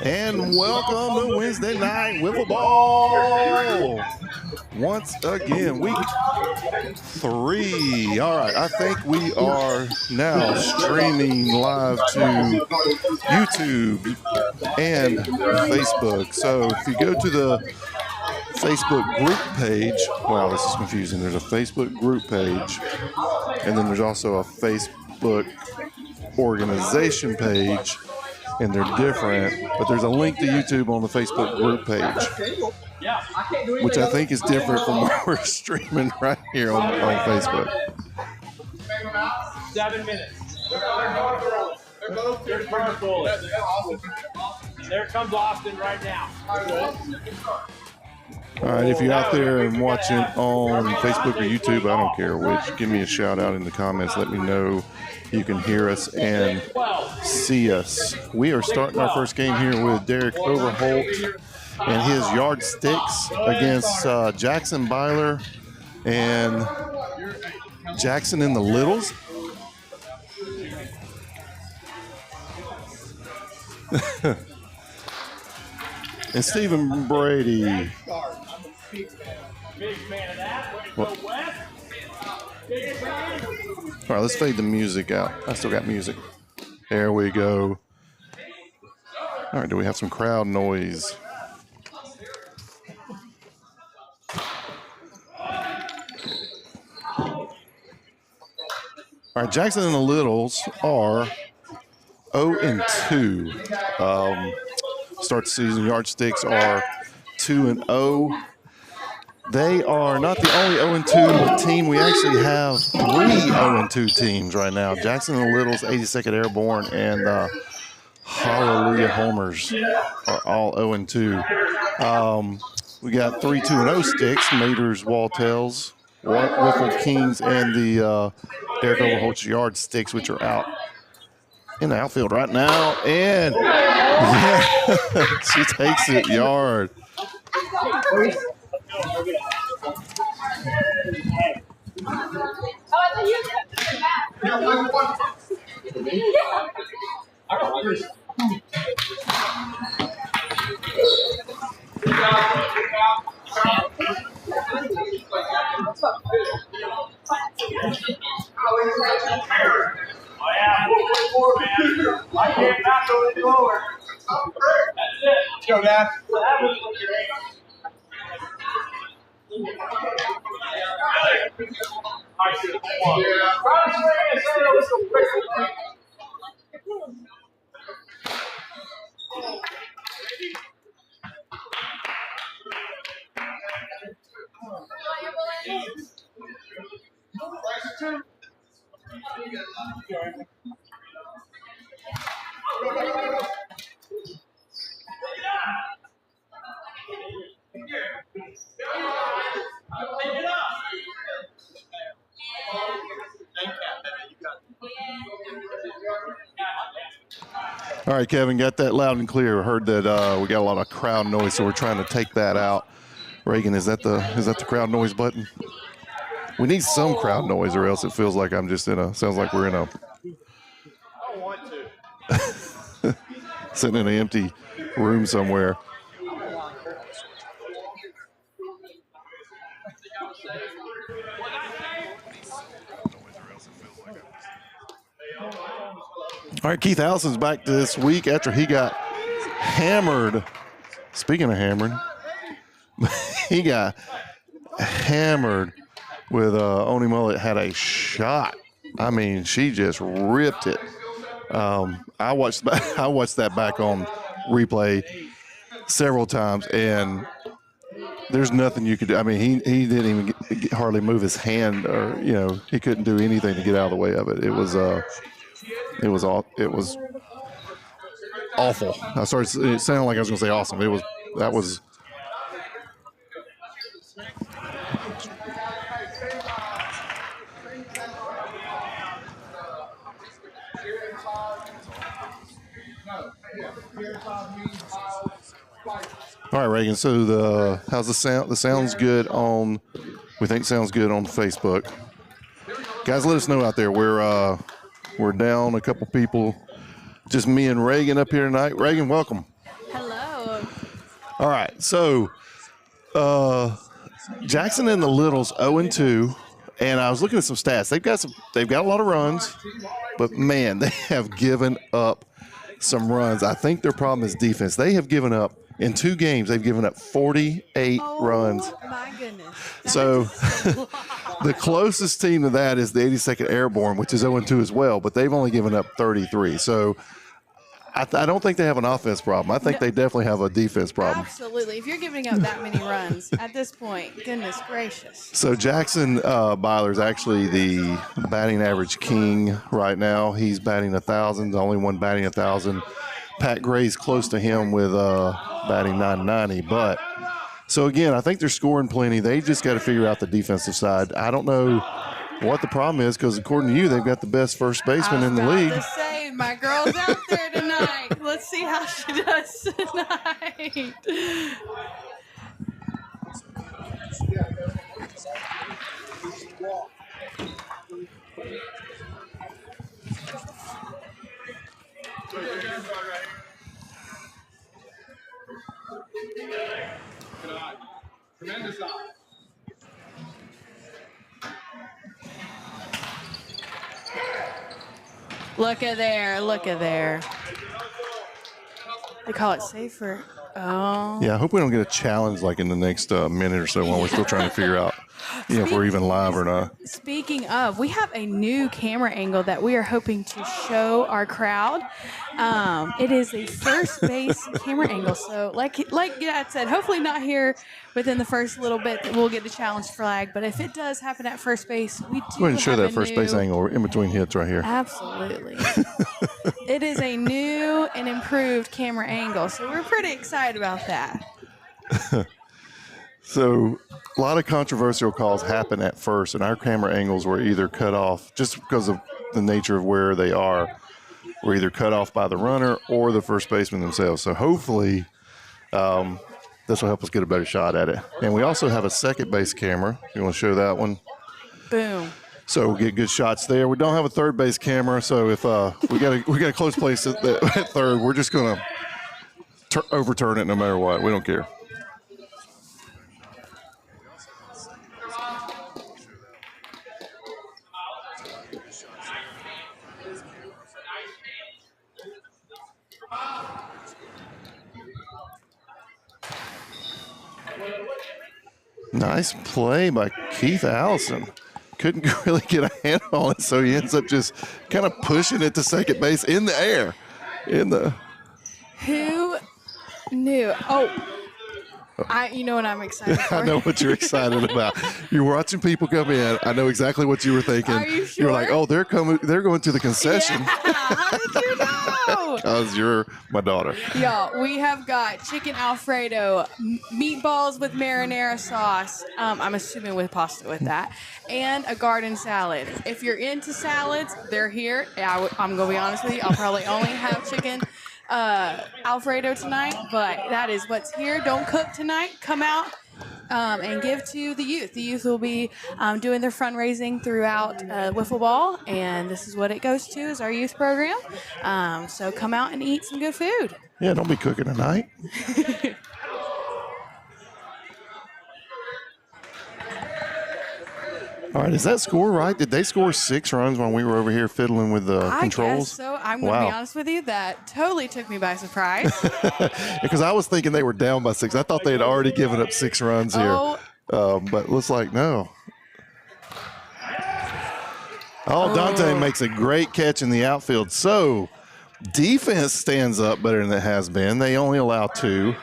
And welcome to Wednesday Night Fwbl. Once again, week 3. All right, I think we are now streaming live to YouTube and Facebook. So if you go to the Facebook group page, wow, this is confusing. There's a Facebook group page, and then there's also a Facebook organization page, and they're different, but there's a link to YouTube on the Facebook group page, which I think is different from what we're streaming right here on Facebook. 7 minutes. There's Burn Bullet. There comes Austin right now. All right, if you're out there and watching on Facebook or YouTube, I don't care which, give me a shout out in the comments. Let me know you can hear us and see us. We are starting our first game here with Derek Overholt and his yardsticks against Jackson Byler and Jackson in the Littles. And Stephen Brady. Big fan of that. Way to go west. Big fan. All right, let's fade the music out. I still got music. There we go. All right, do we have some crowd noise? All right, Jackson and the Littles are 0-2. Start the season yardsticks are 2-0. They are not the only 0-2 team. We actually have 3 0-2 teams right now. Jackson and the Littles, 82nd Airborne, and Hallelujah Homers are all 0-2. We got 3 2-0 sticks, Maters, Walltails, Wiffle Kings, and the Derek Overholtz Yardsticks, which are out in the outfield right now. And yeah, she takes it yard. Oh, yeah. 4.4, man. I can't not go any lower. That's it. Let's go, Dad. What happens when you're I see the one. All right, Kevin, got that loud and clear. Heard that we got a lot of crowd noise, so we're trying to take that out. Reagan, is that the crowd noise button? We need some crowd noise, or else it feels like I'm just sounds like we're in a. I don't want to. Sitting in an empty room somewhere. All right, Keith Allison's back this week after he got hammered. Speaking of hammered, he got hammered with Oni Mullet had a shot. I mean, she just ripped it. I watched that back on replay several times, and there's nothing you could do. I mean, he didn't even hardly move his hand, or he couldn't do anything to get out of the way of it. It was awful. It sounded like I was going to say awesome. That was. All right, Reagan. So how's the sound? The sound's good on. We think sounds good on Facebook. Guys, let us know out there. We're down a couple people. Just me and Reagan up here tonight. Reagan, welcome. Hello. All right, so Jackson and the Littles 0-2, and I was looking at some stats. They've got a lot of runs, but man, they have given up some runs. I think their problem is defense. They have given up in 2 games. They've given up 48 runs. Oh my goodness. So the closest team to that is the 82nd Airborne, which is 0-2 as well, but they've only given up 33. So I don't think they have an offense problem. I think they definitely have a defense problem. Absolutely. If you're giving up that many runs at this point, goodness gracious. So Jackson Byler is actually the batting average king right now. He's batting 1,000, the only one batting 1,000. Pat Gray's close to him with batting 990. But so again, I think they're scoring plenty. They just got to figure out the defensive side. I don't know what the problem is, because according to you, they've got the best first baseman in the league. I was about to say, my girl's out there tonight. Let's see how she does. us tonight. Tremendous eye. Look at there. Look at there. They call it safer. Oh. Yeah, I hope we don't get a challenge like in the next minute or so while we're still trying to figure out, if we're even live or not. Speaking of, we have a new camera angle that we are hoping to show our crowd. It is a first base camera angle. So like Dad said, hopefully not here within the first little bit that we'll get a challenge flag. But if it does happen at first base, we do Go ahead and show have that a first base angle in between hits right here. Absolutely. It is a new and improved camera angle. So we're pretty excited about that. So a lot of controversial calls happen at first, and our camera angles were either cut off just because of the nature of where they are. We're either cut off by the runner or the first baseman themselves. So hopefully this will help us get a better shot at it. And we also have a second base camera. You want to show that one? Boom. So we'll get good shots there. We don't have a third base camera, so if we got a close place at third, we're just going to overturn it no matter what. We don't care. Nice play by Keith Allison. Couldn't really get a handle on it, so he ends up just kind of pushing it to second base in the air. Who knew? Oh, you know what I'm excited for? I know what you're excited about. You're watching people come in. I know exactly what you were thinking. Are you sure? You're like, oh, they're going to the concession. Yeah. How did you know? Because you're my daughter. Y'all, we have got chicken Alfredo, meatballs with marinara sauce. I'm assuming with pasta with that, and a garden salad. If you're into salads, they're here. I'm gonna be honest with you. I'll probably only have chicken Alfredo tonight, but that is what's here. Don't cook tonight. Come out and give to the youth. The youth will be doing their fundraising throughout Fwbl, and this is what it goes to, is our youth program. So come out and eat some good food. Yeah, don't be cooking tonight. All right, is that score right? Did they score 6 runs when we were over here fiddling with the controls? I guess so. I'm going to be honest with you. That totally took me by surprise. Because I was thinking they were down by 6. I thought they had already given up 6 runs here. But it looks like no. Dante makes a great catch in the outfield. So defense stands up better than it has been. They only allow 2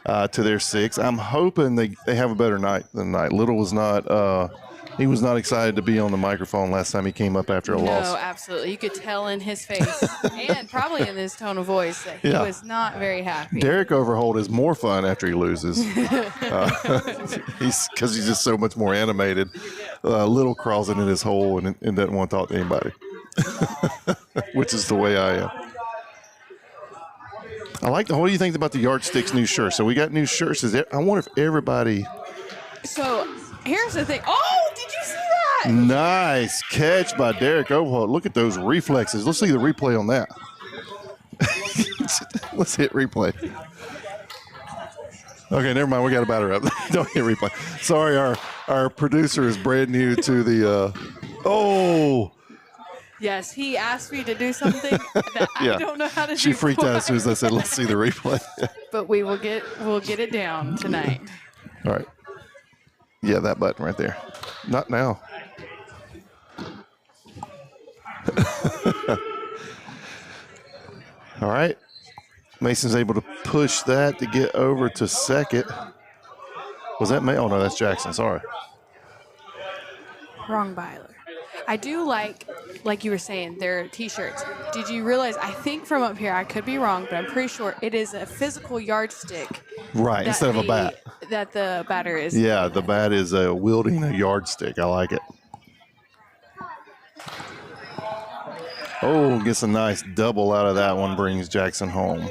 to their 6. I'm hoping they have a better night than tonight. Little was not he was not excited to be on the microphone last time he came up after a loss. No, absolutely. You could tell in his face and probably in his tone of voice that he was not very happy. Derek Overholt is more fun after he loses. Because he's just so much more animated. Little crawls in his hole and doesn't want to talk to anybody, which is the way I am. What do you think about the Yardsticks new shirts? So we got new shirts. I wonder if everybody. So here's the thing. Oh, did you see that? Nice catch by Derek Overholt. Look at those reflexes. Let's see the replay on that. Let's hit replay. Okay, never mind. We got a batter up. Don't hit replay. Sorry, our producer is brand new to the. Yes, he asked me to do something that I don't know how to do. She freaked out as soon as I said, "Let's see the replay." But we'll get it down tonight. All right. Yeah, that button right there. Not now. All right. Mason's able to push that to get over to second. Was that May? Oh, no, that's Jackson. Sorry. Wrong Byler. I do like you were saying, their T-shirts. Did you realize, I think from up here, I could be wrong, but I'm pretty sure it is a physical yardstick. Right, instead of a bat. That the batter is. Yeah, the bat is wielding a yardstick. I like it. Oh, gets a nice double out of that one, brings Jackson home.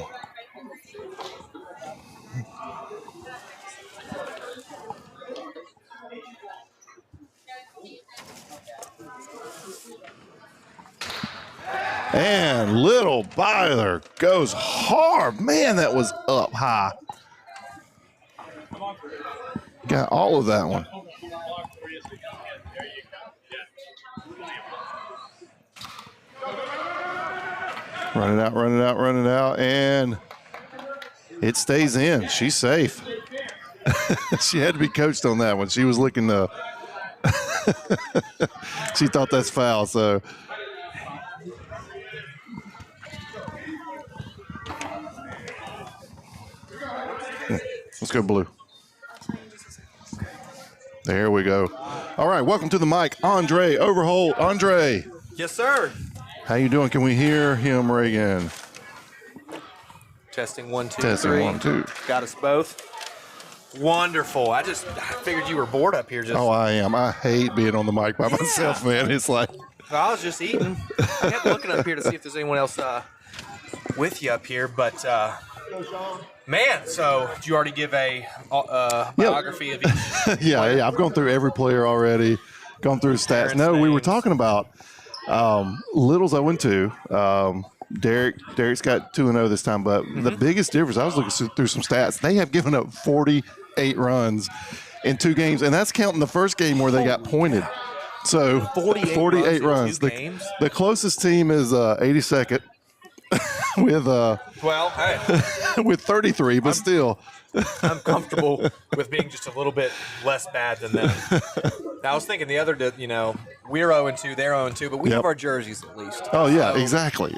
And Little Byler goes hard. Man, that was up high. Got all of that one. Run it out, run it out, run it out, and it stays in. She's safe. She had to be coached on that one. She was looking to she thought that's foul, so let's go blue. There we go. All right, welcome to the mic, Andre Overholt. Andre. Yes, sir. How you doing? Can we hear him, Reagan? Testing 1, 2, Testing 3. 1, 2. Got us both. Wonderful. I figured you were bored up here. Oh, I am. I hate being on the mic by myself, man. It's like. I was just eating. I kept looking up here to see if there's anyone else with you up here, but man. So did you already give a biography of each? Yeah. I've gone through every player already. Gone through stats. No, we were talking about Little's 0-2. Derek's got 2-0 this time, but the biggest difference, I was looking through some stats. They have given up 48 runs in 2 games, and that's counting the first game where they got pointed. So 48 runs. The closest team is 82nd with with 33, but still. I'm comfortable with being just a little bit less bad than them. Now, I was thinking the other, we're 0-2, they're 0-2, but we have our jerseys at least. Oh, yeah, so exactly.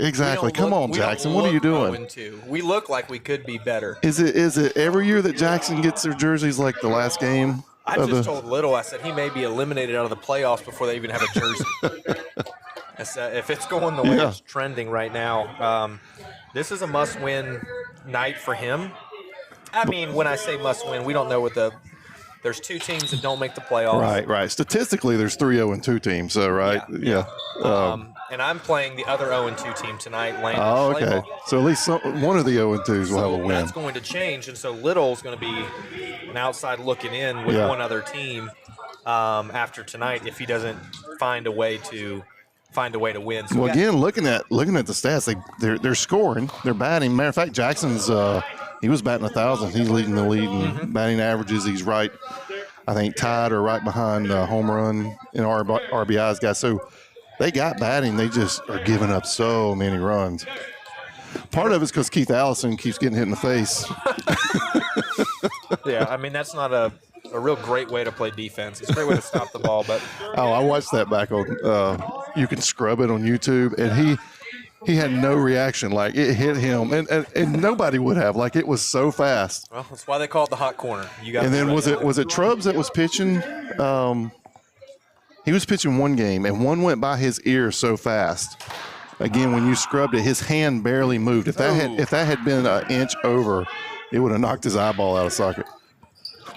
Come on, Jackson. What are you doing? 0-2. We look like we could be better. Is it every year that Jackson gets their jerseys like the last game? I just told Little, I said he may be eliminated out of the playoffs before they even have a jersey. I said, if it's going the way it's trending right now, this is a must-win night for him. I mean, when I say must-win, we don't know what there's 2 teams that don't make the playoffs. Right. Statistically, there's 3 0-2 teams, so right? Yeah. And I'm playing the other 0-2 team tonight, Lane. Oh, okay. So at least one of the 0-2s will have a win. That's going to change, and so Little's going to be an outside looking in with one other team after tonight if he doesn't find a way to win. So again, looking at the stats, they're scoring, they're batting. Matter of fact, Jackson's he was batting 1,000. He's leading the lead in batting averages. He's right, I think, tied or right behind home run and RBIs guys. So they got batting. They just are giving up so many runs. Part of it's because Keith Allison keeps getting hit in the face. Yeah, I mean, that's not a real great way to play defense. It's a great way to stop the ball, but I watched that back on. You can scrub it on YouTube, and he had no reaction. Like it hit him, and nobody would have. Like it was so fast. Well, that's why they call it the hot corner. And then was it Trubbs that was pitching? He was pitching one game, and one went by his ear so fast. Again, when you scrubbed it, his hand barely moved. If that had been an inch over, it would have knocked his eyeball out of socket.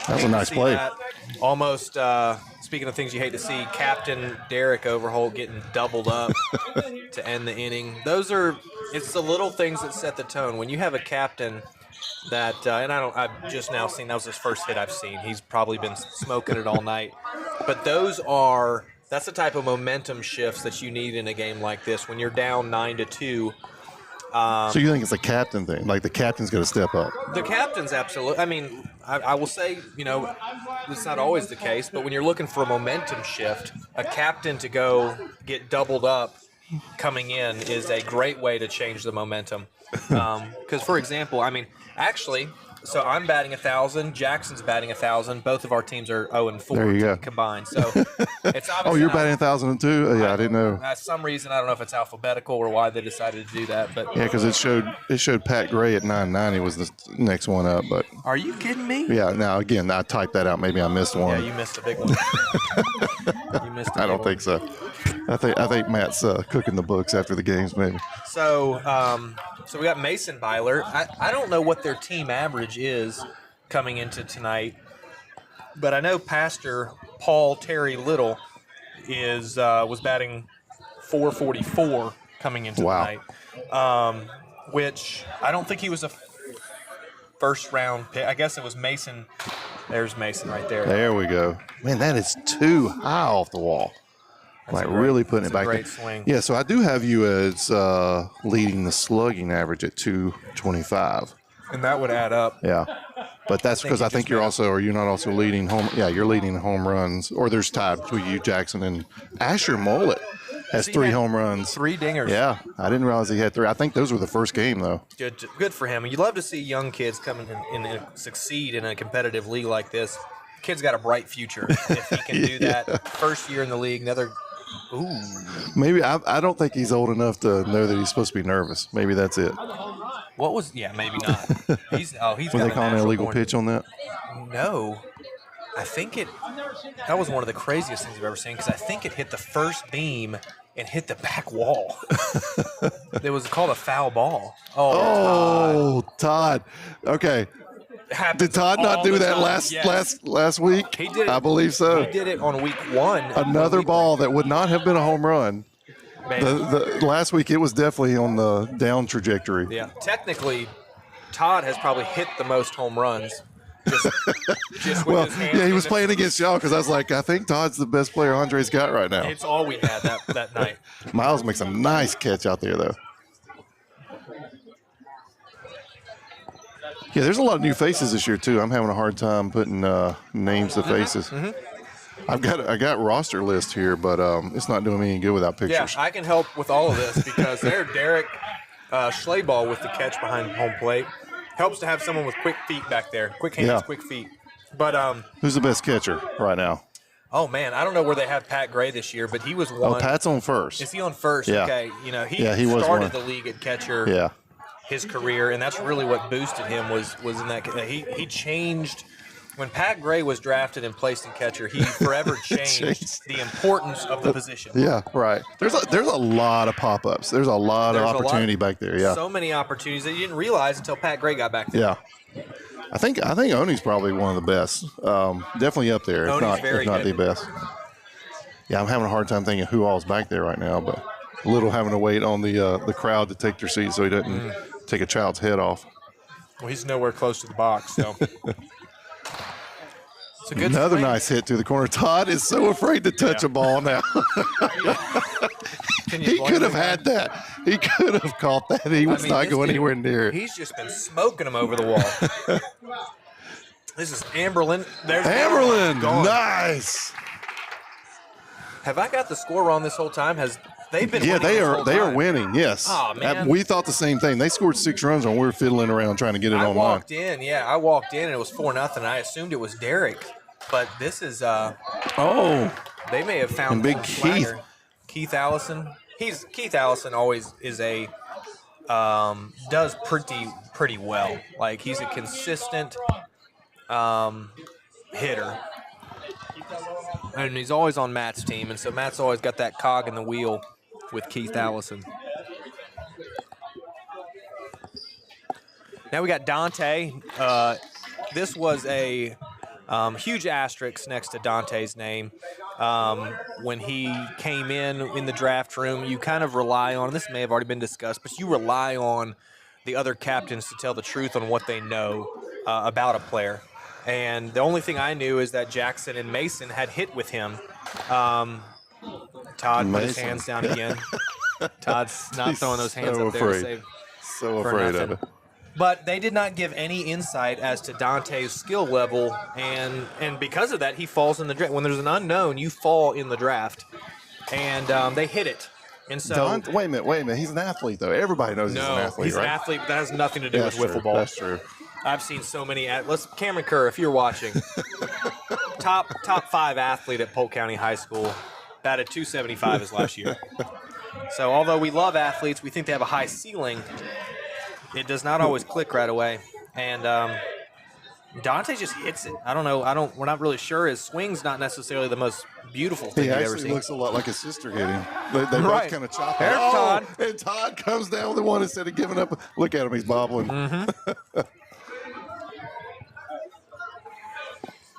That was a nice play. Almost, speaking of things you hate to see, Captain Derek Overholt getting doubled up to end the inning. It's the little things that set the tone. When you have a captain that, I've just now seen, that was his first hit I've seen. He's probably been smoking it all night. But that's the type of momentum shifts that you need in a game like this. When you're down 9-2, so you think it's a captain thing? Like the captain's going to step up? The captain's absolutely. I mean, I will say, it's not always the case, but when you're looking for a momentum shift, a captain to go get doubled up coming in is a great way to change the momentum. Because, for example, so I'm batting 1,000. Jackson's batting 1,000. Both of our teams are 0-4 combined. So it's obviously. You're batting 1,000 too? Yeah, I didn't know. For some reason, I don't know if it's alphabetical or why they decided to do that, but yeah, because it showed Pat Gray at 990 was the next one up. But are you kidding me? Yeah. Now again, I typed that out. Maybe I missed one. Yeah, you missed a big one. I don't think so. I think Matt's cooking the books after the games, maybe. So we got Mason Byler. I don't know what their team average is coming into tonight, but I know Pastor Paul Terry Little was batting .444 coming into tonight, which I don't think he was a first round pick. I guess it was Mason. There's Mason right there. There we go. Man, that is too high off the wall. Like really putting it that's a back great there. swing. Yeah, so I do have you as leading the slugging average at 225. And that would add up. Yeah. But that's because I think you're also, are you not also leading home? Yeah, you're leading home runs. Or there's tied between you, Jackson, and Asher Mullet has 3 home runs. 3 dingers. Yeah, I didn't realize he had 3. I think those were the first game, though. Good for him. You love to see young kids come in and succeed in a competitive league like this. Kid's got a bright future if he can do that. First year in the league, another. Ooh. Maybe I don't think he's old enough to know that he's supposed to be nervous. Maybe that's it. What was? Yeah, maybe not. He's Was got they a calling an natural illegal born- pitch on that? No, I think that was one of the craziest things I've ever seen because I think it hit the first beam and hit the back wall. It was called a foul ball. Oh, Todd. Okay. Did Todd not do that last week? He did it. I believe so. He did it on week 1. Another ball that would not have been a home run. The last week it was definitely on the down trajectory. Yeah, technically, Todd has probably hit the most home runs. Just with his hands. Yeah, he was playing against y'all because I was like, I think Todd's the best player Andre's got right now. It's all we had that night. Miles makes a nice catch out there, though. Yeah, there's a lot of new faces this year too. I'm having a hard time putting names to faces. I got roster list here, but it's not doing me any good without pictures. Yeah, I can help with all of this because there, Derek Schlaball with the catch behind home plate helps to have someone with quick feet back there, quick hands, quick feet. But who's the best catcher right now? Oh man, I don't know where they have Pat Gray this year, but he was one. Oh, Pat's on first. Is he on first? Yeah. Okay, he was started one. the league at catcher. Yeah. His career, and that's really what boosted him was in that he changed when Pat Gray was drafted and placed in catcher. He forever changed the importance of the position. Yeah, right. There's a lot of pop-ups. There's a lot of opportunity back there. Yeah, so many opportunities that you didn't realize until Pat Gray got back there. Yeah, I think Oni's probably one of the best. Definitely up there, if not the best. Yeah, I'm having a hard time thinking who all's back there right now, but a little having to wait on the crowd to take their seat so he doesn't take a child's head off. Well, he's nowhere close to the box, so. It's a good Another swing. nice hit to the corner. Todd is so afraid to touch a ball now. He could have had that. He could have caught that. He was not going anywhere near it. He's just been smoking him over the wall. This is Amberlin. There's Amberlin, gone. nice. Have I got the score wrong this whole time? They've been winning they this are whole they are time. winning. Yes. Oh, man. We thought the same thing. They scored 6 runs when we were fiddling around trying to get it I online. walked in, and it was 4-0. I assumed it was Derek, but this is they may have found And big some Keith. swagger. Keith Allison. Keith Allison always is a does pretty well. Like he's a consistent hitter. And he's always on Matt's team, and so Matt's always got that cog in the wheel with Keith Allison. Now we got Dante. This was a huge asterisk next to Dante's name. When he came in the draft room, you kind of rely on, this may have already been discussed, but you rely on the other captains to tell the truth on what they know about a player. And the only thing I knew is that Jackson and Mason had hit with him. Todd put his hands down again. Todd's not throwing those hands so up there to afraid. save. So for afraid of nothing. it. But they did not give any insight as to Dante's skill level, and because of that, he falls in the draft. When there's an unknown, you fall in the draft, and they hit it. And so, Wait a minute. He's an athlete, though. Everybody knows he's an athlete, he's right? an athlete, but that has nothing to do with wiffle ball. That's true. I've seen so many. Cameron Kerr, if you're watching, top 5 athlete at Polk County High School, batted .275 his last year. So although we love athletes, we think they have a high ceiling. It does not always click right away, and Dante just hits it. I don't know. We're not really sure. His swing's not necessarily the most beautiful thing He you've ever actually seen. looks a lot like his sister hit him. They both Right. kind of chop it. There's Todd. And Todd comes down with the one instead of giving up. Look at him. He's bobbling. Mm-hmm.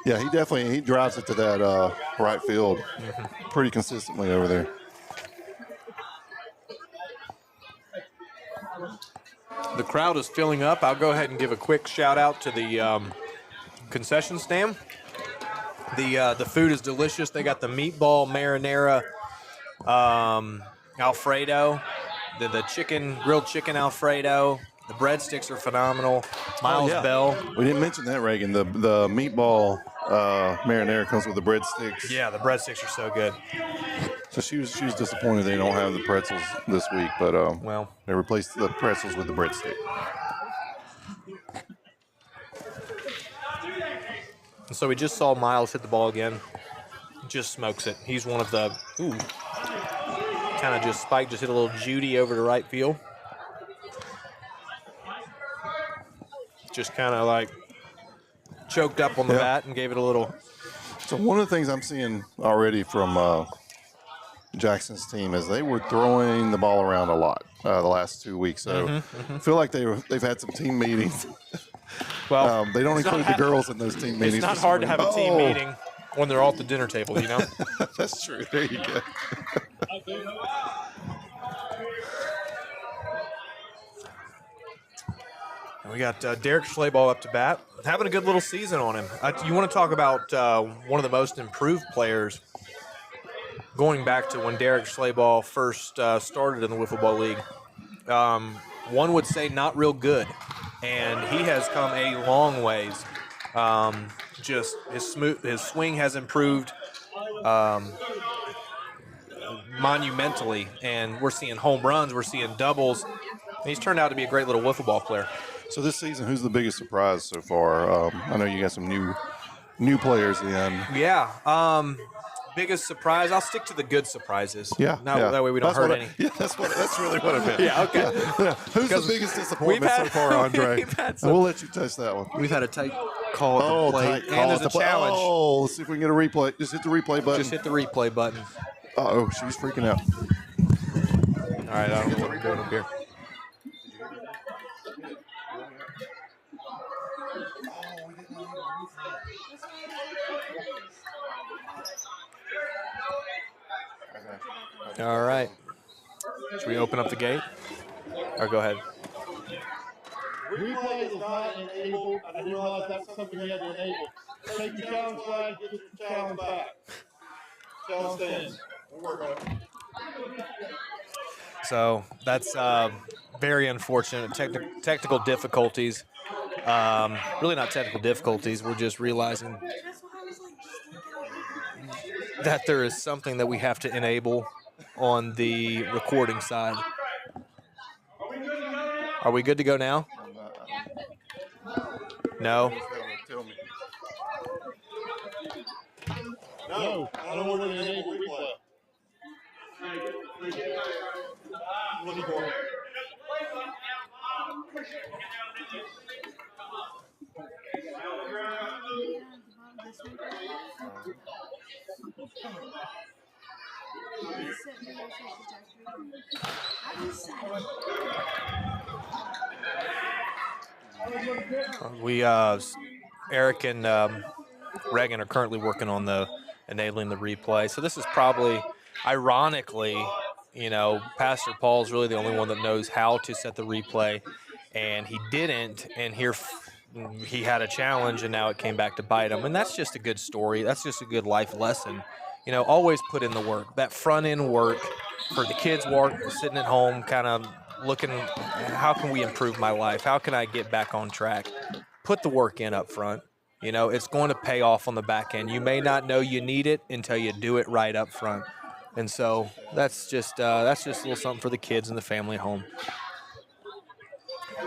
Yeah, he drives it to that right field pretty consistently over there. The crowd is filling up. I'll go ahead and give a quick shout out to the concession stand. The food is delicious. They got the meatball marinara Alfredo, the grilled chicken Alfredo. The breadsticks are phenomenal. Miles Bell. We didn't mention that, Reagan. The meatball marinara comes with the breadsticks. Yeah, the breadsticks are so good. So she was disappointed they don't have the pretzels this week, but well, they replaced the pretzels with the breadstick. So we just saw Miles hit the ball again. Just smokes it. He's one of the kind of just spiked, just hit a little Judy over to right field. Just kind of like choked up on the bat and gave it a little. So one of the things I'm seeing already from Jackson's team is they were throwing the ball around a lot the last 2 weeks. So I feel like they've had some team meetings. Well, they don't include the girls in those team meetings. It's not hard to have a team meeting when they're all at the dinner table, you know? That's true. There you go. We got Derek Schlaball up to bat, having a good little season on him. You want to talk about one of the most improved players going back to when Derek Schlaball first started in the Wiffle Ball League. One would say not real good, and he has come a long ways. Just his swing has improved monumentally, and we're seeing home runs, we're seeing doubles. He's turned out to be a great little wiffle ball player. So this season, who's the biggest surprise so far? I know you got some new players in. Yeah. Biggest surprise, I'll stick to the good surprises. Yeah. That way we don't hurt any. That's really what I meant. Yeah, okay. Yeah. Who's the biggest disappointment so far, Andre? We'll let you touch that one. We've had a tight call at the plate, and there's a challenge. Oh, let's see if we can get a replay. Just hit the replay button. Just hit the replay button. Uh-oh, she's freaking out. All right, I don't know what we're doing up here. All right. Should we open up the gate? Or go ahead. Replay is not enabled. I didn't realize that's something you had to enable. Take your challenge flag, get your challenge back. Challenge stands. We'll work on it. So that's very unfortunate. Technical difficulties. Really not technical difficulties. We're just realizing that there is something that we have to enable on the recording side. Are we good to go now? No? No, I don't want to enable replay. Looking for it. We, Eric and Reagan are currently working on enabling the replay. So this is probably, ironically, Pastor Paul's really the only one that knows how to set the replay, and he didn't, and here he had a challenge, and now it came back to bite him. And that's just a good story. That's just a good life lesson. Always put in the work, that front end work for the kids sitting at home, kind of looking, how can we improve my life? How can I get back on track? Put the work in up front. It's going to pay off on the back end. You may not know you need it until you do it right up front. And so that's just a little something for the kids and the family at home.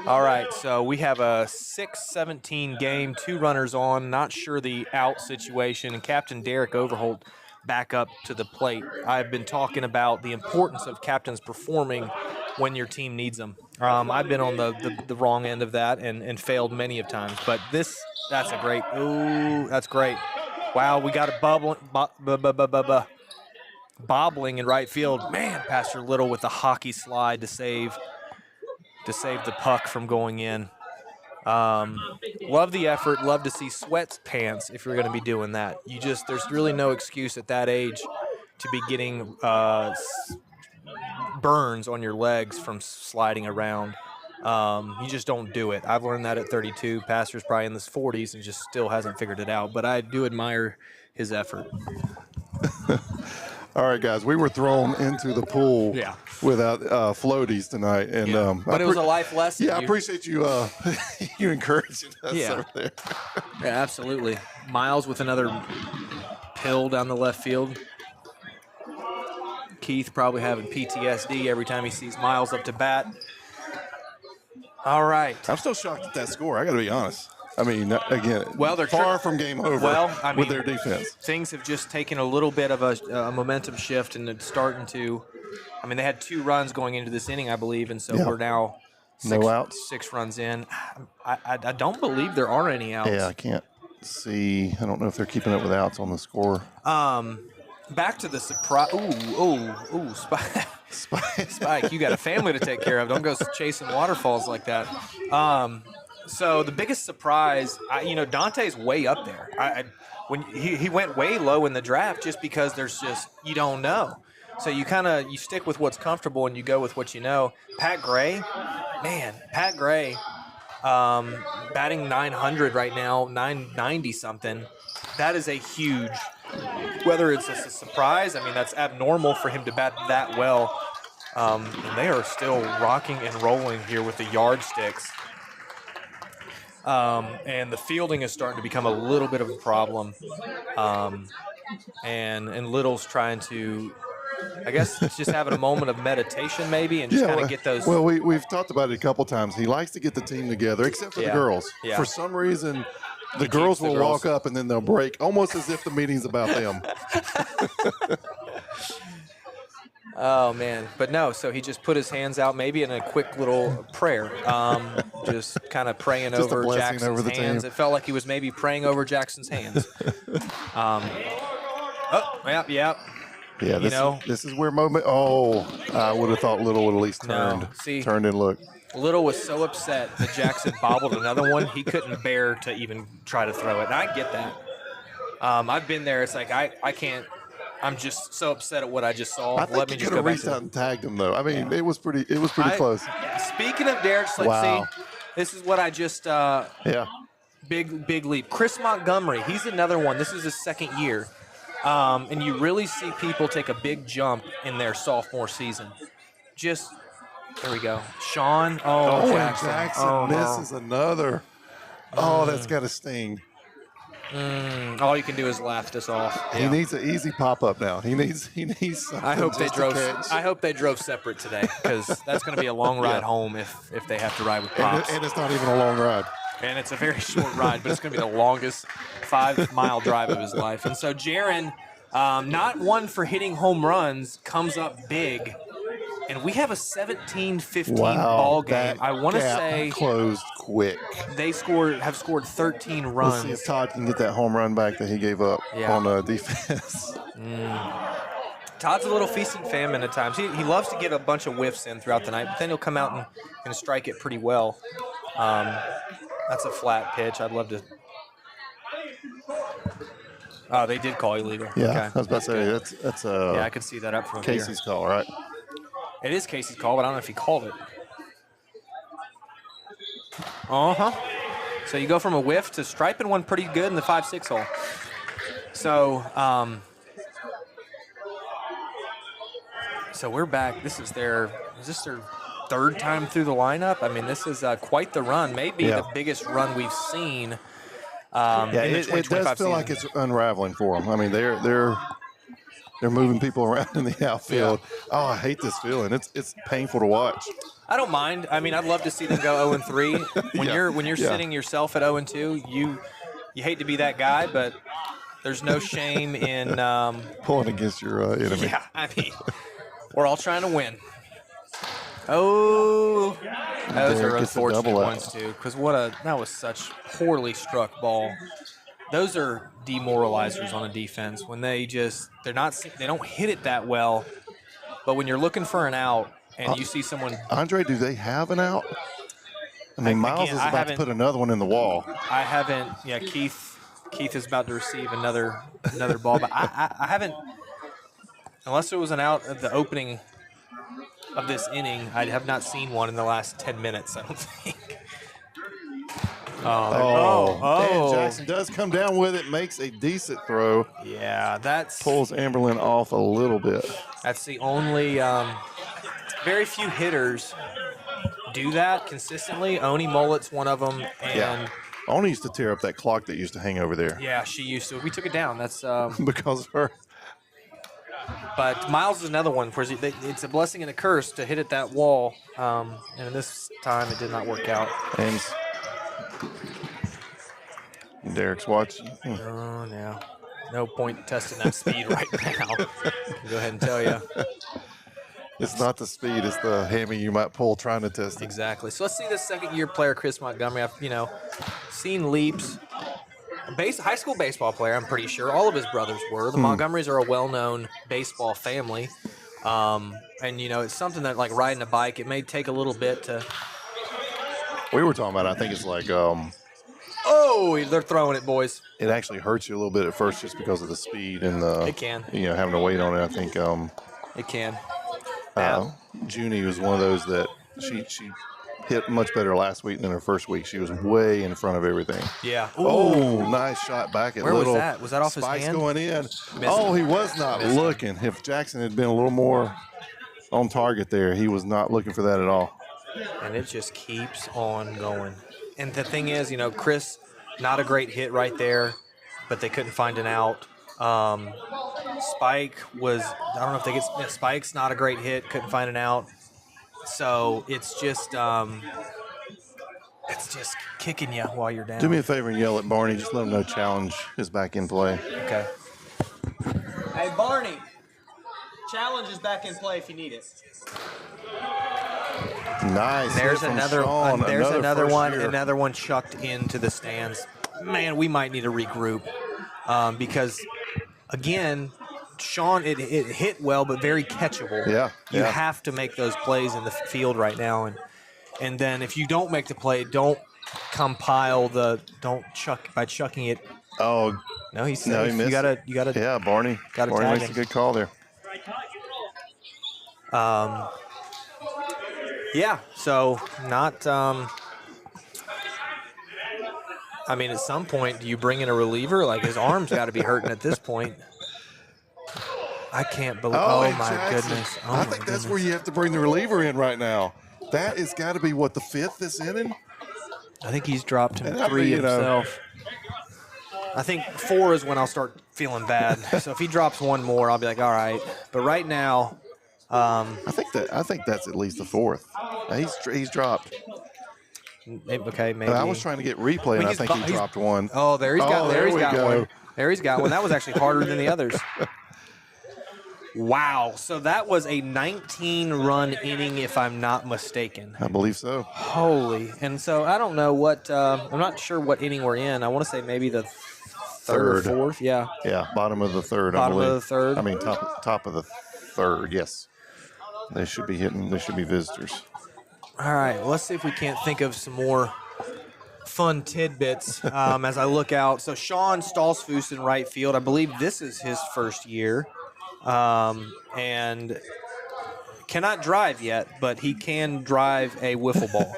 All right, so we have a 6-17 game, 2 runners on, not sure the out situation, and Captain Derek Overholt back up to the plate. I've been talking about the importance of captains performing when your team needs them. I've been on the wrong end of that and failed many of times, but that's great. Wow, we got a bobbling in right field. Man, Pastor Little with the hockey slide to save the puck from going in. Love the effort. Love to see sweatpants if you're going to be doing that. There's really no excuse at that age to be getting burns on your legs from sliding around. You just don't do it. I've learned that at 32. Pastor's probably in his 40s and just still hasn't figured it out. But I do admire his effort. All right, guys, we were thrown into the pool Yeah. without floaties tonight, and But it was a life lesson. Yeah, I appreciate you you encouraging us Yeah. over there. Yeah, absolutely. Miles with another pill down the left field. Keith probably having PTSD every time he sees Miles up to bat. All right. I'm still shocked at that score. I got to be honest. I mean, again, Well, they're far from game over. Well, I mean, with their defense. Things have just taken a little bit of a momentum shift, and it's starting to. I mean, they had 2 runs going into this inning, I believe, and so we're now no outs. 6 runs in. I don't believe there are any outs. Yeah, I can't see. I don't know if they're keeping up with outs on the score. Back to the surprise. Ooh, Spike. Spike, you got a family to take care of. Don't go chasing waterfalls like that. So the biggest surprise, Dante's way up there. When he went way low in the draft just because there's just, you don't know. So you stick with what's comfortable and you go with what you know. Pat Gray, batting 900 right now, 990 something. That is a huge, whether it's a surprise, I mean, that's abnormal for him to bat that well. And they are still rocking and rolling here with the yardsticks. And the fielding is starting to become a little bit of a problem. And Little's trying to, I guess, just having a moment of meditation maybe and just kind of get those. Well, we've talked about it a couple times. He likes to get the team together, except for the girls. Yeah. For some reason, the girls will walk up and then they'll break, almost as if the meeting's about them. Oh, man. But no, so he just put his hands out maybe in a quick little prayer, just kind of praying Just a over blessing Jackson's over the hands. team. It felt like he was maybe praying over Jackson's hands. Yep. Yeah, this is where moment. Oh, I would have thought Little would at least turned and looked. Little was so upset that Jackson bobbled another one, he couldn't bear to even try to throw it. And I get that. I've been there. It's like I can't. I'm just so upset at what I just saw. I think Let me just could go have back reached to out and tagged him though. I mean, it was pretty close. Speaking of Derek Slick, Wow. see, this is what I just big leap. Chris Montgomery, he's another one. This is his second year. And you really see people take a big jump in their sophomore season. There we go. Sean. Oh, Jackson. Misses another. Oh, that's got to sting. All you can do is laugh this off. He needs an easy pop-up now. He needs something. I hope they just to catch. I hope they drove separate today because that's going to be a long ride home if they have to ride with Pops. And it's not even a long ride. And it's a very short ride, but it's going to be the longest 5-mile drive of his life. And so Jaron, not one for hitting home runs, comes up big. And we have a 17-15 ball game. I want to say closed quick. They have scored 13 runs. Let's see if Todd can get that home run back that he gave up on defense. Todd's a little feast and famine at times. He loves to get a bunch of whiffs in throughout the night, but then he'll come out and strike it pretty well. That's a flat pitch. I'd love to. Oh, they did call illegal. Yeah, okay. I was about to say that's I could see that up from Casey's here. call, right? It is Casey's call, but I don't know if he called it. So you go from a whiff to striping one pretty good in the 5-6 hole. So, so we're back. Is this their third time through the lineup? I mean, this is quite the run. Maybe the biggest run we've seen. In the it does feel like it's unraveling for them. I mean, they're moving people around in the outfield. Yeah. Oh, I hate this feeling. It's painful to watch. I don't mind. I mean, I'd love to see them go 0-3. When you're sitting yourself at 0-2, you hate to be that guy, but there's no shame in pulling against your enemy. Yeah, I mean, we're all trying to win. Oh, those are unfortunate ones too. Because that was such poorly struck ball. Those are demoralizers on a defense when they don't hit it that well. But when you're looking for an out and you see someone, Andre, do they have an out? I mean, Miles is about to put another one in the wall. I haven't. Yeah, Keith is about to receive another ball, but I haven't. Unless it was an out at the opening of this inning, I have not seen one in the last 10 minutes. I don't think. And Jackson does come down with it, makes a decent throw. Yeah, Pulls Amberlin off a little bit. That's the only very few hitters do that consistently. Oni Mullet's one of them. And Oni used to tear up that clock that used to hang over there. yeah, she used to. We took it down. That's because of her. But Miles is another one. Where it's a blessing and a curse to hit at that wall. And this time it did not work out. And Derek's watching. Oh, no. No point testing that speed right now. I'll go ahead and tell you. It's not the speed, it's the hammy you might pull trying to test it. Exactly. So let's see this second-year player, Chris Montgomery. I've, seen leaps. High school baseball player, I'm pretty sure. All of his brothers were. The Montgomerys are a well-known baseball family. And, it's something that, like riding a bike, it may take a little bit to... We were talking about, I think it's like... they're throwing it, boys. It actually hurts you a little bit at first just because of the speed and the... It can. Having to wait on it, I think... it can. Junie was one of those that she hit much better last week than her first week. She was way in front of everything. Yeah. Ooh. Oh, nice shot back at Where Little. was that? Was that off his Spikes hand? Going in. Missing. He was not looking. If Jackson had been a little more on target there, he was not looking for that at all. And it just keeps on going. And the thing is, Chris, not a great hit right there, but they couldn't find an out. Spike was, I don't know if they get, Spike's not a great hit, couldn't find an out. So it's just kicking you while you're down. Do me a favor and yell at Barney. Just let him know challenge is back in play. Okay. Hey, Barney, challenge is back in play if you need it. Nice. There's another one. one chucked into the stands. Man, we might need to regroup because, again, Sean, it hit well, but very catchable. Yeah. You have to make those plays in the field right now, and then if you don't make the play, don't chuck by chucking it. Oh no, he's safe. No, he missed. You gotta. Yeah, Barney. Barney makes a good call there. Yeah. So not. At some point, do you bring in a reliever? Like his arm's got to be hurting at this point. I can't believe. Oh my Jackson. Goodness! Oh I think that's where you have to bring the reliever in right now. That has got to be what, the fifth this inning. I think he's dropped him 3 himself. I think 4 is when I'll start feeling bad. So if he drops one more, I'll be like, all right. But right now, I think that's at least the 4th. He's dropped. Okay, maybe. I was trying to get replay, and I think he dropped one. Oh, there he's got. There he's got go. one. There he's got one. That was actually harder than the others. Wow. So that was a 19-run inning, if I'm not mistaken. I believe so. Holy. And so I don't know what. I'm not sure what inning we're in. I want to say maybe the third or fourth. Yeah. Yeah. Bottom of the third. Bottom I believe. of the third. I mean, top of the third. Yes. They should be hitting. They should be visitors. All right. Well, let's see if we can't think of some more fun tidbits as I look out. So Sean Stolzfus in right field. I believe this is his first year. And cannot drive yet, but he can drive a wiffle ball.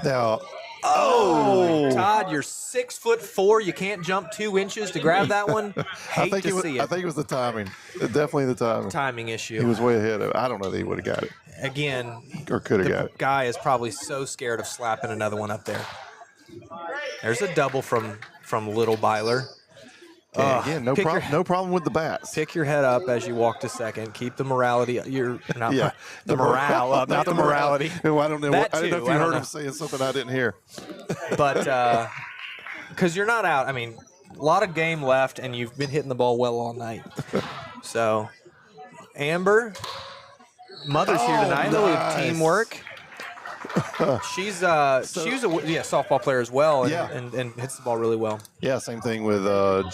Now, Todd, you're 6'4". You can't jump 2 inches to grab that one. I think it was the timing. Definitely the timing. Timing issue. He was way ahead of it. I don't know that he would have got it. Again, or could have got it. The guy is probably so scared of slapping another one up there. There's a double from Little Byler. Again, no problem with the bats. Pick your head up as you walk to second. Keep the morality. The morale up, not the morality. No, I don't know. That I didn't know too, if you I don't heard know. him saying something I didn't hear. But because you're not out. I mean, a lot of game left, and you've been hitting the ball well all night. So, Amber, mother's here tonight. A little teamwork. She's a softball player as well, and hits the ball really well. Yeah, same thing with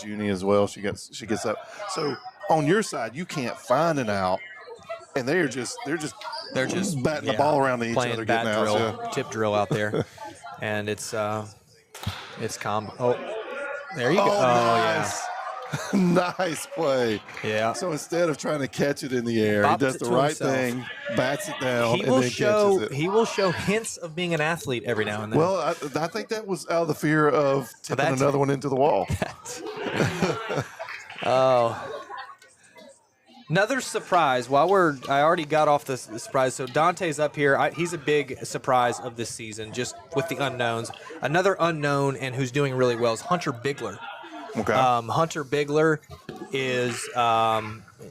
Junie as well. She gets up. So on your side, you can't find an out, and they're just batting the ball around to each other, getting out. Tip drill out there, and it's calm. Oh, there you go. Nice. Nice play. Yeah. So instead of trying to catch it in the air, Bopped he does it the to right himself. thing, bats it down, He and will then show catches it. he will show hints of being an athlete every now and then. Well, I think that was out of the fear of tipping that's- another one into the wall. Another surprise. I already got off the surprise. So Dante's up here. He's a big surprise of this season, just with the unknowns. Another unknown and who's doing really well is Hunter Bigler. Okay. Hunter Bigler is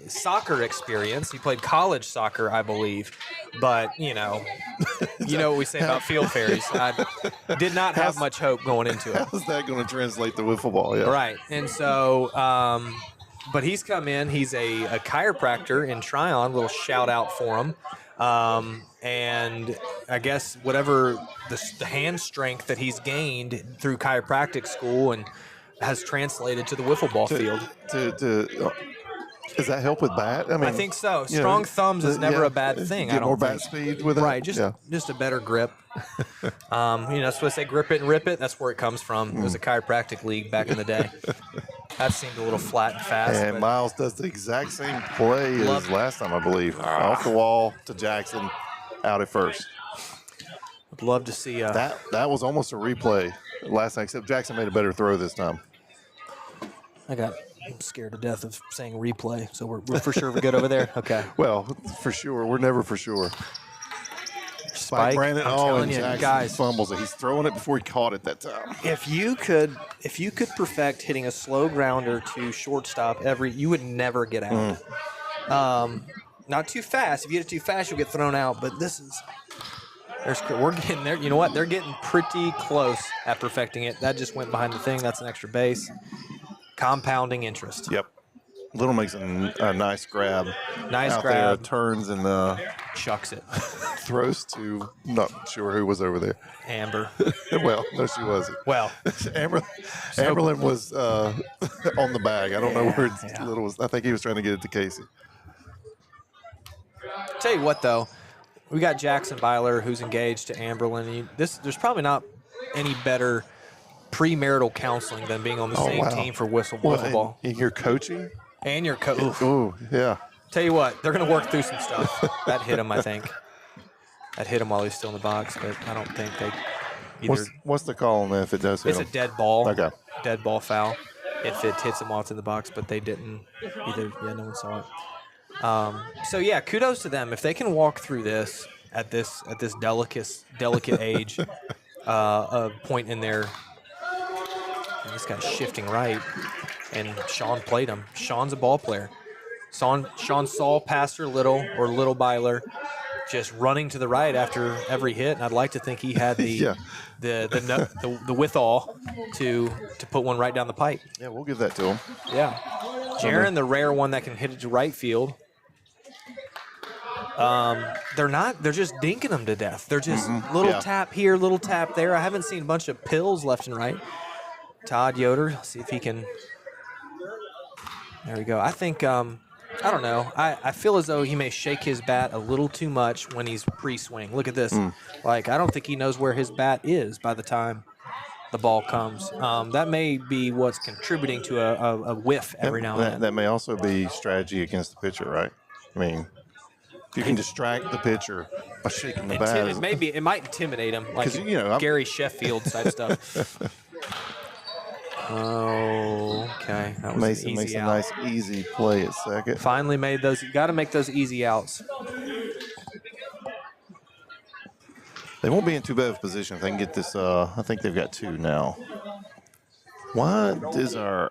soccer experience. He played college soccer, I believe. But, you know what we say about field fairies. I did not have much hope going into it. How's that going to translate to wiffle ball? Yeah. Right. And so, but he's come in. He's a chiropractor in Tryon. Little shout out for him. And I guess whatever the hand strength that he's gained through chiropractic school and has translated to the wiffle ball field. Does that help with bat? I mean, I think so. Strong thumbs is never a bad thing. Get I don't more think. bat speed with it. Right, just a better grip. Supposed to say grip it and rip it. That's where it comes from. It was a chiropractic league back in the day. That seemed a little flat and fast. And but Miles does the exact same play as last time, I believe. Off the wall to Jackson, out at first. I'd love to see That was almost a replay last time, except Jackson made a better throw this time. I'm scared to death of saying replay, so we're for sure we're good over there. Okay. Well, for sure. We're never for sure. Spike, Brandon, I'm and telling you, Jackson guys. fumbles it. He's throwing it before he caught it that time. If you could perfect hitting a slow grounder to shortstop you would never get out. Not too fast. If you hit it too fast, you'll get thrown out. But we're getting there. You know what? They're getting pretty close at perfecting it. That just went behind the thing. That's an extra base. Compounding interest. Yep. Little makes a nice grab. Nice out grab. there, turns and Chucks it. throws to, not sure who was over there. Amber. Well, no, she wasn't. Well, Amberlin was on the bag. I don't know where Little was. I think he was trying to get it to Casey. tell you what, though. We got Jackson Byler, who's engaged to Amberlin. There's probably not any better premarital counseling than being on the same team for wiffle ball. And you're coaching? And your coach. Oh, yeah. Tell you what, they're going to work through some stuff. That hit him, I think. That hit him while he's still in the box, but I don't think they either. What's the call on that if it does hit It's him? a dead ball. Okay. Dead ball foul. If it hits him while it's in the box, but they didn't either. Yeah, no one saw it. So yeah, kudos to them if they can walk through this at this delicate age, a point in their. This guy's shifting right, and Sean played him. Sean's a ball player. Sean saw Pastor Little or Little Byler just running to the right after every hit, and I'd like to think he had the withal to put one right down the pipe. Yeah, we'll give that to him. Yeah, Jaron, the rare one that can hit it to right field. They're just dinking them to death. They're just little tap here, little tap there. I haven't seen a bunch of pills left and right. Todd Yoder, see if he can. There we go. I think, I don't know. I feel as though he may shake his bat a little too much when he's pre-swing. Look at this. Like, I don't think he knows where his bat is by the time the ball comes. That may be what's contributing to a whiff every now and then. That may also be strategy against the pitcher, right? I mean, if you can distract the pitcher by shaking the bat. It might intimidate him, like Gary Sheffield type stuff. Oh, okay. That was Mason makes a nice easy play at second. Finally made those. You got to make those easy outs. They won't be in too bad of a position if they can get this. I think they've got two now. Why is our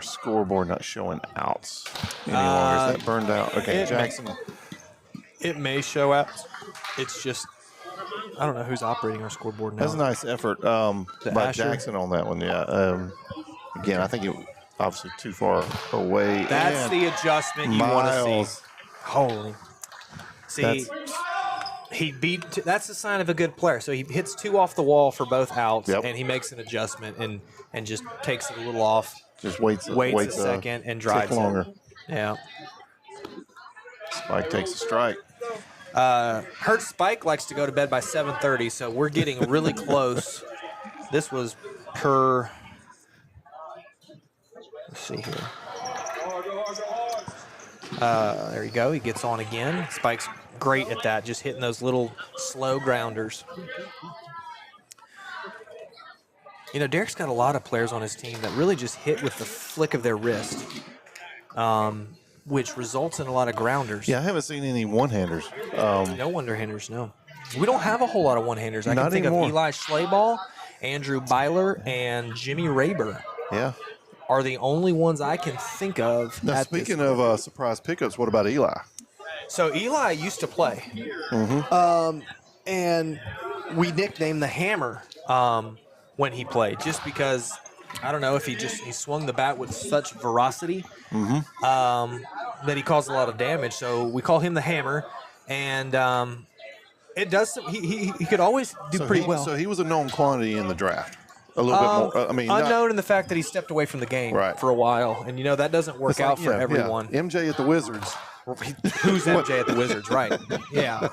scoreboard not showing outs any longer? Is that burned out? Okay, Jackson. It may show outs. It's just I don't know who's operating our scoreboard now. That's a nice effort by Asher. Jackson on that one. Yeah. Again, I think it obviously too far away. That's the adjustment you want to see. Holy. See, he beat. That's the sign of a good player. So he hits two off the wall for both outs, and he makes an adjustment and just takes it a little off. Just waits a second and drives longer. it. Yeah. Spike takes a strike. Hurt Spike likes to go to bed by 7:30, so we're getting really close. This was per Let's see here. There you go. He gets on again. Spike's great at that, just hitting those little slow grounders. You know, Derek's got a lot of players on his team that really just hit with the flick of their wrist, which results in a lot of grounders. Yeah, I haven't seen any one-handers. No one-handers, no. We don't have a whole lot of one-handers. I can think anymore. of Eli Schlaball, Andrew Byler, and Jimmy Raber. Yeah. Are the only ones I can think of. Now, speaking of surprise pickups, what about Eli? So Eli used to play, and we nicknamed the Hammer when he played, just because I don't know if he swung the bat with such veracity that he caused a lot of damage. So we call him the Hammer, and it does. He could always do pretty well. So he was a known quantity in the draft. A little bit more. I mean, unknown in the fact that he stepped away from the game for a while, and that doesn't work out for everyone. Yeah. MJ at the Wizards. Who's MJ at the Wizards, right? Yeah.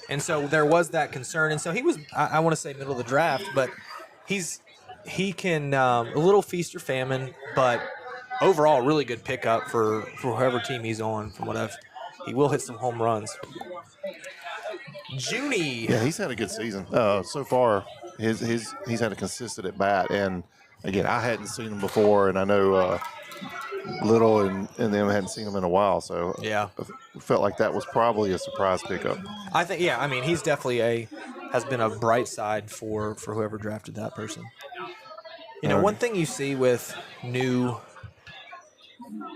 And so there was that concern, and so he was. I want to say middle of the draft, but he can a little feast or famine, but overall really good pickup for whoever team he's on. From what he will hit some home runs. Junie. Yeah, he's had a good season so far. He's had a consistent at bat, and again, I hadn't seen him before, and I know Little and them hadn't seen him in a while, so yeah, I felt like that was probably a surprise pickup. I think, yeah, I mean, he's definitely has been a bright side for whoever drafted that person. You know, one thing you see with new,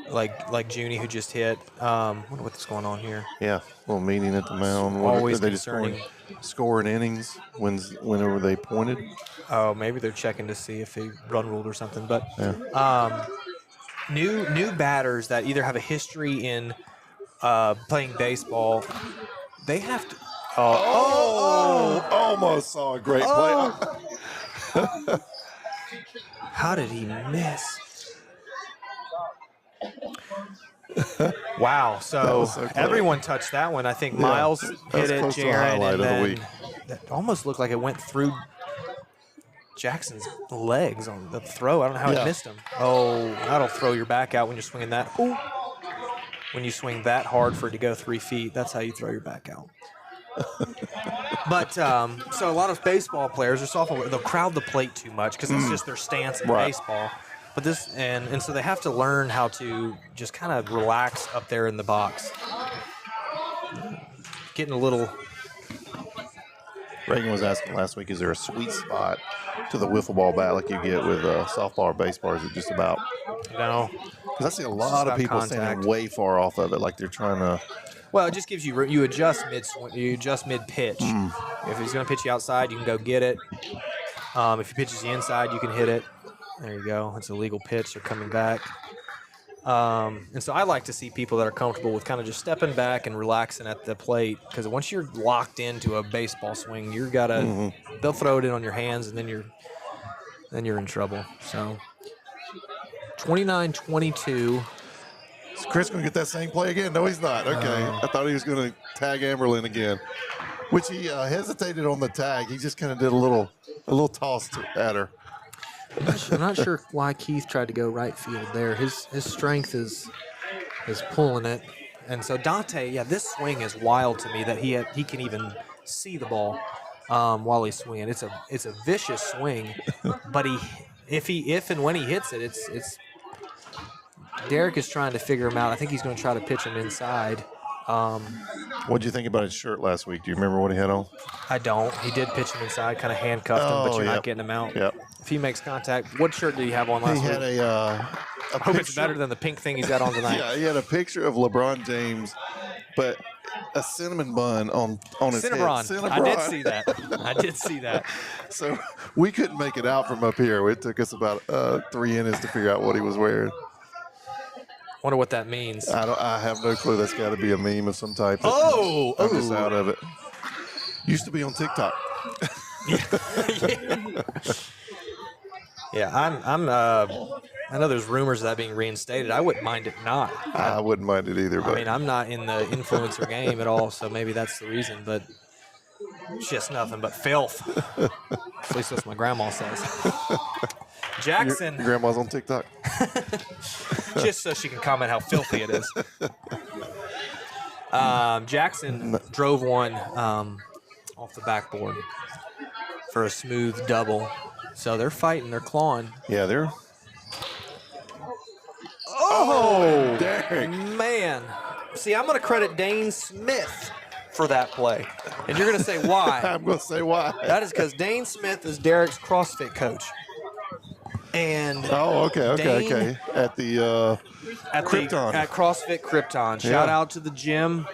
like Junie who just hit. I wonder what's going on here. Yeah, a little meeting at the mound. Always they concerning. Just scoring innings whenever they pointed. Oh, maybe they're checking to see if he run ruled or something. But new batters that either have a history in playing baseball, they have to. Almost saw a great play. How did he miss? Wow, so everyone touched that one. I think Miles hit it, Jaron, and then that almost looked like it went through Jackson's legs on the throw. I don't know how it missed him. Oh, that'll throw your back out when you're swinging that. Ooh. When you swing that hard for it to go 3 feet, that's how you throw your back out. But so a lot of baseball players or softball, they'll crowd the plate too much because it's just their stance in baseball. But this and so they have to learn how to just kind of relax up there in the box. Getting a little. Reagan was asking last week, is there a sweet spot to the wiffle ball bat like you get with softball or baseball? Or is it just about? No. Because I see a lot of people standing way far off of it, like they're trying to. Well, it just gives you adjust mid pitch. If he's going to pitch you outside, you can go get it. If he pitches you inside, you can hit it. There you go. It's a legal pitch. They're coming back. And so I like to see people that are comfortable with kind of just stepping back and relaxing at the plate, because once you're locked into a baseball swing, you're gotta they'll throw it in on your hands, and then you're in trouble. So 29-22. Is Chris going to get that same play again? No, he's not. Okay. I thought he was going to tag Amberlin again, which he hesitated on the tag. He just kind of did a little toss at her. I'm not sure why Keith tried to go right field there. His strength is pulling it, and so Dante, this swing is wild to me that he can even see the ball while he's swinging. It's a vicious swing, but if and when he hits it, it's Derek is trying to figure him out. I think he's going to try to pitch him inside. What did you think about his shirt last week? Do you remember what he had on? I don't. He did pitch him inside, kind of handcuffed him, but you're not getting him out. Yep. If he makes contact, what shirt did he have on last week? He had a I hope it's better than the pink thing he's got on tonight. Yeah, he had a picture of LeBron James, but a cinnamon bun on his head. Cinnabon. I did see that. So we couldn't make it out from up here. It took us about 3 innings to figure out what he was wearing. Wonder what that means. I have no clue. That's got to be a meme of some type. I'm just out of it. Used to be on TikTok. Yeah, I know there's rumors of that being reinstated. I wouldn't mind it not. I wouldn't mind it either. But I mean, I'm not in the influencer game at all, so maybe that's the reason. But it's just nothing but filth. At least that's what my grandma says. Jackson, Your grandma's on TikTok. just so she can comment how filthy it is. Jackson drove one off the backboard for a smooth double. So they're fighting, they're clawing. Yeah, they're. Oh, Derek. man. See, I'm going to credit Dane Smith for that play. And you're going to say why. I'm going to say why. That is because Dane Smith is Derek's CrossFit coach. And okay. At the Krypton. At CrossFit Krypton. Shout out to the gym.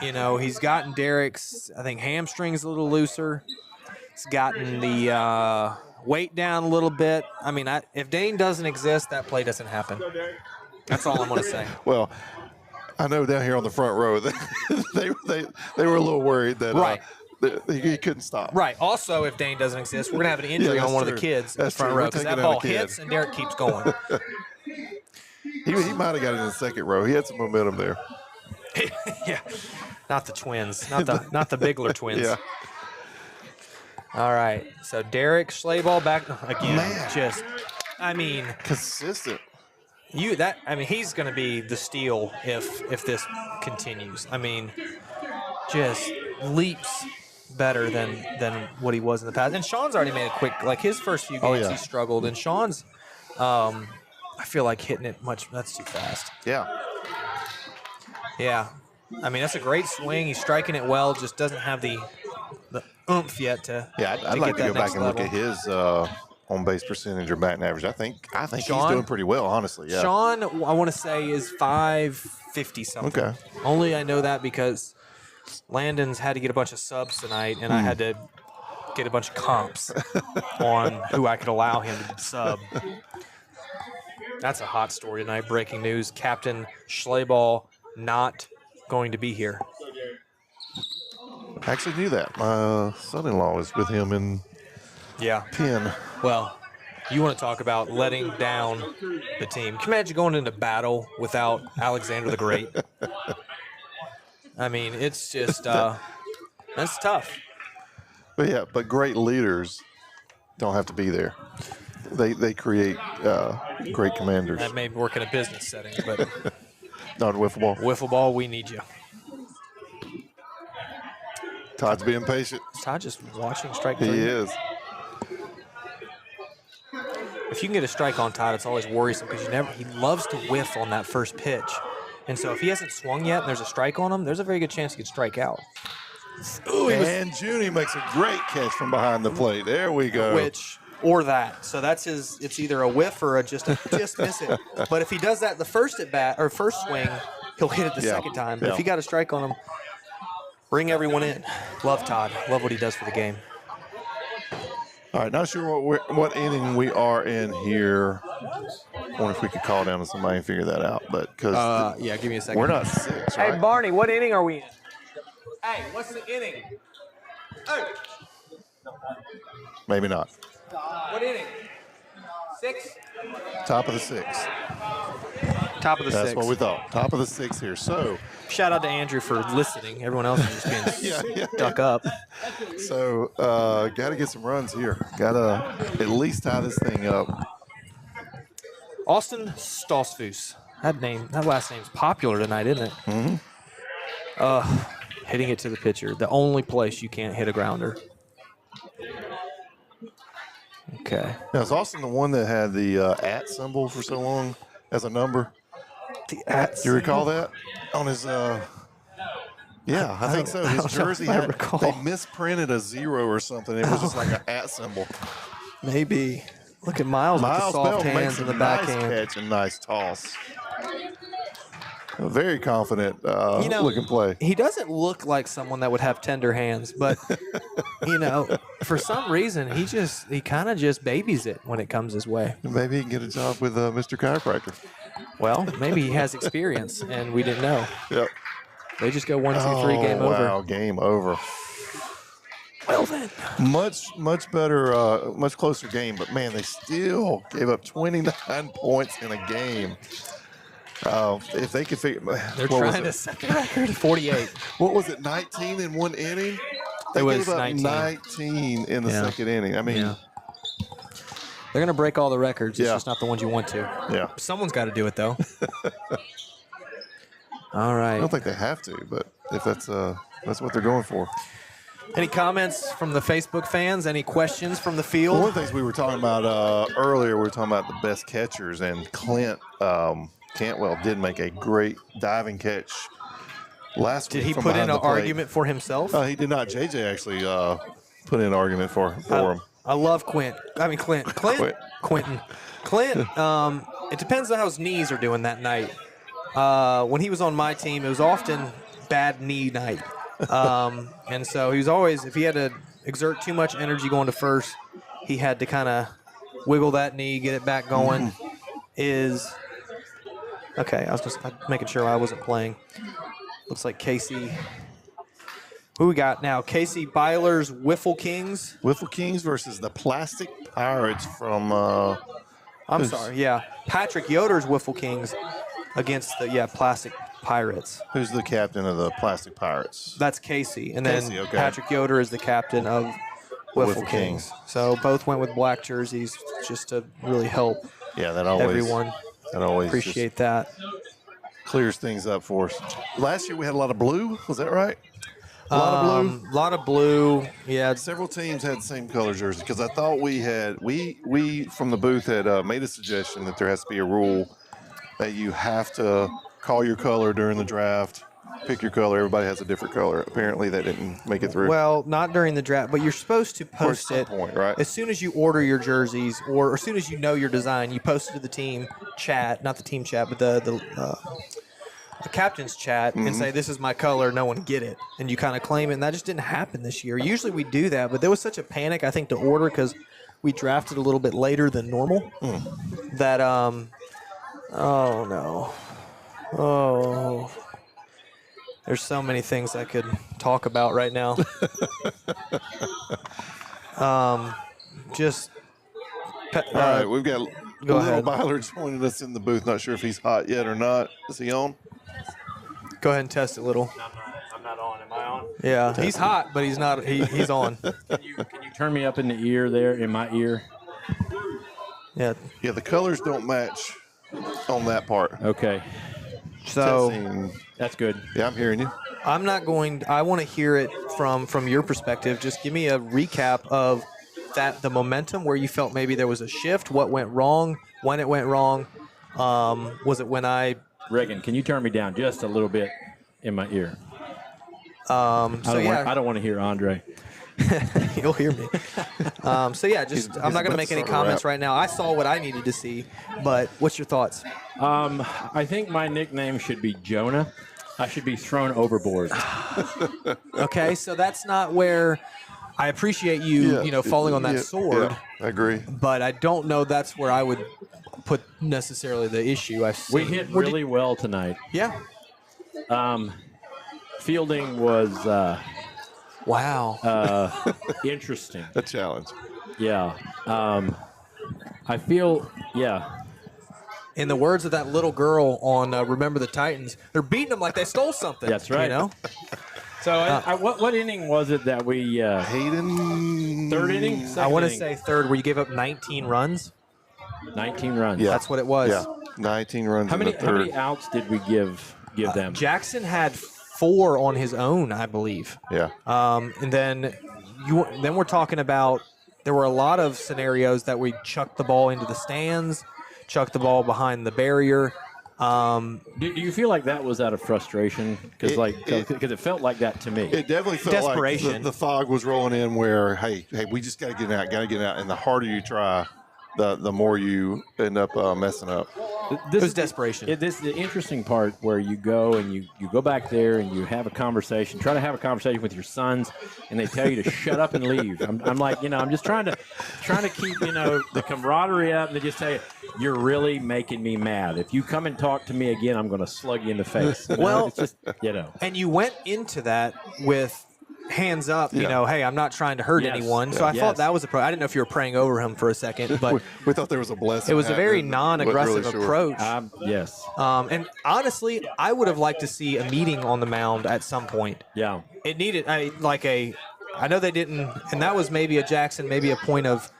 He's gotten Derek's, I think, hamstrings a little looser. He's gotten the weight down a little bit. I mean, if Dane doesn't exist, that play doesn't happen. That's all I'm going to say. Well, I know down here on the front row, they were a little worried that right. He couldn't stop. Right. Also, if Dane doesn't exist, we're going to have an injury on one of the kids in the front row because that ball hits and Derek keeps going. He might have got it in the second row. He had some momentum there. Yeah. Not the twins. Not the Bigler twins. Yeah. All right. So Derek Schlaball back again. Man. Consistent. He's going to be the steal if this continues. I mean, just leaps better than what he was in the past. And Sean's already made a quick, like his first few games he struggled. And Sean's, I feel like hitting it that's too fast. Yeah. Yeah. I mean, that's a great swing. He's striking it well, just doesn't have the oomph yet to I'd like to go back and look at his on-base percentage or batting average. I think Sean, he's doing pretty well, honestly. Yeah. Sean, I want to say, is 550 something. Okay. Only I know that because Landon's had to get a bunch of subs tonight, and I had to get a bunch of comps on who I could allow him to sub. That's a hot story tonight. Breaking news: Captain Schlaball not going to be here. I actually knew that. My son-in-law was with him in Penn. Well, you want to talk about letting down the team. Can you imagine going into battle without Alexander the Great? I mean, it's just that's tough. But great leaders don't have to be there. They create great commanders. That may work in a business setting, but not wiffle ball. Wiffle ball, we need you. Todd's being patient. Todd just watching strike three. He is. If you can get a strike on Todd, it's always worrisome because he loves to whiff on that first pitch. And so if he hasn't swung yet and there's a strike on him, there's a very good chance he could strike out. Ooh, and Junie makes a great catch from behind the plate. There we go. Or that. So that's it's either a whiff or just miss it. But if he does that the first at bat or first swing, he'll hit it the second time. But if he got a strike on him, bring everyone in. Love Todd. Love what he does for the game. All right, not sure what inning we are in here. I wonder if we could call down to somebody and figure that out. But because give me a second. We're not 6, right? Hey, Barney, what inning are we in? Hey, what's the inning? Hey. Maybe not. What inning? 6? Top of the 6. Top of the 6. That's what we thought. Top of the 6 here. So shout out to Andrew for listening. Everyone else is just being stuck up. So got to get some runs here. Got to at least tie this thing up. Austin Stosfus. That last name's popular tonight, isn't it? Mm-hmm. Hitting it to the pitcher. The only place you can't hit a grounder. Okay. Now, is Austin the one that had the @ symbol for so long as a number? The @ Do you recall that? On his, I think so. His jersey they misprinted a 0 or something. It was just like an @ symbol. Maybe. Look at Miles with the soft Bell hands in the backhand. Nice catch and nice toss. A very confident looking play. He doesn't look like someone that would have tender hands, but for some reason he kind of just babies it when it comes his way. Maybe he can get a job with Mr. Chiropractor. Well, maybe he has experience and we didn't know. Yep. They just go 1, 2, 3, game over. Wow, game over. Well then. Much better, much closer game, but man, they still gave up 29 points in a game. If they could figure, they're trying to set the record at 48. What was it? 19 in one inning. They it was gave up 19 in the second inning. I mean, They're gonna break all the records. It's Yeah. just not the ones you want to. Yeah. Someone's got to do it though. All right. I don't think they have to, but if that's what they're going for. Any comments from the Facebook fans? Any questions from the field? One of the things we were talking about earlier, we were talking about the best catchers, and Clint Cantwell did make a great diving catch last week. Did he from put in behind an the plate. argument for himself? He did not. JJ actually put in an argument for him. I love Clint. Quentin. Clint. It depends on how his knees are doing that night. When he was on my team, it was often bad knee night. And so he was always, if he had to exert too much energy going to first, he had to kind of wiggle that knee, get it back going. Okay, I was just making sure I wasn't playing. Looks like Casey. Who we got now? Casey Byler's Wiffle Kings. Wiffle Kings versus the Plastic Pirates from. I'm sorry, yeah. Patrick Yoder's Wiffle Kings against the Plastic Pirates. Who's the captain of the Plastic Pirates? That's Casey, and then Casey, okay. Patrick Yoder is the captain of Wiffle Wiffle Kings. Kings. So both went with black jerseys just to really help Yeah, that always. everyone. That always Appreciate that. clears things up for us. Last year we had a lot of blue. Was that right? A lot of blue. Lot of blue. Yeah, Several teams had the same color jersey because I thought we from the booth had made a suggestion that there has to be a rule that you have to call your color during the draft, pick your color. Everybody has a different color. Apparently that didn't make it through. well, not during the draft, but you're supposed to post some it point, right? as soon as you order your jerseys, or as soon as you know your design. You post it to the team chat, not the team chat, but the captain's chat, and say, "This is my color." No one get it, and you kind of claim it. And that just didn't happen this year. Usually we do that, but there was such a panic, I think, to order because we drafted a little bit later than normal. That oh no, oh. There's so many things I could talk about right now. Just. All right, we've got Go Little ahead. Byler joining us in the booth. Not sure if he's hot yet or not. Is he on? Go ahead and test it, Little. I'm not on. Am I on? Yeah, he's hot, but he's not. He's on. Can you turn me up in the ear there, in my ear? Yeah. Yeah, the colors don't match on that part. Okay, So Testing. that's good. Yeah, I'm hearing you. I'm not going. I want to hear it from your perspective. Just give me a recap of the momentum where you felt maybe there was a shift. What went wrong? When it went wrong? Was it when I? Reagan, can you turn me down just a little bit in my ear? So yeah, I don't want to hear Andre. you'll hear me. So yeah, just I'm not going to make any comments right now. I saw what I needed to see, but what's your thoughts? I think my nickname should be Jonah. I should be thrown overboard. Okay, so that's not where I appreciate you, falling on that sword, Yeah, I agree. but I don't know that's where I would put necessarily the issue. I've seen. We hit really well tonight. Yeah. Fielding was Wow. interesting. A challenge. Yeah. I feel, yeah. In the words of that little girl on Remember the Titans, they're beating them like they stole something. That's right. You know? So what inning was it that we Hayden. third inning? I Second want to inning? say third, where you gave up 19 runs. 19 runs. Yeah. That's what it was. Yeah, 19 runs How in many the third. outs did we give them? Jackson had 4 on his own, I believe. Yeah. And then we're talking about there were a lot of scenarios that we chucked the ball into the stands, chucked the ball behind the barrier. Do you feel like that was out of frustration? Because it felt like that to me. It definitely felt Desperation. like the fog was rolling in where, hey, we just got to get out. And the harder you try, the more you end up messing up. This was is desperation. This is the interesting part where you go and you go back there and you have a conversation, try to have a conversation with your sons, and they tell you to shut up and leave. I'm like, I'm just trying to keep, the camaraderie up, and they just tell you, you're really making me mad. If you come and talk to me again, I'm going to slug you in the face. Well, it's just, And you went into that with hands up, Yeah. hey, I'm not trying to hurt Yes. anyone. So I Yes. thought that was I didn't know if you were praying over him for a second, but We thought there was a blessing. it was a very happening, non-aggressive but really sure. approach. yes. And honestly, I would have liked to see a meeting on the mound at some point. Yeah. It needed I know they didn't, and that was maybe a Jackson, maybe a point of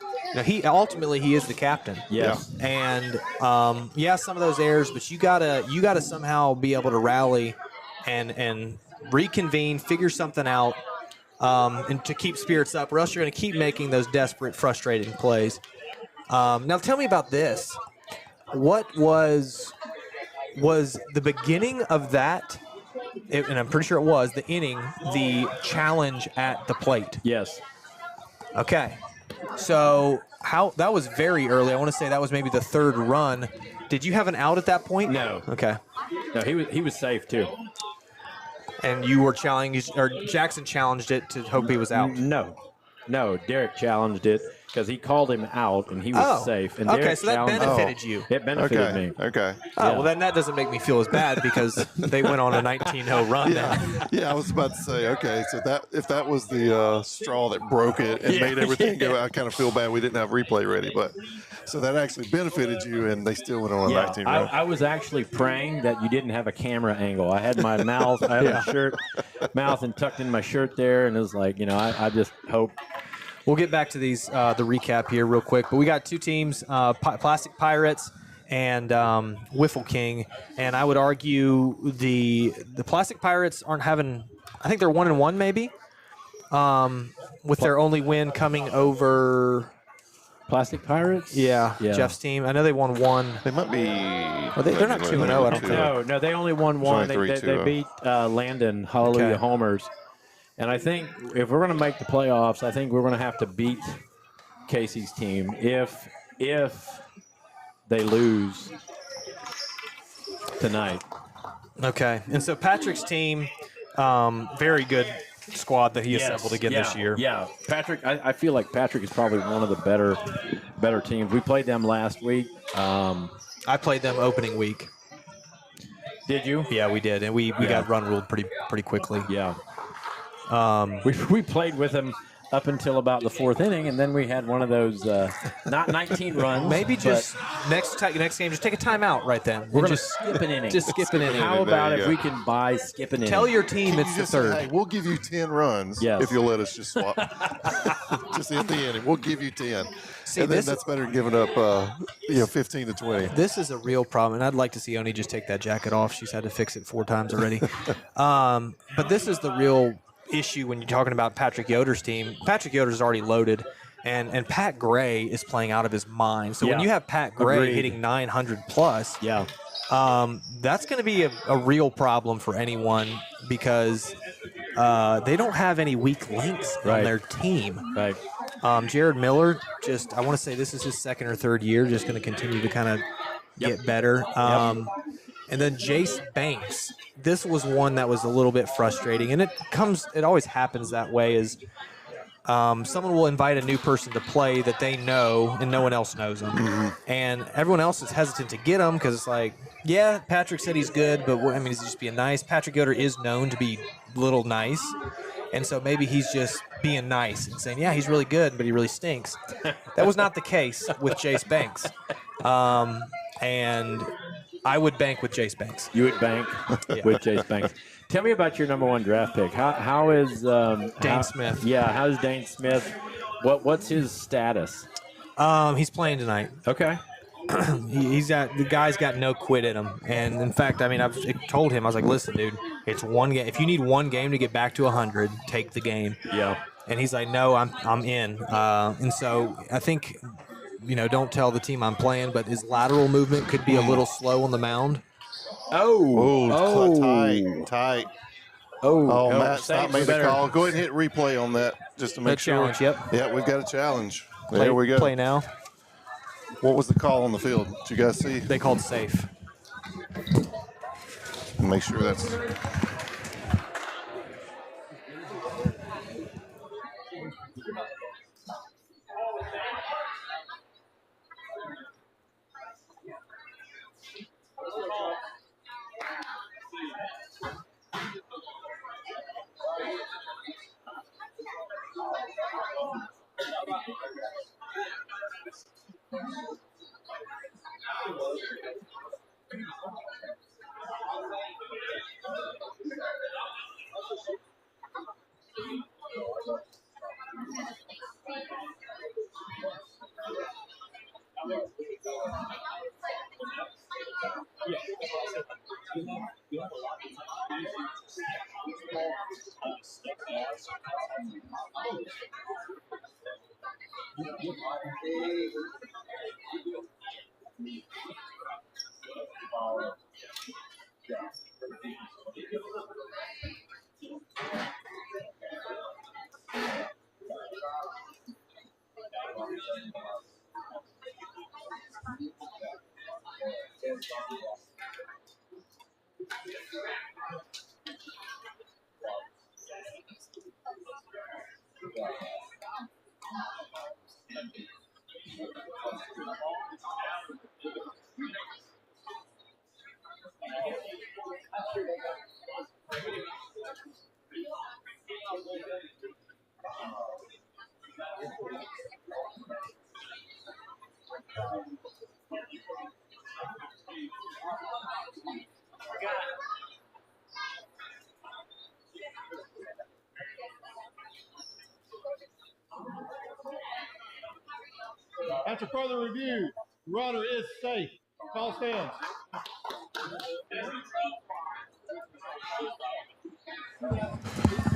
he ultimately he is the captain. Yes. And some of those errors, but you gotta somehow be able to rally and reconvene, figure something out, and to keep spirits up, or else you're going to keep making those desperate, frustrating plays. Now, tell me about this. What was the beginning of that? And I'm pretty sure it was the inning, the challenge at the plate. Yes. Okay. So that was very early. I want to say that was maybe the third run. Did you have an out at that point? No. Okay. No, he was safe too. And you were challenged, or Jackson challenged it to hope he was out. No, Derek challenged it because he called him out and he was safe. And okay, Derek so that challenged- benefited you. It benefited me. Okay. Oh, well, then that doesn't make me feel as bad because they went on a 19-0 run. Yeah, I was about to say, okay, so if that was the straw that broke it and made everything go, I kind of feel bad we didn't have replay ready, but so that actually benefited you, and they still went on a 19 run. I was actually praying that you didn't have a camera angle. I had my mouth, I had my shirt, mouth and tucked in my shirt there, and it was like, I just hope. We'll get back to these the recap here real quick, but we got two teams, Plastic Pirates and Wiffle King, and I would argue the Plastic Pirates aren't having. I think they're 1-1 maybe, with their only win coming over Plastic Pirates. Yeah, Jeff's team. I know they won one. They might be. They're not 2-0. I don't think. No, they only won one. They 3-2. beat Landon Hallelujah Homers. And I think if we're going to make the playoffs, I think we're going to have to beat Casey's team if they lose tonight. Okay. And so Patrick's team, very good squad that he assembled again this year. Yeah, Patrick. I feel like Patrick is probably one of the better teams. We played them last week. I played them opening week. Did you? Yeah, we did, and we got run ruled pretty quickly. Yeah. We played with them up until about the fourth inning, and then we had one of those not 19 runs. Maybe just next game, just take a timeout right then. We're going to skip an inning. Just skip an inning. How about if we can buy skip an inning? Tell your team it's the third. Hey, we'll give you 10 runs if you'll let us just swap. Just at the inning, we'll give you 10. See, and then that's better than giving up 15 to 20. This is a real problem, and I'd like to see Oni just take that jacket off. She's had to fix it 4 times already. But this is the real issue when you're talking about Patrick Yoder's team. Patrick Yoder's already loaded, and Pat Gray is playing out of his mind. So when you have Pat Gray hitting 900 plus, that's going to be a real problem for anyone because they don't have any weak links on their team. Right. Jared Miller, I want to say this is his second or third year, just going to continue to kind of get better. And then Jace Banks. This was one that was a little bit frustrating, and it always happens that way is someone will invite a new person to play that they know and no one else knows them. Mm-hmm. And everyone else is hesitant to get them because it's like, yeah, Patrick said he's good, but he's just being nice. Patrick Yoder is known to be little nice, and so maybe he's just being nice and saying, yeah, he's really good, but he really stinks. That was not the case with Jace Banks. And I would bank with Jace Banks. You would bank with Jace Banks. Tell me about your number 1 draft pick. How is Dane Smith? Yeah, how's Dane Smith? What's his status? He's playing tonight. Okay. The guy's got no quit in him, and in fact, I've told him, I was like, listen, dude, it's one game. If you need one game to get back to 100, take the game. Yeah. And he's like, no, I'm in. And so I think. Don't tell the team I'm playing, but his lateral movement could be a little slow on the mound. Tight. Matt Stott made the call. Go ahead and hit replay on that just to make sure. Challenge, Yeah, we've got a challenge. There we go. Play now. What was the call on the field? Did you guys see? They called safe. Make sure that's... After further review, the runner is safe. Call stands.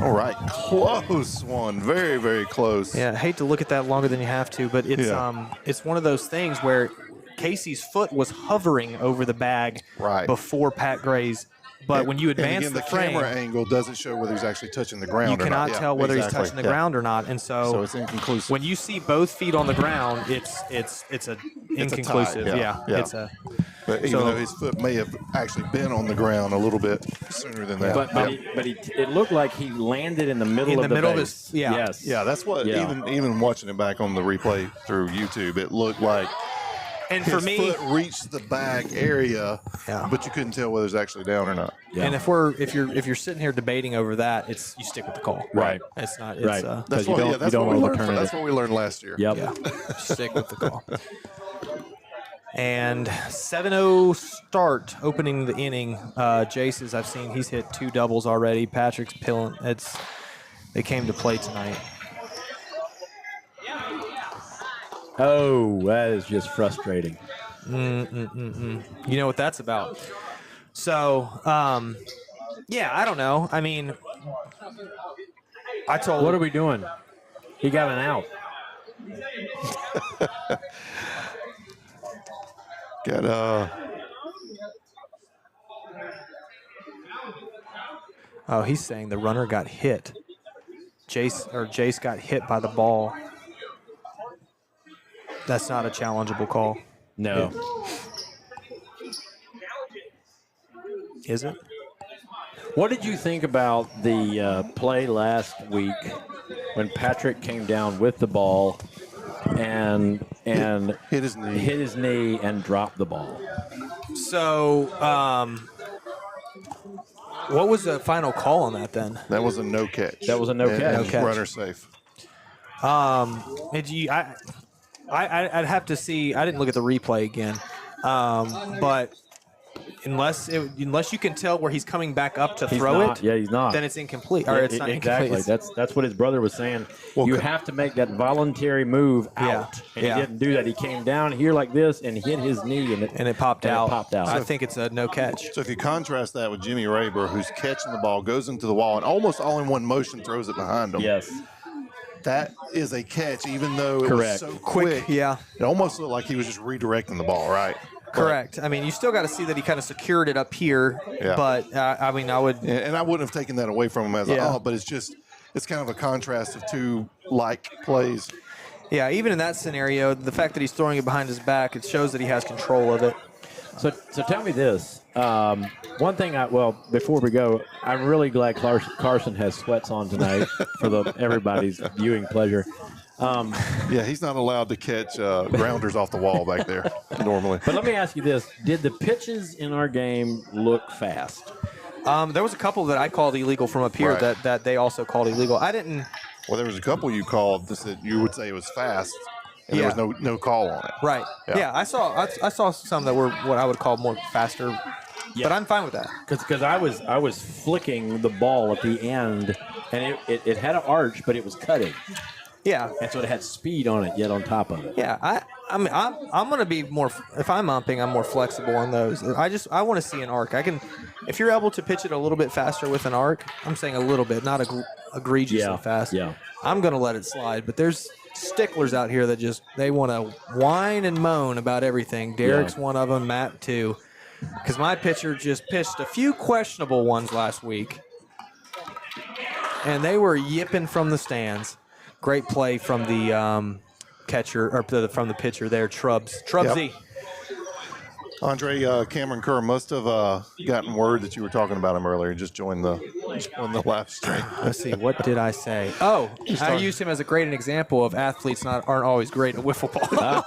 All right, close one, very, very close. Yeah, I hate to look at that longer than you have to, but it's one of those things where Casey's foot was hovering over the bag before Pat Gray's. But when you advance and again, the frame, camera angle doesn't show whether he's actually touching the ground. You cannot tell whether he's touching the ground or not, and so it's inconclusive. When you see both feet on the ground, it's inconclusive. It's a. But even though his foot may have actually been on the ground a little bit sooner than that. But it looked like he landed in the middle of the base. Yes. Yeah, that's what even watching it back on the replay through YouTube, it looked like and his for me, foot reached the bag area, but you couldn't tell whether it's actually down or not. Yeah. And if you're sitting here debating over that, you stick with the call. Right. It's not. It's, right. That's what we learned last year. Yep. Yeah. Stick with the call. And 7-0 start opening the inning. Jace's, I've seen he's hit 2 doubles already. Patrick's pilling. They came to play tonight. Oh, that is just frustrating. You know what that's about. So, I don't know. I mean, what are we doing? He got an out. Oh, he's saying the runner got hit. Jace got hit by the ball. That's not a challengeable call. No. Is it? What did you think about the play last week when Patrick came down with the ball and hit his knee and dropped the ball? So, what was the final call on that then? That was a no catch. That was a no catch. No catch. Runner safe. I'd have to see. I didn't look at the replay again, but unless you can tell where he's coming back up to throw it, he's not. Then it's incomplete, or it's not exactly. incomplete. That's what his brother was saying. You have to make that voluntary move out, and he didn't do that. He came down here like this and hit his knee, and it popped out. So I think it's a no catch. So if you contrast that with Jimmy Raber, who's catching the ball, goes into the wall, and almost all in one motion throws it behind him. Yes. That is a catch, even though it was so quick. Yeah. It almost looked like he was just redirecting the ball, right? Correct. I mean, you still got to see that he kind of secured it up here. Yeah. But, I mean, I would. And I wouldn't have taken that away from him but it's kind of a contrast of two plays. Yeah, even in that scenario, the fact that he's throwing it behind his back, it shows that he has control of it. So tell me this. One thing, before we go, I'm really glad Carson has sweats on tonight for everybody's viewing pleasure. He's not allowed to catch grounders off the wall back there normally. But let me ask you this. Did the pitches in our game look fast? There was a couple that I called illegal from up here that they also called illegal. I didn't. Well, there was a couple you called that you would say it was fast. And there was no call on it. Right. Yeah, I saw some that were what I would call more faster. Yeah. But I'm fine with that. Because I was flicking the ball at the end, and it had an arch, but it was cutting. Yeah. And so it had speed on it yet on top of it. Yeah. I'm gonna be more. If I'm umping, I'm more flexible on those. I want to see an arc. If you're able to pitch it a little bit faster with an arc, I'm saying a little bit, not egregiously fast. Yeah. I'm gonna let it slide. But there's sticklers out here that they want to whine and moan about everything. Derek's one of them. Matt too. Because my pitcher just pitched a few questionable ones last week, and they were yipping from the stands. Great play from the catcher or from the pitcher there, Trubsy. Yep. Andre, Cameron Kerr must have gotten word that you were talking about him earlier. Just joined the live stream. Let's see, what did I say? Oh, I used him as a great example of athletes aren't always great at wiffle ball.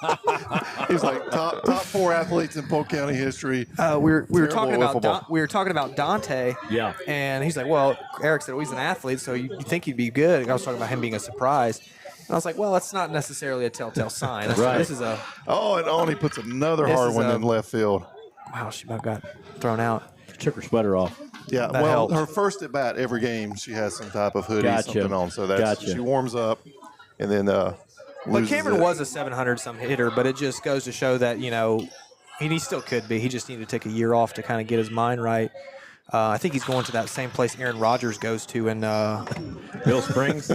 He was like top 4 athletes in Polk County history. We were talking about Dante. Yeah. And he's like, well, Eric said, he's an athlete, so you think he'd be good. I was talking about him being a surprise. And I was like, well, that's not necessarily a telltale sign. Right. This is a. Oh, and Oni puts another hard one in left field. Wow, she about got thrown out. She took her sweater off. Yeah, That well, helped. her first at bat every game, she has some type of hoodie, something on. So she warms up, and then. But Cameron was a 700-some hitter, but it just goes to show that he still could be. He just needed to take a year off to kind of get his mind right. I think he's going to that same place Aaron Rodgers goes to in Bill Springs?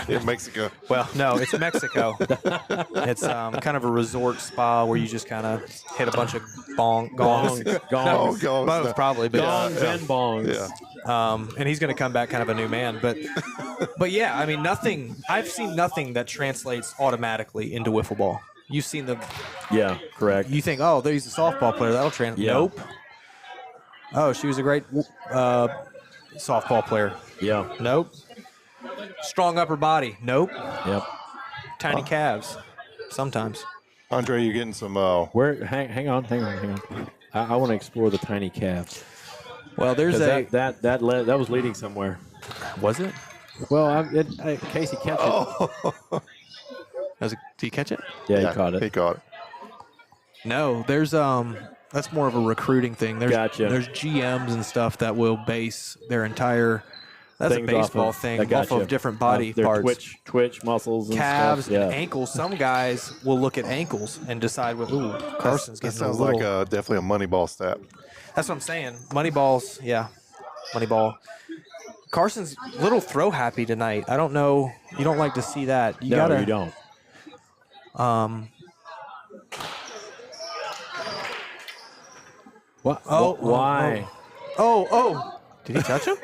in Mexico. Well, no, it's Mexico. It's kind of a resort spa where you just kind of hit a bunch of gongs. Gongs. Both probably, but Gongs and bongs. Yeah. and he's going to come back kind of a new man. But yeah, I mean, nothing. I've seen nothing that translates automatically into wiffle ball. You've seen the. Yeah, correct. You think, oh, he's a softball player. That'll translate. Yeah. Nope. Oh, she was a great softball player. Yeah. Nope. Strong upper body. Nope. Yep. Tiny calves. Sometimes. Andre, you're getting some. Hang on. I want to explore the tiny calves. Well, there's that was leading somewhere. Was it? Well, Casey catch it. Did he catch it? Yeah, he caught it. He caught it. No, there's that's more of a recruiting thing. Gotcha. There's GMs and stuff that will base their entire that's Things a baseball thing off of different body their parts. Twitch muscles and calves stuff. and ankles. Some guys will look at ankles and decide, well, Carson's That getting sounds a little. like definitely a Moneyball stat. That's what I'm saying. Moneyballs, yeah. Moneyball. Carson's a little throw happy tonight. I don't know. You don't like to see that. You don't. What? Oh, why? Oh. Did he touch him?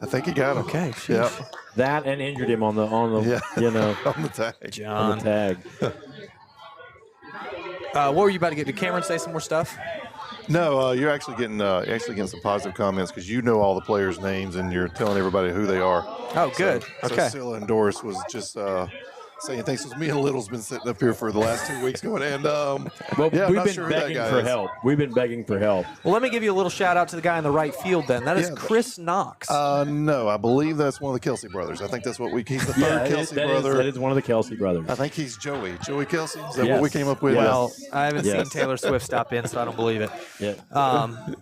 I think he got him. Okay. Yeah. That and injured him on the Yeah. on On the tag. the John. tag. What were you about to get? Did Cameron say some more stuff? No, you're actually getting some positive comments because you know all the players' names and you're telling everybody who they are. Oh, good. So Okay. Scylla and Doris was just saying thanks. So me and Little's been sitting up here for the last 2 weeks going, and Well, yeah, I'm we've not been sure who that begging guy for is. help. We've been begging for help. Well, let me give you a little shout out to the guy in the right field then. That is Yeah, Chris Knox. No, I believe that's one of the Kelsey brothers. I think that's what he's the third Kelsey brother. That is one of the Kelsey brothers. I think he's Joey Kelsey. Is that Yes. what we came up with? Well, I haven't Yes. seen Taylor Swift stop in, so I don't believe it. Yeah.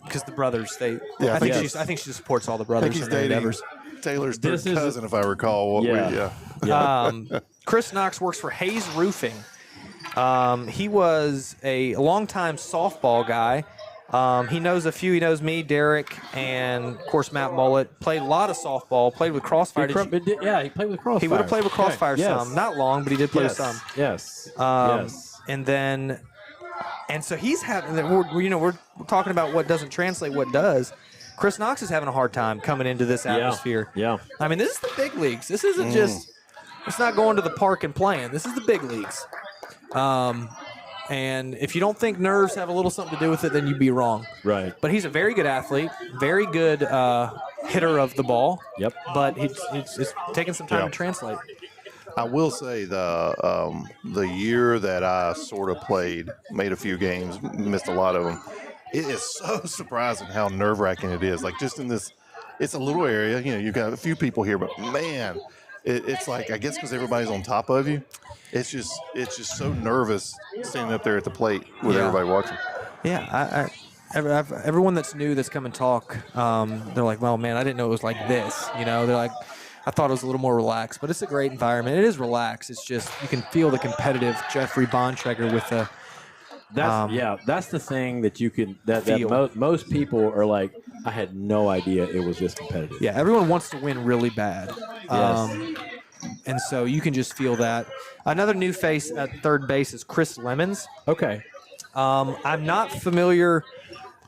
Because the brothers, Yeah, I think I think she supports all the I brothers. think he's in their dating endeavors. Taylor's third This is- cousin, if I recall. Yeah. Chris Knox works for Hayes Roofing. He was a longtime softball guy. He knows a few. He knows me, Derek, and of course Matt Mullet. Played a lot of softball. Played with Crossfire. He played with Crossfire. He would have played with Crossfire Okay. Yes. some, not long, but he did play with some. Yes. Yes. And so he's having. We're talking about what doesn't translate, what does. Chris Knox is having a hard time coming into this atmosphere. Yeah. I mean, this is the big leagues. This isn't just. It's not going to the park and playing. This is the big leagues. And if you don't think nerves have a little something to do with it, then you'd be wrong. Right. But he's a very good athlete, very good hitter of the ball. Yep. But it's taking some time to translate. I will say the year that I sort of played, made a few games, missed a lot of them. It is so surprising how nerve-wracking it is. Like just in this, it's a little area. You know, you've got a few people here, but man, it's like I guess because everybody's on top of you, it's just so nervous standing up there at the plate with everybody watching. Yeah, everyone that's new that's come and talk, they're like, well, man, I didn't know it was like this. You know, they're like, I thought it was a little more relaxed, but it's a great environment. It is relaxed. It's just you can feel the competitive Jeffrey Bontrager with the. That's the thing that you can that Feel. most people are like, I had no idea it was this competitive. Yeah, everyone wants to win really bad. Yes. And so you can just feel that. Another new face at third base is Chris Lemons. Okay. I'm not familiar.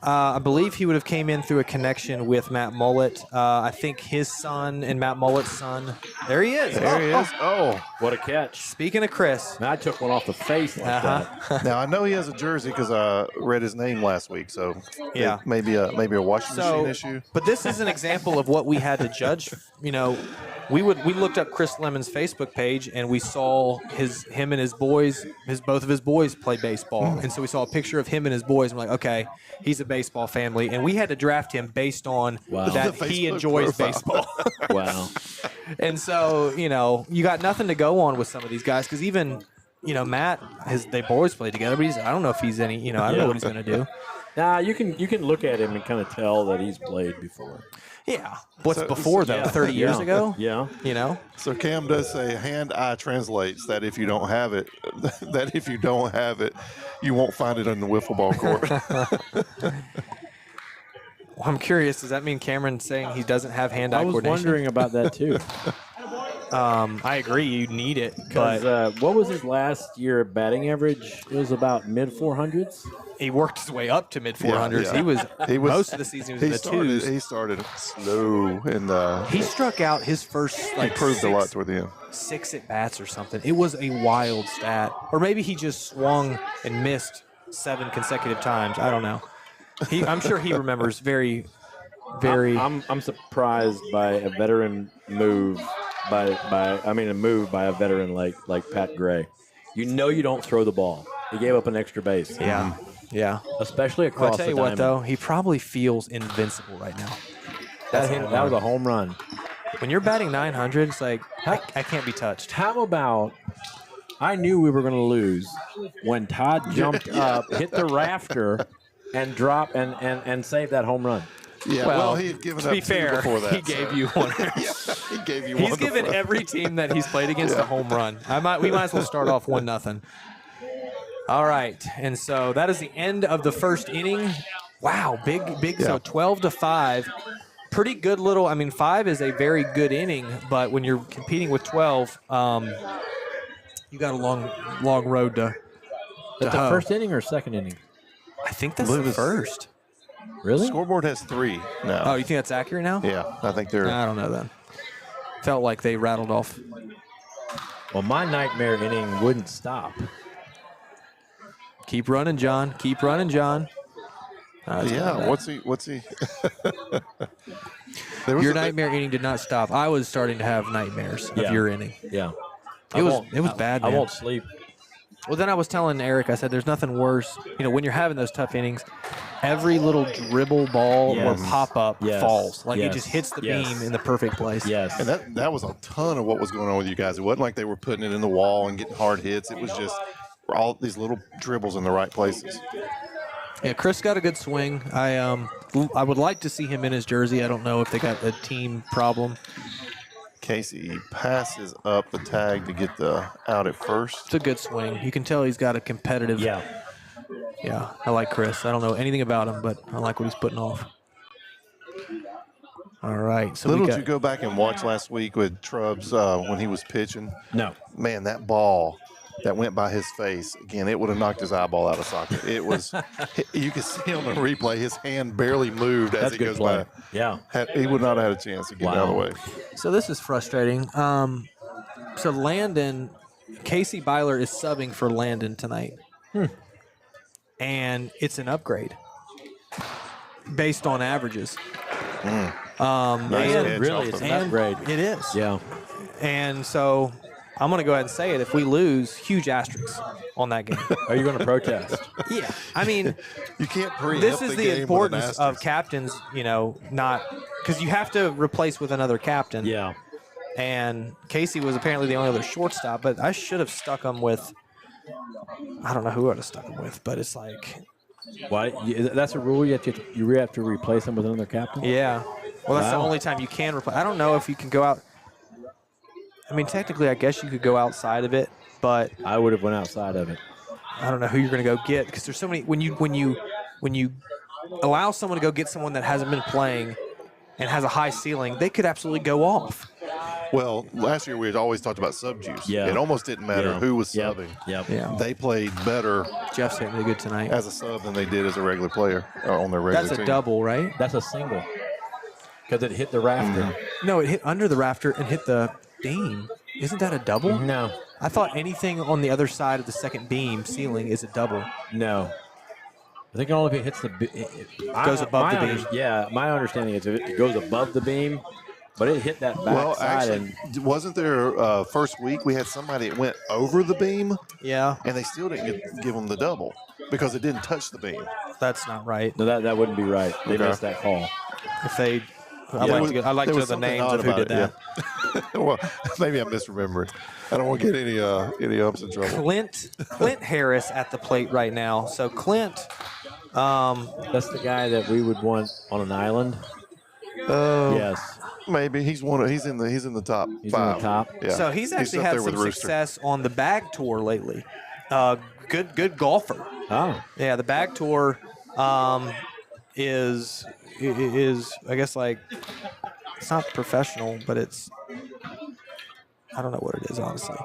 I believe he would have came in through a connection with Matt Mullet. I think his son and Matt Mullet's son. There he is. There he is. Oh, What a catch. Speaking of Chris. Man, I took one off the face like that. now I know he has a jersey because I read his name last week. So Yeah. maybe a washing machine issue. But this is an example of what we had to judge. You know, we looked up Chris Lemon's Facebook page and we saw him and his boys, both of his boys play baseball, and so we saw a picture of him and his boys. And we're like, okay, he's a baseball family, and we had to draft him based on that The he Facebook enjoys profile. baseball. Wow. And so you got nothing to go on with some of these guys because even Matt, they boys played together, but I don't know if he's any. I don't know what he's gonna do. Nah, you can look at him and kind of tell that he's played before. Yeah. What's So- before though? 30 years ago. Yeah. So Cam does say hand-eye translates that if you don't have it, you won't find it on the wiffle ball court. Well, I'm curious. Does that mean Cameron saying he doesn't have hand-eye I was coordination? wondering about that too. I agree. You need it, but Because what was his last year batting average? It was about mid 400s. he worked his way up to mid 400s. Yeah. He was most of the season he was in the twos. He started slow and He struck out his first he proved a lot toward the end. 6 at bats or something. It was a wild stat, or maybe he just swung and missed 7 consecutive times. I don't know. I'm sure he remembers very, very. I'm surprised by a veteran move a move by a veteran like Pat Gray. You don't throw the ball. He gave up an extra base. Yeah, yeah. Especially Well, across I'll tell the you what, diamond. though, he probably feels invincible right now. That was a home run. When you're batting 900, it's like I can't be touched. How about I knew we were going to lose when Todd jumped up, hit the rafter, and drop and save that home run. Yeah, well, he had given to up be two fair, before that. he gave you one. He gave you one. He's given every team that he's played against a home run. We might as well start off 1-0. All right, and so that is the end of the first inning. Wow, big. Yeah. So 12-5. Pretty good little. I mean, 5 is a very good inning, but when you're competing with 12, you got a long road to. Is the hoe. first inning or second inning? I think that's Believe the it's- first. Really? Scoreboard has 3 now. Oh, you think that's accurate now? Yeah, I think they're. I don't know then. Felt like they rattled off. Well, my nightmare inning wouldn't stop. Keep running, John. Keep running, John. Yeah, what's he? There was Your a bit- nightmare inning did not stop. I was starting to have nightmares Yeah. of your inning. Yeah. It was bad, I man. won't sleep. Well, then I was telling Eric, I said, there's nothing worse. When you're having those tough innings, every little dribble ball Yes. or pop-up Yes. falls. Like it Yes. just hits the Yes. beam in the perfect place. Yes. And that was a ton of what was going on with you guys. It wasn't like they were putting it in the wall and getting hard hits. It was just all these little dribbles in the right places. Yeah, Chris got a good swing. I would like to see him in his jersey. I don't know if they got a team problem. Casey passes up the tag to get the out at first. It's a good swing. You can tell he's got a competitive. Yeah. Yeah, I like Chris. I don't know anything about him, but I like what he's putting off. All right. So Little we did got, you go back and watch last week with Trubbs when he was pitching? No. Man, that ball that went by his face, again, it would have knocked his eyeball out of socket. It was, you can see on the replay, his hand barely moved as That's he good goes play. by. Yeah. He would not have had a chance to get out of the way. So this is frustrating. So Landon, Casey Byler is subbing for Landon tonight. And it's an upgrade based on averages. Nice and edge really, off it's the- an upgrade. It is. Yeah. And so I'm going to go ahead and say it. If we lose, huge asterisks on that game. Are you going to protest? Yeah. I mean, You can't preempt this is the the game with an importance of asterisk. captains, not because you have to replace with another captain. Yeah. And Casey was apparently the only other shortstop, but I should have stuck him with. I don't know who I would have stuck him with, but it's like, Why? That's a rule. You have to replace him with another captain. yeah. Well, that's the Wow. only time you can replace. I don't know if you can go out. I mean, technically, I guess you could go outside of it, but I would have went outside of it. I don't know who you're going to go get because there's so many. When you allow someone to go get someone that hasn't been playing and has a high ceiling, they could absolutely go off. Well, last year we had always talked about sub juice. Yeah. It almost didn't matter who was subbing. Yep. Yeah. They played better Jeff's hitting really good tonight. as a sub than they did as a regular player on their regular That's a team. double, right? That's a single. Because it hit the rafter. No, it hit under the rafter and hit the beam. Isn't that a double? No. I thought anything on the other side of the second beam ceiling is a double. No. I think only if it hits the Goes above the beam. Yeah, my understanding is if it goes above the beam, but it hit that back Well, side. actually, wasn't there first week we had somebody that went over the beam Yeah, and they still didn't give them the double because it didn't touch the beam? that's not right. No, that wouldn't be right. They Okay. missed that call. If they, There I'd was- like to there know was the something names odd of who about did it, that. yeah. Well, maybe I'm misremembering. I don't want to get any ups in trouble. Clint Harris at the plate right now. So Clint, That's the guy that we would want on an island. Yes. Maybe he's he's in the top He's in five. the top. Yeah. so he's actually up had there with some Rooster. success on the bag tour lately. Good golfer. Oh. Yeah, the bag tour is I guess like it's not professional, but it's I don't know what it is honestly.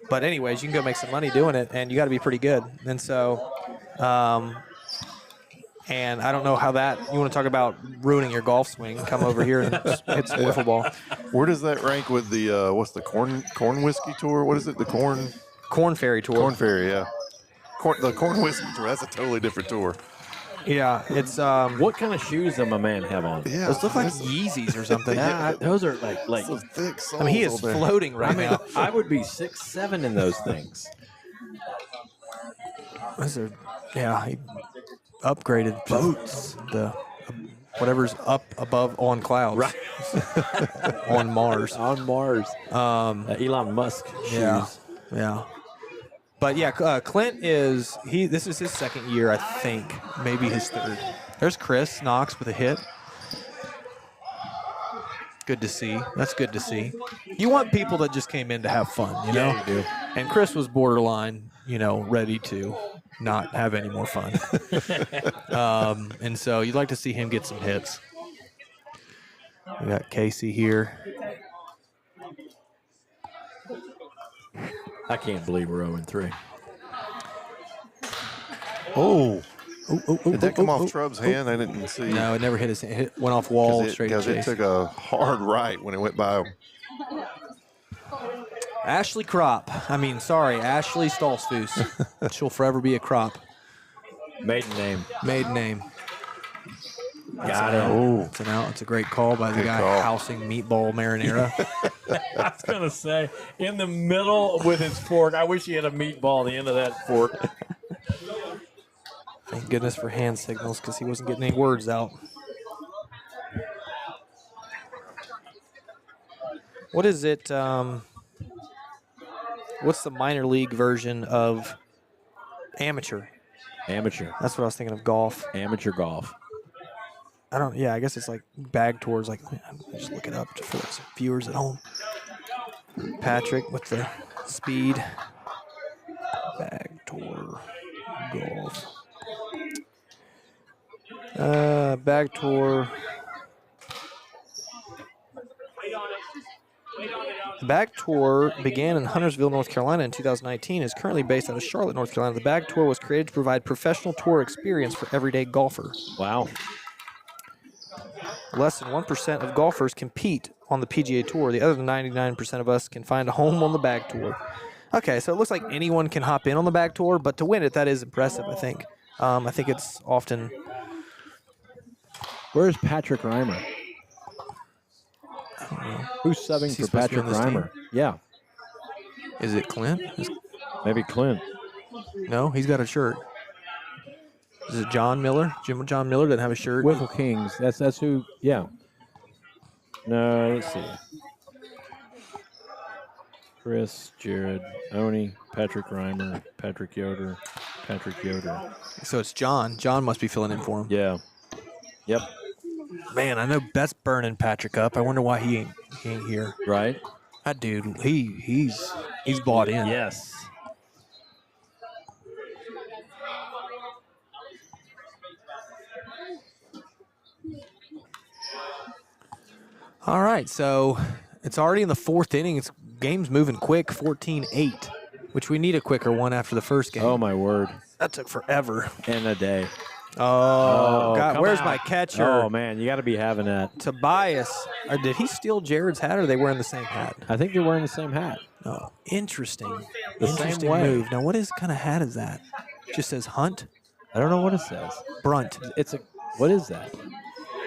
But anyways, you can go make some money doing it, and you got to be pretty good. And so, and I don't know how that you want to talk about ruining your golf swing. Come over here and hit some wiffle ball. Where does that rank with the what's the corn whiskey tour? What is it? The Corn Ferry tour. corn ferry? Yeah. The corn whiskey tour. That's a totally different tour. Yeah, it's What kind of shoes does my man have on? Yeah. those look like that's- Yeezys or something. Yeah, those are like Some thick soles I mean, he is over there. floating right now. I would be 6'7" in those things. Those are, yeah, he upgraded boots. The whatever's up above on clouds, Right. on Mars. On Mars. Elon Musk shoes. Yeah. But yeah, Clint is this is his second year, I think, maybe his third. There's Chris Knox with a hit. Good to see. That's good to see. You want people that just came in to have fun, you know? Yeah, you do. And Chris was borderline, ready to not have any more fun. And so you'd like to see him get some hits. We got Casey here. I can't believe we're 0-3. Oh. Did that come off Trub's hand? I didn't see. No, it never hit his. It went off wall straight to Because it Chase. took a hard right when it went by him. Ashley Ashley Stolzfus. She'll forever be a Crop. Maiden name. Maiden name. Got it. Oh. It's a great call by the Good guy call. housing meatball marinara. I was going to say, in the middle with his fork, I wish he had a meatball at the end of that fork. Thank goodness for hand signals because he wasn't getting any words out. What is it? What's the minor league version of amateur? Amateur. That's what I was thinking of golf. Amateur golf. I guess it's like bag tours. Like, I'll just look it up for those viewers at home. Patrick with the speed. Bag tour golf. Bag tour. The Bag Tour began in Huntersville, North Carolina in 2019 and is currently based out of Charlotte, North Carolina. The Bag Tour was created to provide professional tour experience for everyday golfers. Wow. Less than 1% of golfers compete on the PGA Tour. The other 99% of us can find a home on the Bag Tour. Okay, so it looks like anyone can hop in on the Bag Tour, but to win it, that is impressive, I think. I think it's often... Where's Patrick Reimer? I don't know. Who's subbing Is he for supposed to be Patrick on this Reimer? Yeah, Is it Clint? maybe Clint. No, he's got a shirt. Is it John Miller? John Miller doesn't have a shirt. Wiffle Kings. That's who. Yeah. No, let's see. Chris, Jared, Oni, Patrick Reimer, Patrick Yoder, Patrick Yoder. So it's John. John must be filling in for him. Yeah. Yep. Man, I know that's burning Patrick up. I wonder why he ain't here. Right. That dude, he's bought in. Yes. All right, so it's already in the 4th inning. It's game's moving quick, 14-8, which we need a quicker one after the first game. Oh, my word. That took forever. In a day. Oh, God, come where's out. my catcher? Oh, man, you got to be having that. Tobias. Or did he steal Jared's hat, or are they wearing the same hat? I think they're wearing the same hat. Oh, interesting. The same Interesting way. move. Now, what kind of hat is that? Just says Hunt? I don't know what it says. Brunt. What is that?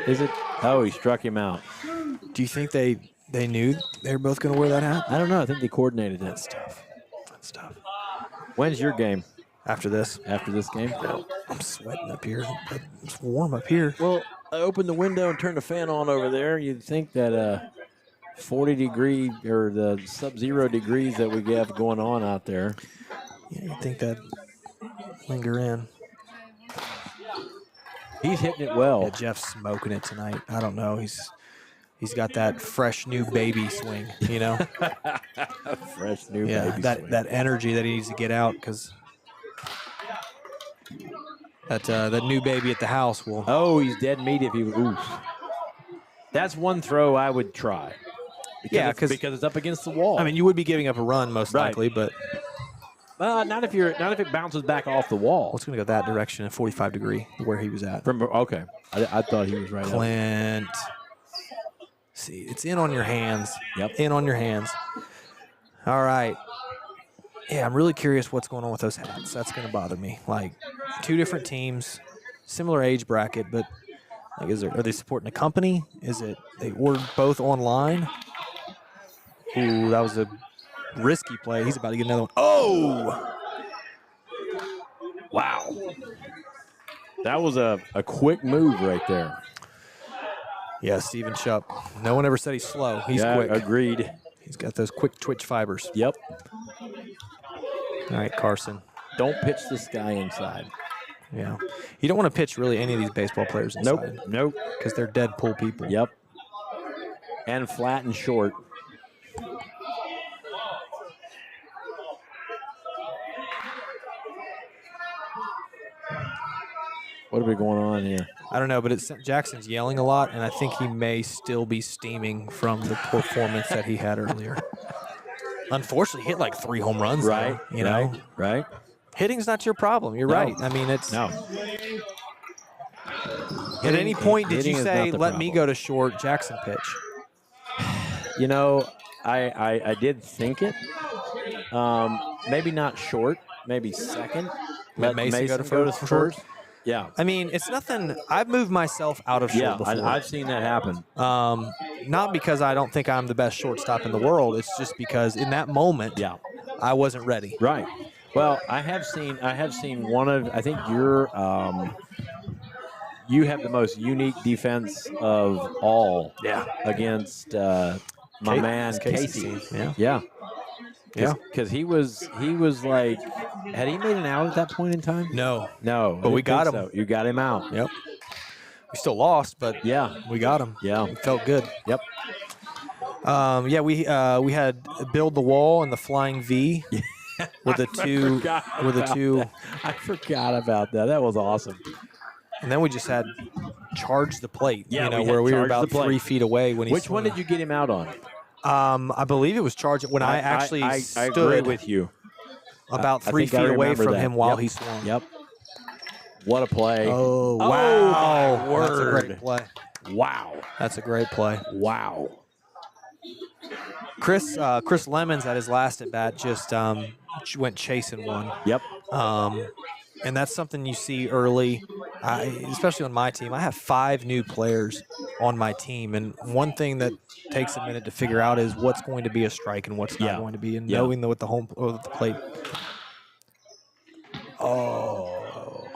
Is it? Oh, he struck him out. Do you think they knew they were both going to wear that hat? I don't know. I think they coordinated it. That's tough. When's your game? After this. After this game? I'm sweating up here. It's warm up here. Well, I opened the window and turned the fan on over there. You'd think that 40-degree or the sub-zero degrees that we have going on out there. Yeah, you'd think that linger in. He's hitting it well. Yeah, Jeff's smoking it tonight. I don't know. He's got that fresh new baby swing, you know? Fresh new Yeah, baby that swing. that energy that he needs to get out because that new baby at the house will. Oh, he's dead meat if he. Oof. That's one throw I would try. Because it's up against the wall. I mean, you would be giving up a run most Right. likely, but not if it bounces back off the wall. it's going to go that direction at 45 degree where he was at. Okay, I thought he was right. Clint. See, it's in on your hands. Yep. In on your hands. All right. Yeah, I'm really curious what's going on with those hats. That's going to bother me. Like, 2 different teams, similar age bracket, but like, are they supporting a company? Is it they ordered both online? Ooh, that was a risky play. He's about to get another one. Oh! Wow. That was a quick move right there. Yeah, Steven Shupp. No one ever said he's slow. He's quick. Agreed. He's got those quick twitch fibers. Yep. All right, Carson. Don't pitch this guy inside. Yeah. You don't want to pitch really any of these baseball players inside. Nope. Because they're dead pull people. Yep. And flat and short. What are we going on here? I don't know, but Jackson's yelling a lot, and I think he may still be steaming from the performance that he had earlier. Unfortunately, he hit like 3 home runs. Right. Though, you know? Right. Hitting's not your problem. You're right. I mean, it's. No. At any point, did you hitting is say, not the let me problem. go to short, Jackson pitch? You know, I did think it. Maybe not short. Maybe second. Let Mason go to first? Yeah. I mean, it's nothing. I've moved myself out of short Yeah, before. I've seen that happen. Not because I don't think I'm the best shortstop in the world. It's just because in that moment, Yeah. I wasn't ready. Right. Well, I have seen one of. I think you have the most unique defense of all. Yeah. Against my man Casey. Yeah. Yeah. Yeah. Because he was like, had he made an out at that point in time? No. No. But I we didn't got think him. so. You got him out. Yep. We still lost, but Yeah. we got him. Yeah. It felt good. Yep. We had Build the Wall and the Flying V with the two I forgot about that. That was awesome. and then we just had Charge the Plate. Yeah, you know, we had where we were Charge the about Plate. 3 feet away when he Which one did you get him out on? I believe it was Charge when I actually I stood agree with you. about I 3 think I feet away remember from that. him while Yep. he swung. Yep. What a play. Oh, Oh, wow. my That's a word. great play. Wow. That's a great play. Wow. Chris Lemons at his last at bat just went chasing one. Yep. And that's something you see early, especially on my team. I have 5 new players on my team, and one thing that takes a minute to figure out is what's going to be a strike and what's not going to be, and knowing what the plate. Oh,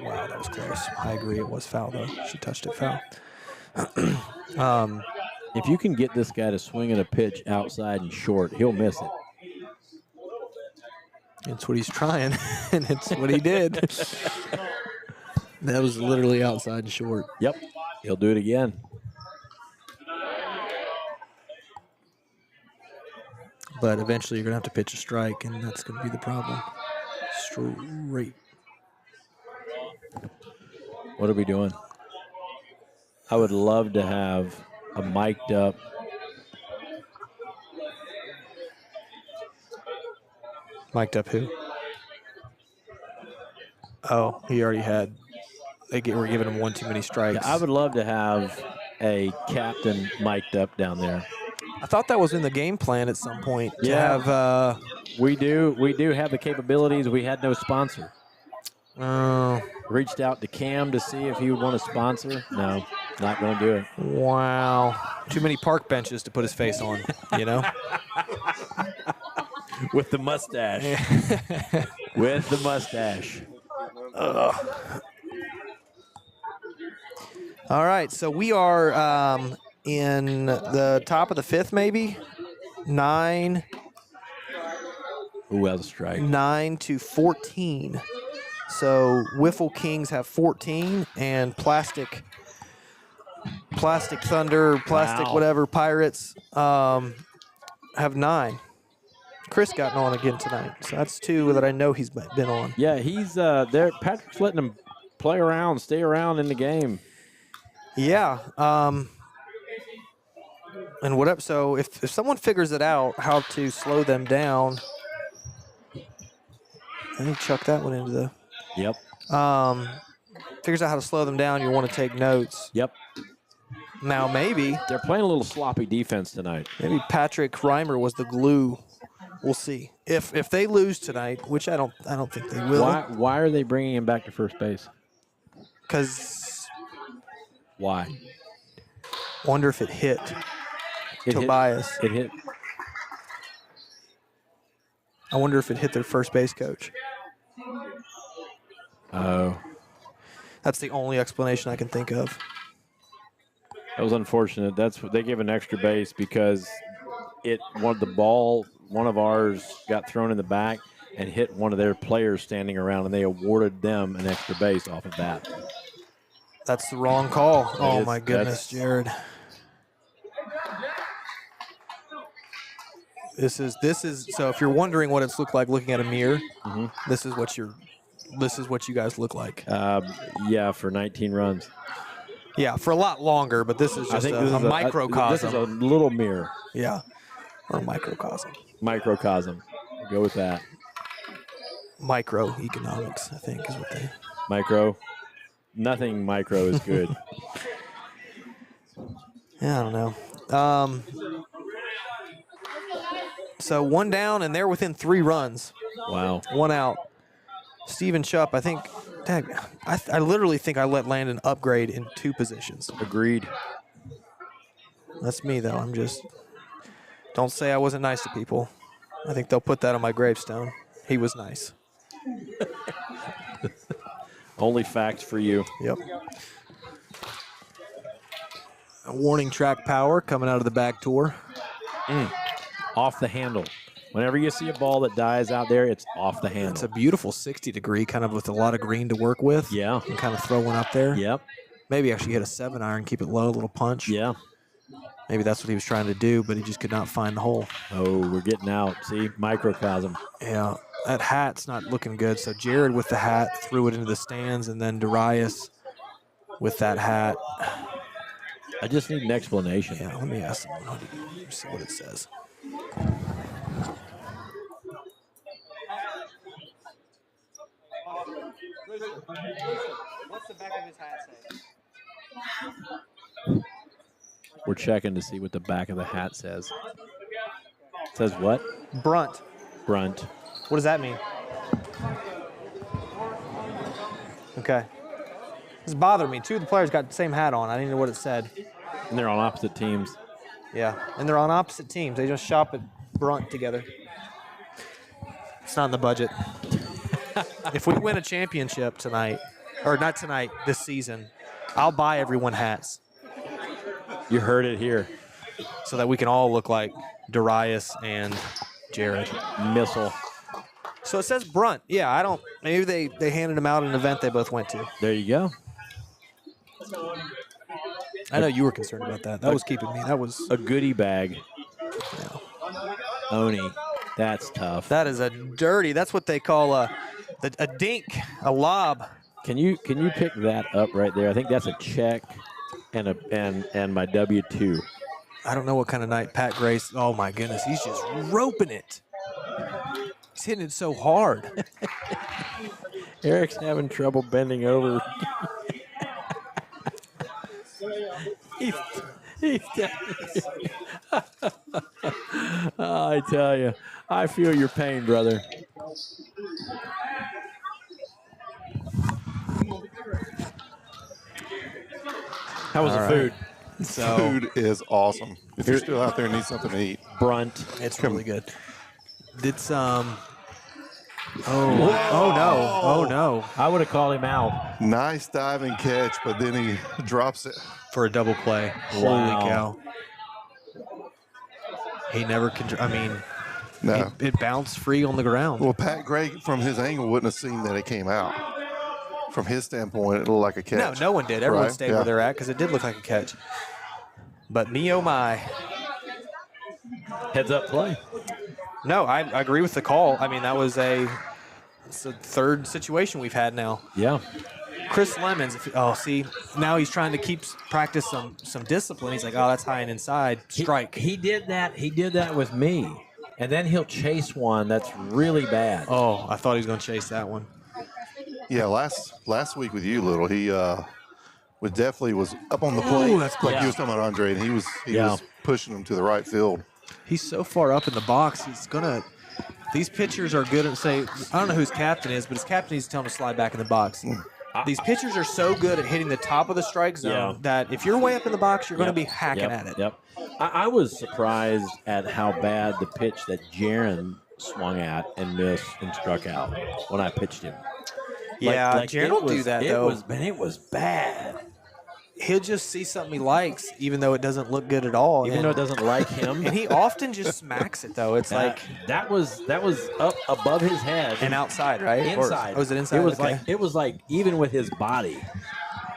wow, that was close. I agree, it was foul though. She touched it foul. If you can get this guy to swing at a pitch outside and short, he'll miss it. It's what he's trying, and it's what he did. That was literally outside and short. Yep. He'll do it again. but eventually you're going to have to pitch a strike, and that's going to be the problem. Straight. What are we doing? I would love to have a mic'd up. Mic'd up who? Oh, he already had. We're giving him one too many strikes. Yeah, I would love to have a captain mic'd up down there. I thought that was in the game plan at some point to Yeah. have. We do have the capabilities. We had no sponsor. Reached out to Cam to see if he would want to sponsor. No, not going to do it. Wow. Too many park benches to put his face on, you know? With the mustache. With the mustache. All right, so we are in the top of the fifth, maybe. 9 Who has a strike? 9-14. So Wiffle Kings have 14, and Plastic Thunder, Plastic Wow. whatever Pirates have 9. Chris got on again tonight, so that's 2 that I know he's been on. Yeah, he's there. Patrick's letting him play around, stay around in the game. Yeah. And whatever. So if someone figures it out how to slow them down, I think chuck that one into the. Yep. Figures out how to slow them down. You want to take notes. Yep. Now maybe They're playing a little sloppy defense tonight. maybe Patrick Reimer was the glue. We'll see if they lose tonight, which I don't think they will. Why are they bringing him back to first base? Because Why? wonder if it hit It Tobias. Hit, it hit. I wonder if it hit their first base coach. Oh, That's the only explanation I can think of. that was unfortunate. That's what they gave an extra base because one of ours got thrown in the back and hit one of their players standing around, and they awarded them an extra base off of that. That's the wrong call. Oh is- my goodness, that's- Jared. This is so if you're wondering what it's looked like looking at a mirror, this is what you guys look like. Yeah, for 19 runs. Yeah, for a lot longer, but this is just a microcosm. This is a little mirror. Yeah, or a microcosm. Microcosm. Go with that. Microeconomics, I think, is what they. Micro. Nothing micro is good. Yeah, I don't know. So 1 down, and they're within 3 runs. Wow. 1 out. Steven Shupp, I think. Dang, I literally think I let Landon upgrade in 2 positions. Agreed. That's me, though. I'm just. Don't say I wasn't nice to people. I think they'll put that on my gravestone. He was nice. Only facts for you. Yep. A warning track power coming out of the back door. Off the handle. Whenever you see a ball that dies out there, it's off the handle. It's a beautiful 60-degree, kind of with a lot of green to work with. Yeah. And kind of throw one up there. Yep. Maybe actually hit a 7-iron, keep it low, a little punch. Yeah. Maybe that's what he was trying to do, but he just could not find the hole. Oh, we're getting out. See? Microcosm. Yeah, that hat's not looking good. So Jared with the hat threw it into the stands, and then Darius with that hat. I just need an explanation. Yeah, let me ask someone. Let me see what it says. What's the back of his hat say? We're checking to see what the back of the hat says. It says what? Brunt. Brunt. What does that mean? Okay. This bothered me. 2 of the players got the same hat on. I didn't know what it said. And they're on opposite teams. Yeah, and they're on opposite teams. They just shop at Brunt together. It's not in the budget. If we win a championship tonight, or not tonight, this season, I'll buy everyone hats You heard it here. so that we can all look like Darius and Jared. Missile. So it says Brunt. Yeah, I don't. Maybe they handed them out at an event they both went to. There you go. I know you were concerned about that. That was keeping me. That was. A goodie bag. Yeah. Oni. That's tough. That is a dirty. That's what they call a dink, a lob. Can you pick that up right there? I think that's a check and my W-2. I don't know what kind of night Pat Grace. Oh my goodness, he's just roping it. He's hitting it so hard. Eric's having trouble bending over. he's oh, I tell you, I feel your pain, brother. How was the food? So Food is awesome. If you're still out there and need something to eat, Brunt. it's really good. Did some. Oh no! I would have called him out. nice diving catch, but then he drops it. For a double play. Wow. Holy cow! He never can. I mean, No. it bounced free on the ground. Well, Pat Gray, from his angle, wouldn't have seen that it came out. From his standpoint, it looked like a catch. No one did. Everyone Right, stayed yeah. where they're at because it did look like a catch. But me, oh my. Heads up play. No, I agree with the call. I mean, that was it's the third situation we've had now. Yeah. Chris Lemons, see, now he's trying to practice some discipline. He's like, oh, that's high and inside, strike. He did that. He did that with me, and then he'll chase one that's really bad. Oh, I thought he was going to chase that one. Yeah, last week with you, Little, he was up on the plate. that's like close. he was talking about Andre, and he was pushing him to the right field. He's so far up in the box, he's going to – these pitchers are good at, say – I don't know who his captain is, but his captain needs to tell him to slide back in the box. These pitchers are so good at hitting the top of the strike zone that if you're way up in the box, you're going to be hacking at it. Yep. I was surprised at how bad the pitch that Jaron swung at and missed and struck out when I pitched him. Yeah, Jaron will do that, though. It was bad. He'll just see something he likes, even though it doesn't look good at all. Even though it doesn't like him. And he often just smacks it, though. It's like that was up above his head and outside, right? Inside. Or was it inside? It was like even with his body.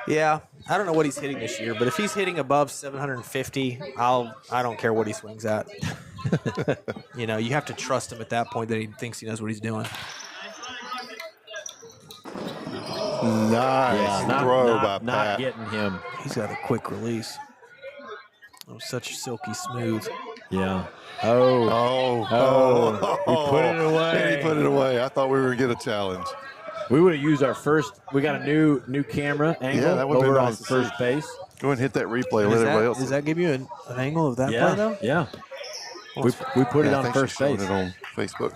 Yeah, I don't know what he's hitting this year, but if he's hitting above 750, I don't care what he swings at. You have to trust him at that point that he thinks he knows what he's doing. Nice throw by Pat. Not getting him. He's got a quick release. Oh, such silky smooth. Yeah. He put it away. And he put it away. I thought we were going to get a challenge. We would have used our first. We got a new camera angle Yeah, that would've been over on nice to first see. base. Go ahead and hit that replay. Let everybody else. Does that give you an angle of that play, though? Yeah. We put it on thanks for first showing base. it on Facebook.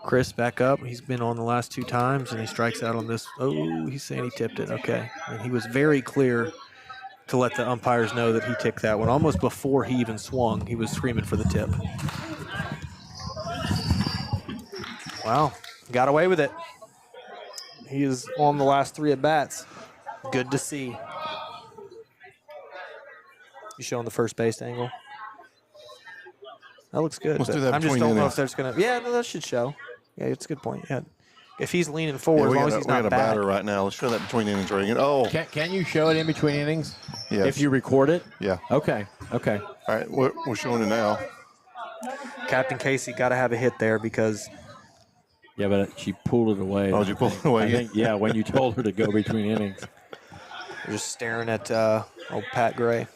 Chris back up. He's been on the last two times, and he strikes out on this. Oh, he's saying he tipped it. Okay. And he was very clear to let the umpires know that he tipped that one. Almost before he even swung, he was screaming for the tip. Wow. Got away with it. He is on the last three at-bats. Good to see. You showing the first base angle? That looks good. Let's but do that I just between don't know innings. if there's going to – yeah, no, that should show. Yeah, it's a good point. Yeah. If he's leaning forward, we as long got as he's not a back. batter right now. Let's show that between innings ring. Oh, Can you show it in between innings? yes. If you record it? Yeah. Okay. All right, we're showing it now. Captain Casey got to have a hit there because Yeah, but she pulled it away. Oh, did you pull it away? I think, yeah, when you told her to go between innings. we're just staring at old Pat Gray.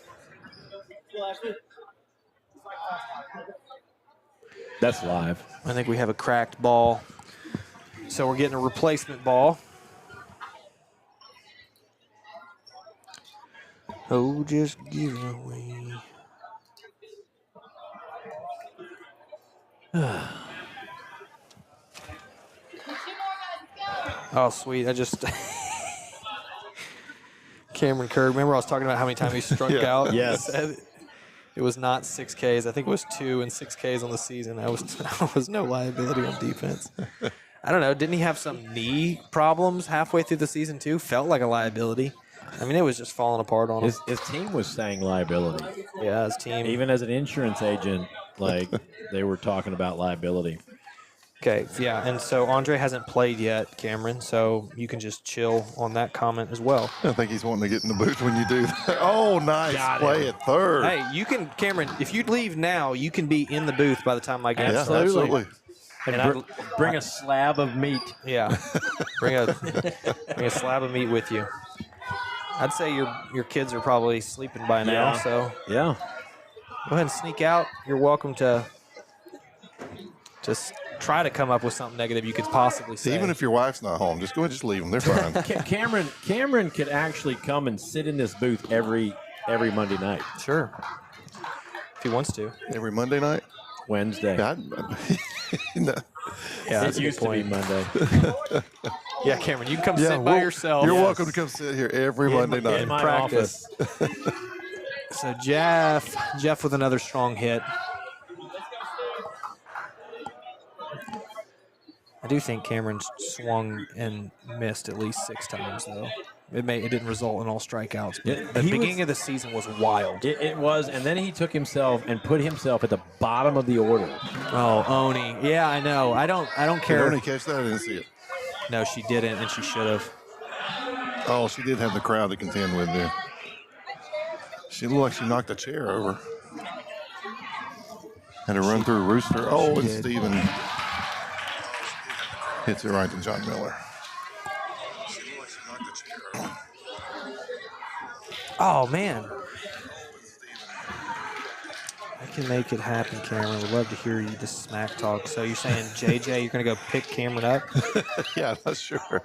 That's live. I think we have a cracked ball. So we're getting a replacement ball. Oh, just give it away. Oh, sweet. I just... Cameron Kerr. Remember I was talking about how many times he struck out? Yes. He said it was not 6 Ks. I think it was 2 and 6 Ks on the season. That was no liability on defense. I don't know. Didn't he have some knee problems halfway through the season too? Felt like a liability. I mean, it was just falling apart on him. His team was saying liability. Yeah, his team. Even as an insurance agent, like they were talking about liability. Okay, yeah, and so Andre hasn't played yet, Cameron, so you can just chill on that comment as well. I think he's wanting to get in the booth when you do that. Oh, nice play at third. Hey, you can, Cameron, if you leave now, you can be in the booth by the time I get Yeah, started. absolutely. And bring a slab of meat. Yeah, bring a slab of meat with you. I'd say your kids are probably sleeping by now, so yeah. Go ahead and sneak out. You're welcome to just try to come up with something negative you could possibly say. Even if your wife's not home, just go ahead and just leave them. They're fine. Cameron could actually come and sit in this booth every Monday night. Sure. If he wants to. Every Monday night? Wednesday. No. Yeah, it used to be Monday. Yeah, Cameron, you can come sit by yourself. You're welcome to come sit here every Monday night. In my practice. So Jeff with another strong hit. I do think Cameron swung and missed at least 6 times, though. It didn't result in all strikeouts. But the beginning of the season was wild. It was, and then he took himself and put himself at the bottom of the order. Oh, Oni. Yeah, I know. I don't care. Did Oni catch that? I didn't see it. No, she didn't, and she should have. Oh, she did have the crowd to contend with there. She looked like she knocked a chair over. Had to run through Rooster. Oh, and Steven hits it right to John Miller. Oh, man. I can make it happen, Cameron. We'd love to hear you just smack talk. So you're saying, JJ, you're going to go pick Cameron up? Yeah, not sure.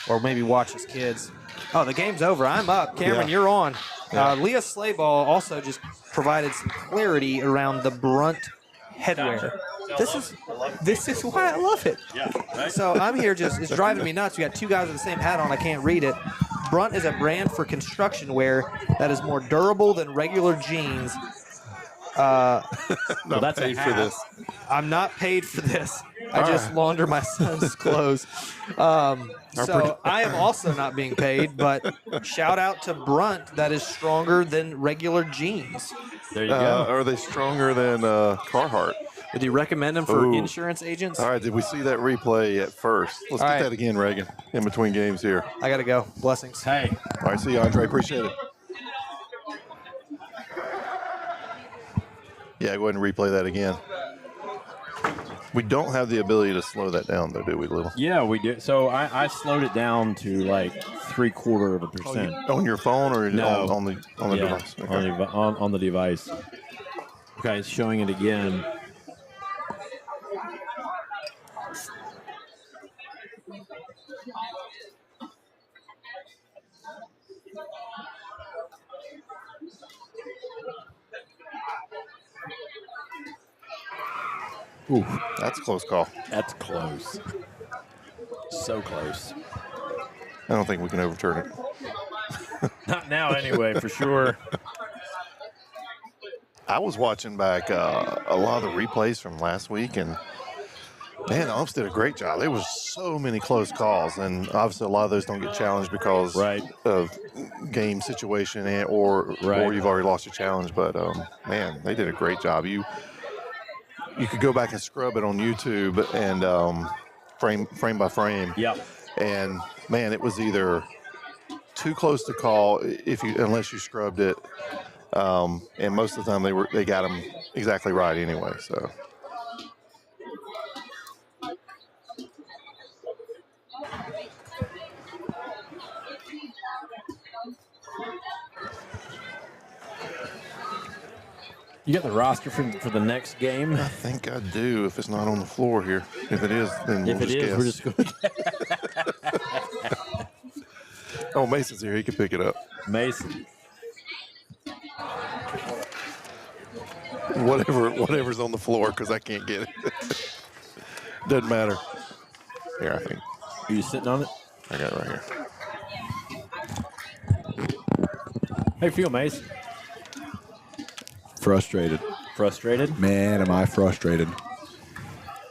Or maybe watch his kids. Oh, the game's over. I'm up. Cameron, you're on. Yeah. Leah Slayball also just provided some clarity around the Brunt headwear. This is why I love it. Yeah, right? So I'm here it's driving me nuts. We got 2 guys with the same hat on. I can't read it. Brunt is a brand for construction wear that is more durable than regular jeans. Well, that's paid for this. I'm not paid for this. I just launder my son's clothes. So I am also not being paid, but shout out to Brunt that is stronger than regular jeans. There you go. Are they stronger than Carhartt? Do you recommend them for insurance agents? All right, did we see that replay at first? Let's get that again, Reagan, in between games here. I got to go. Blessings. Hey. All right, see you, Andre. Appreciate it. Yeah, go ahead and replay that again. We don't have the ability to slow that down, though, do we, Little? Yeah, we do. So I slowed it down to like 0.75%. On your phone or No. on the device? Okay. On the device. Okay, it's showing it again. Ooh, that's a close call. That's close. So close. I don't think we can overturn it. Not now, anyway, for sure. I was watching back a lot of the replays from last week, and man, the umps did a great job. There was so many close calls, and obviously a lot of those don't get challenged because of game situation or you've already lost your challenge. But man, they did a great job. You could go back and scrub it on YouTube and frame by frame. Yeah. And man, it was either too close to call unless you scrubbed it. And most of the time they got them exactly right anyway. So. You got the roster for the next game? I think I do. If it's not on the floor here, if it is, then we'll just guess. We're just going. Oh, Mason's here. He can pick it up. Mason. Whatever's on the floor, because I can't get it. Doesn't matter. Here, I think. Are you sitting on it? I got it right here. How you feel, Mason? Frustrated. Frustrated? Man, am I frustrated.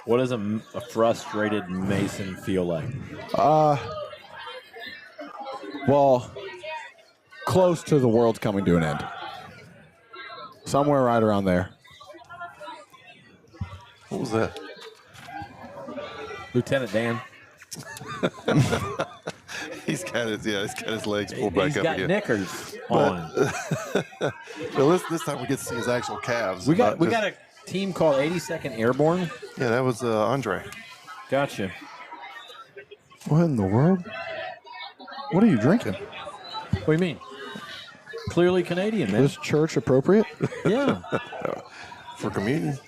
What does a frustrated Mason feel like? Well, close to the world's coming to an end. Somewhere right around there. What was that? Lieutenant Dan. He's got his legs pulled back He's up got again. knickers on. Well, this time we get to see his actual calves. We got a team called 82nd Airborne. Yeah, that was Andre. Gotcha. What in the world? What are you drinking? What do you mean? Clearly Canadian, man. Is church appropriate? Yeah. For communion.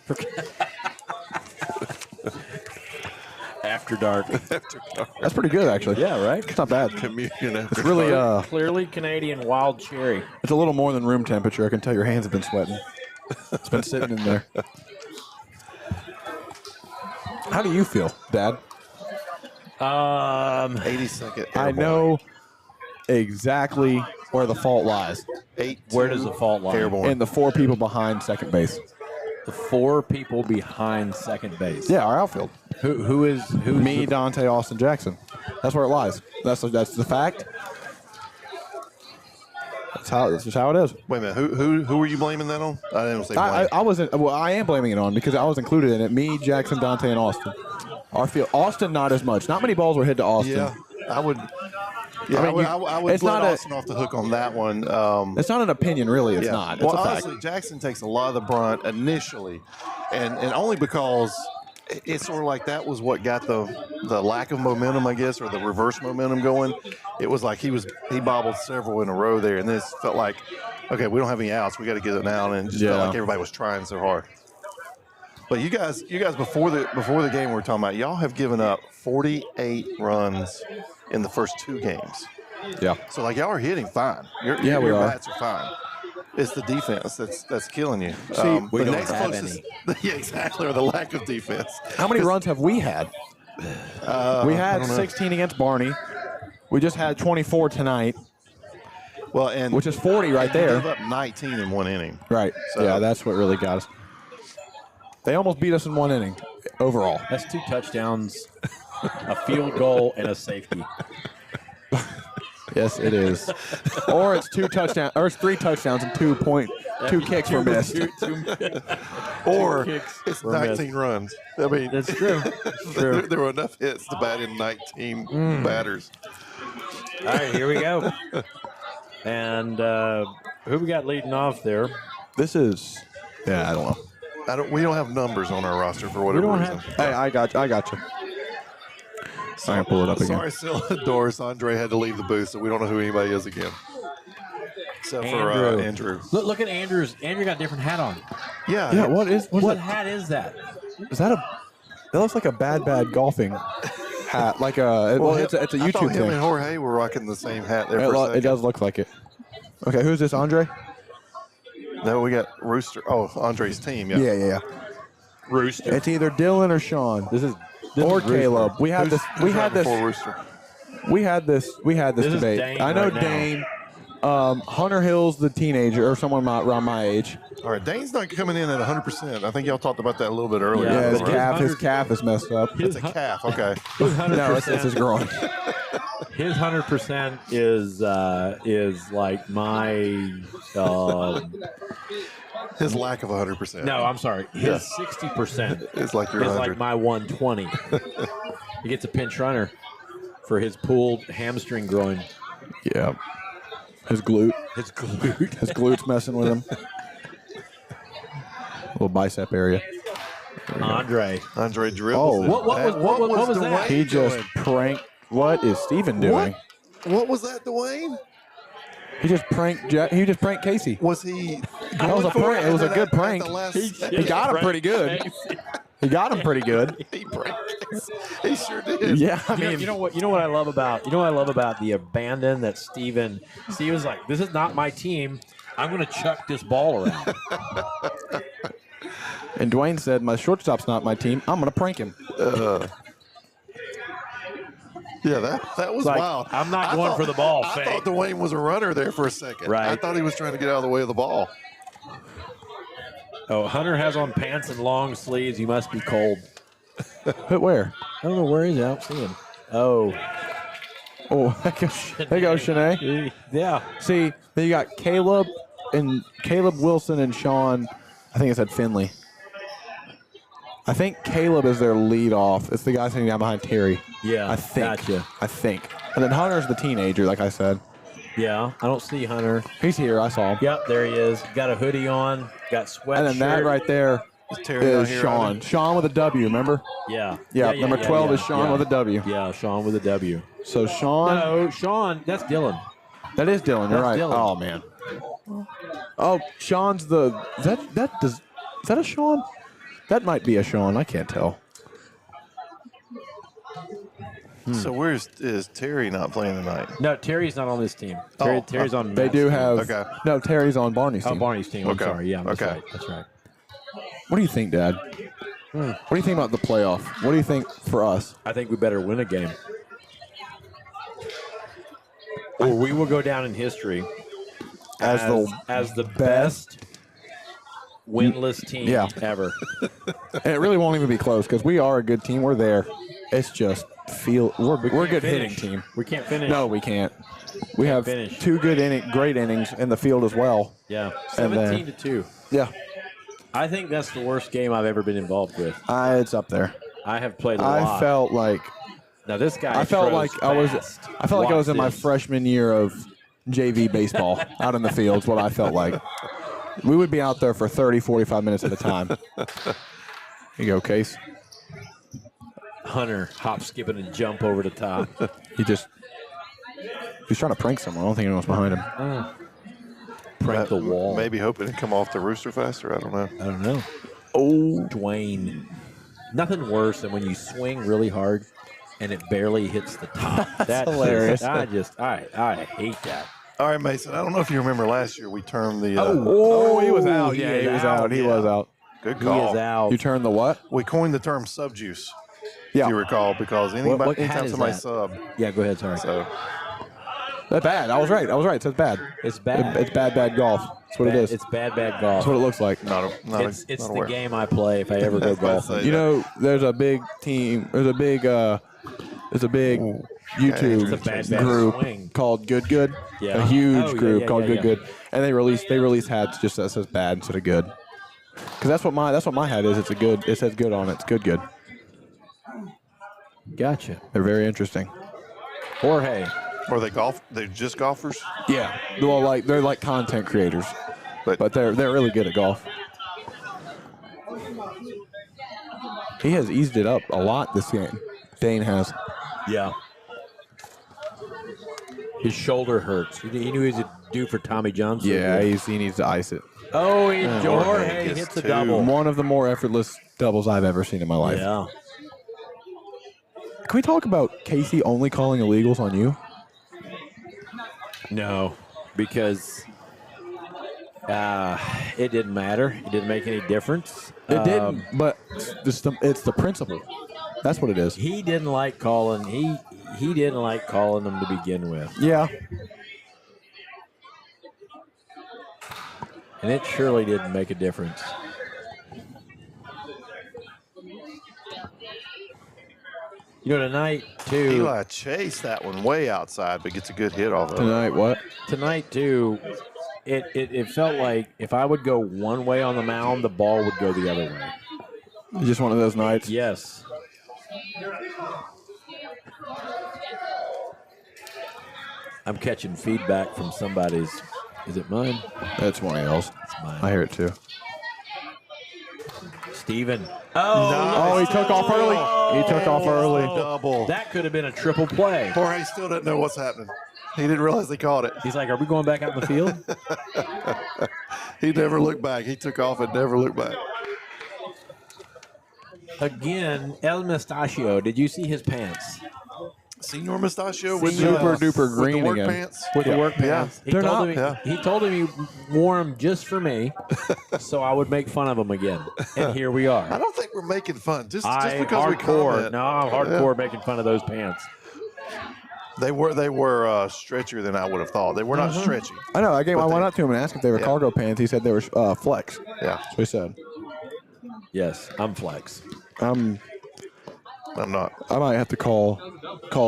After dark. That's pretty good, actually. Yeah, right? It's not bad. Communion. It's really, Clearly Canadian wild cherry. it's a little more than room temperature. I can tell your hands have been sweating. It's been sitting in there. How do you feel, Dad? 82nd. I Airborne. know exactly where the fault lies. Where does the fault lie? Airborne. In the 4 people behind second base. The 4 people behind second base. Yeah, our outfield. Who's Me, Dante, Austin, Jackson. That's where it lies. That's the fact. That's just how it is. Wait a minute. Who were you blaming that on? I didn't say blame. I wasn't. Well, I am blaming it on because I was included in it. Me, Jackson, Dante, and Austin. Our field. Austin, not as much. Not many balls were hit to Austin. Yeah, I would. Yeah, I mean, I would it's let not Austin off the hook on that one. It's not an opinion, really. It's yeah. not. It's Well, a fact. honestly, Jackson takes a lot of the brunt initially, and only because it's sort of like that was what got the lack of momentum, I guess, or the reverse momentum going. It was like he bobbled several in a row there, and this felt like, okay, we don't have any outs, we got to get it now, and it just felt like everybody was trying so hard. But you guys before the game we were talking about, y'all have given up 48 runs in the first 2 games. Yeah. So like y'all are hitting fine. Your we are. bats are fine. It's the defense that's killing you. See, we the don't next have closest, yeah, exactly, or the lack of defense. How many runs have we had? We had 16 against Barney. We just had 24 tonight, Well, and which is 40 right they there. gave up 19 in 1 inning. Right. So- Yeah, that's what really got us. They almost beat us in 1 inning overall. That's 2 touchdowns, a field goal, and a safety. Yes, it is. Or it's 2 touchdowns, or it's 3 touchdowns and 2 kicks were missed. Or kicks it's were 19 runs. I mean, That's true. there were enough hits to bat in 19 batters. All right, here we go. And who we got leading off there? This is, yeah, I don't know. We don't have numbers on our roster for whatever don't reason. have- Hey, I got you. I can pull it up again. Sorry, Scylla Doris. Andre had to leave the booth, so we don't know who anybody is again. Except for Andrew. Look at Andrew's. Andrew got a different hat on. Yeah. Yeah, what hat is that? is that? That looks like a bad golfing hat. Like a it's a I thought YouTube him and thing. Jorge were rocking the same hat there for a second. It does look like it. Okay, who's this? Andre? No, we got Rooster. Oh, Andre's team. Yeah. Yeah. Rooster. It's either Dylan or Sean. This is or Rooster. Caleb. We had this. We Who's had right this. before Rooster. We had this This is debate. Dane I know right now. Dane. Hunter Hill's the teenager or someone around my age. All right, Dane's not coming in at 100%. I think y'all talked about that a little bit earlier. Yeah, Yeah, his but calf is messed up. It's a calf. Okay. His 100%, No, it's his groin. his 100% is like my. His lack of 100%. No, I'm sorry. His 60% It's like your is 100. like my 120. He gets a pinch runner for his pulled hamstring groin. Yeah. His glute. His glute. His glute's messing with him. Little bicep area. Andre. Andre dribbles. Oh. it. What was that? Dwayne He just doing? pranked. What is Steven doing? What was that, Dwayne? He just pranked. He just pranked Casey. Was he? That was a prank. It was a good prank. He He got him pretty good. He got him pretty good. He pranked. He sure did. Yeah, I You know, mean, you know what I love about the abandon that Steven's like, this is not my team. I'm gonna chuck this ball around. and Dwayne said, "My shortstop's not my team. I'm gonna prank him." Yeah, that was Like, wild. I'm not I going thought- for the ball, I fake. thought Dwayne was a runner there for a second. Right. I thought he was trying to get out of the way of the ball. Oh, Hunter has on pants and long sleeves. You must be cold. But where? I don't know where he's out. See him. Oh, Oh, there goes Shanae. yeah. See, then you got Caleb Wilson and Sean. I think it said Finley. I think Caleb is their lead off. It's the guy sitting down behind Terry. Yeah, I think. gotcha. I think. And then Hunter's the teenager, like I said. Yeah, I don't see Hunter. He's here. I saw him. Yep, there he is. Got a hoodie on. Got sweatshirt. And then that right there Terry not is here Sean. either? Sean with a W, remember? Yeah. Yeah, number 12 is Sean with a W. Yeah, Sean with a W. So Sean. No, Sean, that's Dylan. That is Dylan. You're right. That's Dylan. Oh, man. Oh, Sean's the. Is that a Sean? That might be a Sean. I can't tell. So is Terry not playing tonight? No, Terry's not on this team. Terry's on. They Matt's do team. have. Okay. No, Terry's on Barney's Oh, team. Barney's team. I'm Okay. sorry. Yeah, that's Okay. right. That's right. What do you think, Dad? What do you think about the playoff? What do you think for us? I think we better win a game. Or we will go down in history As the best winless team Yeah. ever. And it really won't even be close because we are a good team. We're there. It's just we're a good hitting team. We can't finish. No, we can't. We have finish. two great innings in the field as well. Yeah, And then- 17-2. Yeah, I think that's the worst game I've ever been involved with. it's up there. I have played a lot. I felt like Now this guy. I felt throws like I was fast. in my Watch this. freshman year of JV baseball out in the fields. What I felt like. We would be out there for 30, 45 minutes at a time. Here you go, Case. Hunter hop, skipping, and jump over the top. He's trying to prank someone. I don't think anyone's behind him. Prank the wall. Maybe hoping to come off the rooster faster. I don't know. I don't know. Oh, Dwayne. Nothing worse than when you swing really hard and it barely hits the top. That's hilarious. I hate that. All right, Mason. I don't know if you remember last year we termed the. Oh, he was out. he Yeah, is he was out. out. He was out. Good He call. is out. You turned the what? We coined the term subjuice. Yeah. If you recall, because What hat anytime is somebody that? sub, Yeah, go ahead. Sorry. so That's bad. I was right. It says bad. It's bad. It's bad golf. That's what it is. It's bad golf. That's what it looks like. It's not the aware. game I play if I ever go I was about to golfing. say You that. know, there's a big team. There's a big YouTube It's a bad group swing. called Good Good. Yeah. A huge Oh, yeah, group yeah, called yeah, Good Good, and they release hats just that says bad instead of good. Because that's what my hat is. It says good on it. It's good. Gotcha. They're very interesting. Jorge. Or they're just golfers. Yeah. Well, they're like content creators, but they're really good at golf. He has eased it up a lot this game. Dane has. Yeah. His shoulder hurts. He knew he was due for Tommy John. Yeah, surgery. he needs to ice it. Oh, Jorge Jorge gets hits a two. double. One of the more effortless doubles I've ever seen in my life. Yeah. Can we talk about Casey only calling illegals on you? No, because it didn't matter. It didn't make any difference. It didn't, but it's the principle. That's what it is. He didn't like calling. He didn't like calling them to begin with, Yeah. and it surely didn't make a difference. You know, tonight too. Eli chased that one way outside, but gets a good hit off of it. Tonight, what? Tonight too. It felt like if I would go one way on the mound, the ball would go the other way. Just one of those nights. Yes. I'm catching feedback from somebody's. Is it mine? That's one of those. It's mine. I hear it too. Steven. Oh, he took off early. He took off early. Double. That could have been a triple play. Jorge still doesn't know what's happening. He didn't realize they caught it. He's like, are we going back out in the field? He never looked back. He took off and never looked back. Again, El Mustachio. Did you see his pants? Senior Mustachio with Super the, duper with green the work again. pants. With the work pants. Yeah. He told him he wore them just for me, so I would make fun of him again. And here we are. I don't think we're making fun. Just I because we hardcore. comment. No, I'm hardcore making fun of those pants. They were stretchier than I would have thought. They were not stretchy. I know. I But went up to him and asked if they were Yeah. cargo pants. He said they were flex. Yeah, That's what he said. Yes, I'm flex. I'm not. I might have to call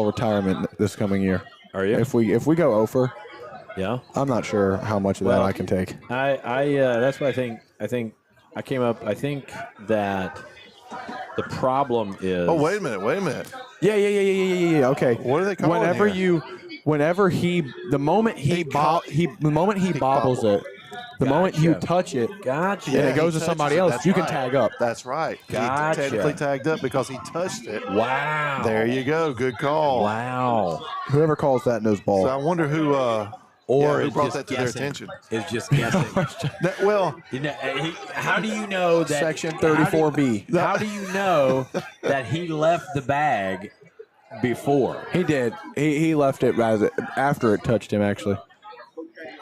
retirement this coming year. Are you? If we go over, Yeah. I'm not sure how much of that I can take. That's what I think. I think I came up. I think that The problem is. Oh, wait a minute. Yeah. Okay. What are they calling Whenever the moment he bobbles it, the moment you touch it, Gotcha. and it goes he to somebody touches it. else, That's you can right. tag up. That's right. Gotcha. He technically tagged up because he touched it. Wow. There you go. Good call. Wow. Whoever calls that knows ball. So I wonder who Or who is brought just that to guessing. their attention. Is just guessing. Well, You know, how do you know that Section 34B. How do you know that he left the bag before? He did. He left it after it touched him, actually.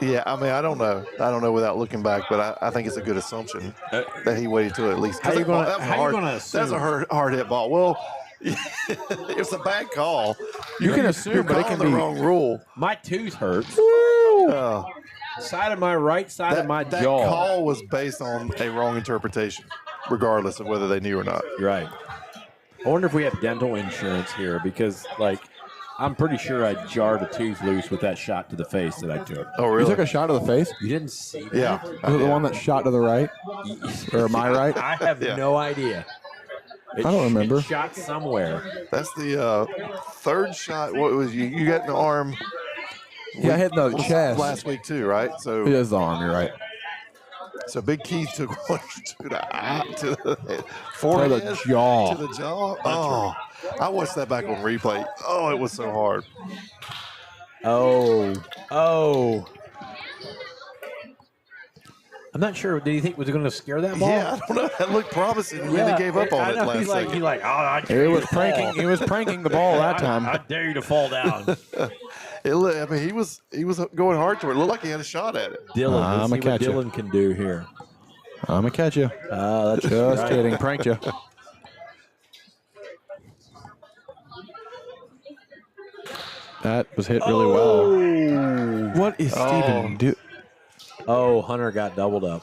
yeah, I mean, I don't know. I don't know without looking back, but I think it's a good assumption that he waited till at least. How you gonna That's a hard hit ball. Well, it's a bad call. You can assume, you're but it calling can the be wrong rule. My tooth hurts. Uh, Side of my right side of my that jaw. call was based on a wrong interpretation, regardless of whether they knew or not. You're right. I wonder if we have dental insurance here because, like, I'm pretty sure I jarred a tooth loose with that shot to the face that I took. Oh, You really? took a shot to the face? You didn't see that? Yeah. Was it the one that shot to the right? Or am I right? I have Yeah. no idea. I don't remember. It shot somewhere. That's the third shot. What was you got in the arm Yeah, I hit in the chest. last week too, right? So It is the arm, you're right. So Big Keith took one to the forehead, To the jaw. To the jaw. Oh, I watched that back on replay. Oh, it was so hard. Oh. I'm not sure. Did he think was it going to scare that ball? Yeah, I don't know. That looked promising, and then he gave up on I it know. last He's like, second. oh, I dare It you was to fall. pranking. He was pranking the ball that time. I dare you to fall down. I mean, he was going hard to it. It looked like he had a shot at it. Dylan, let's I'ma see what catch ya. Dylan can do here. I'm gonna catch you. That's Just right. kidding. Pranked you. That was hit really well. What is Steven do? Oh, Hunter got doubled up.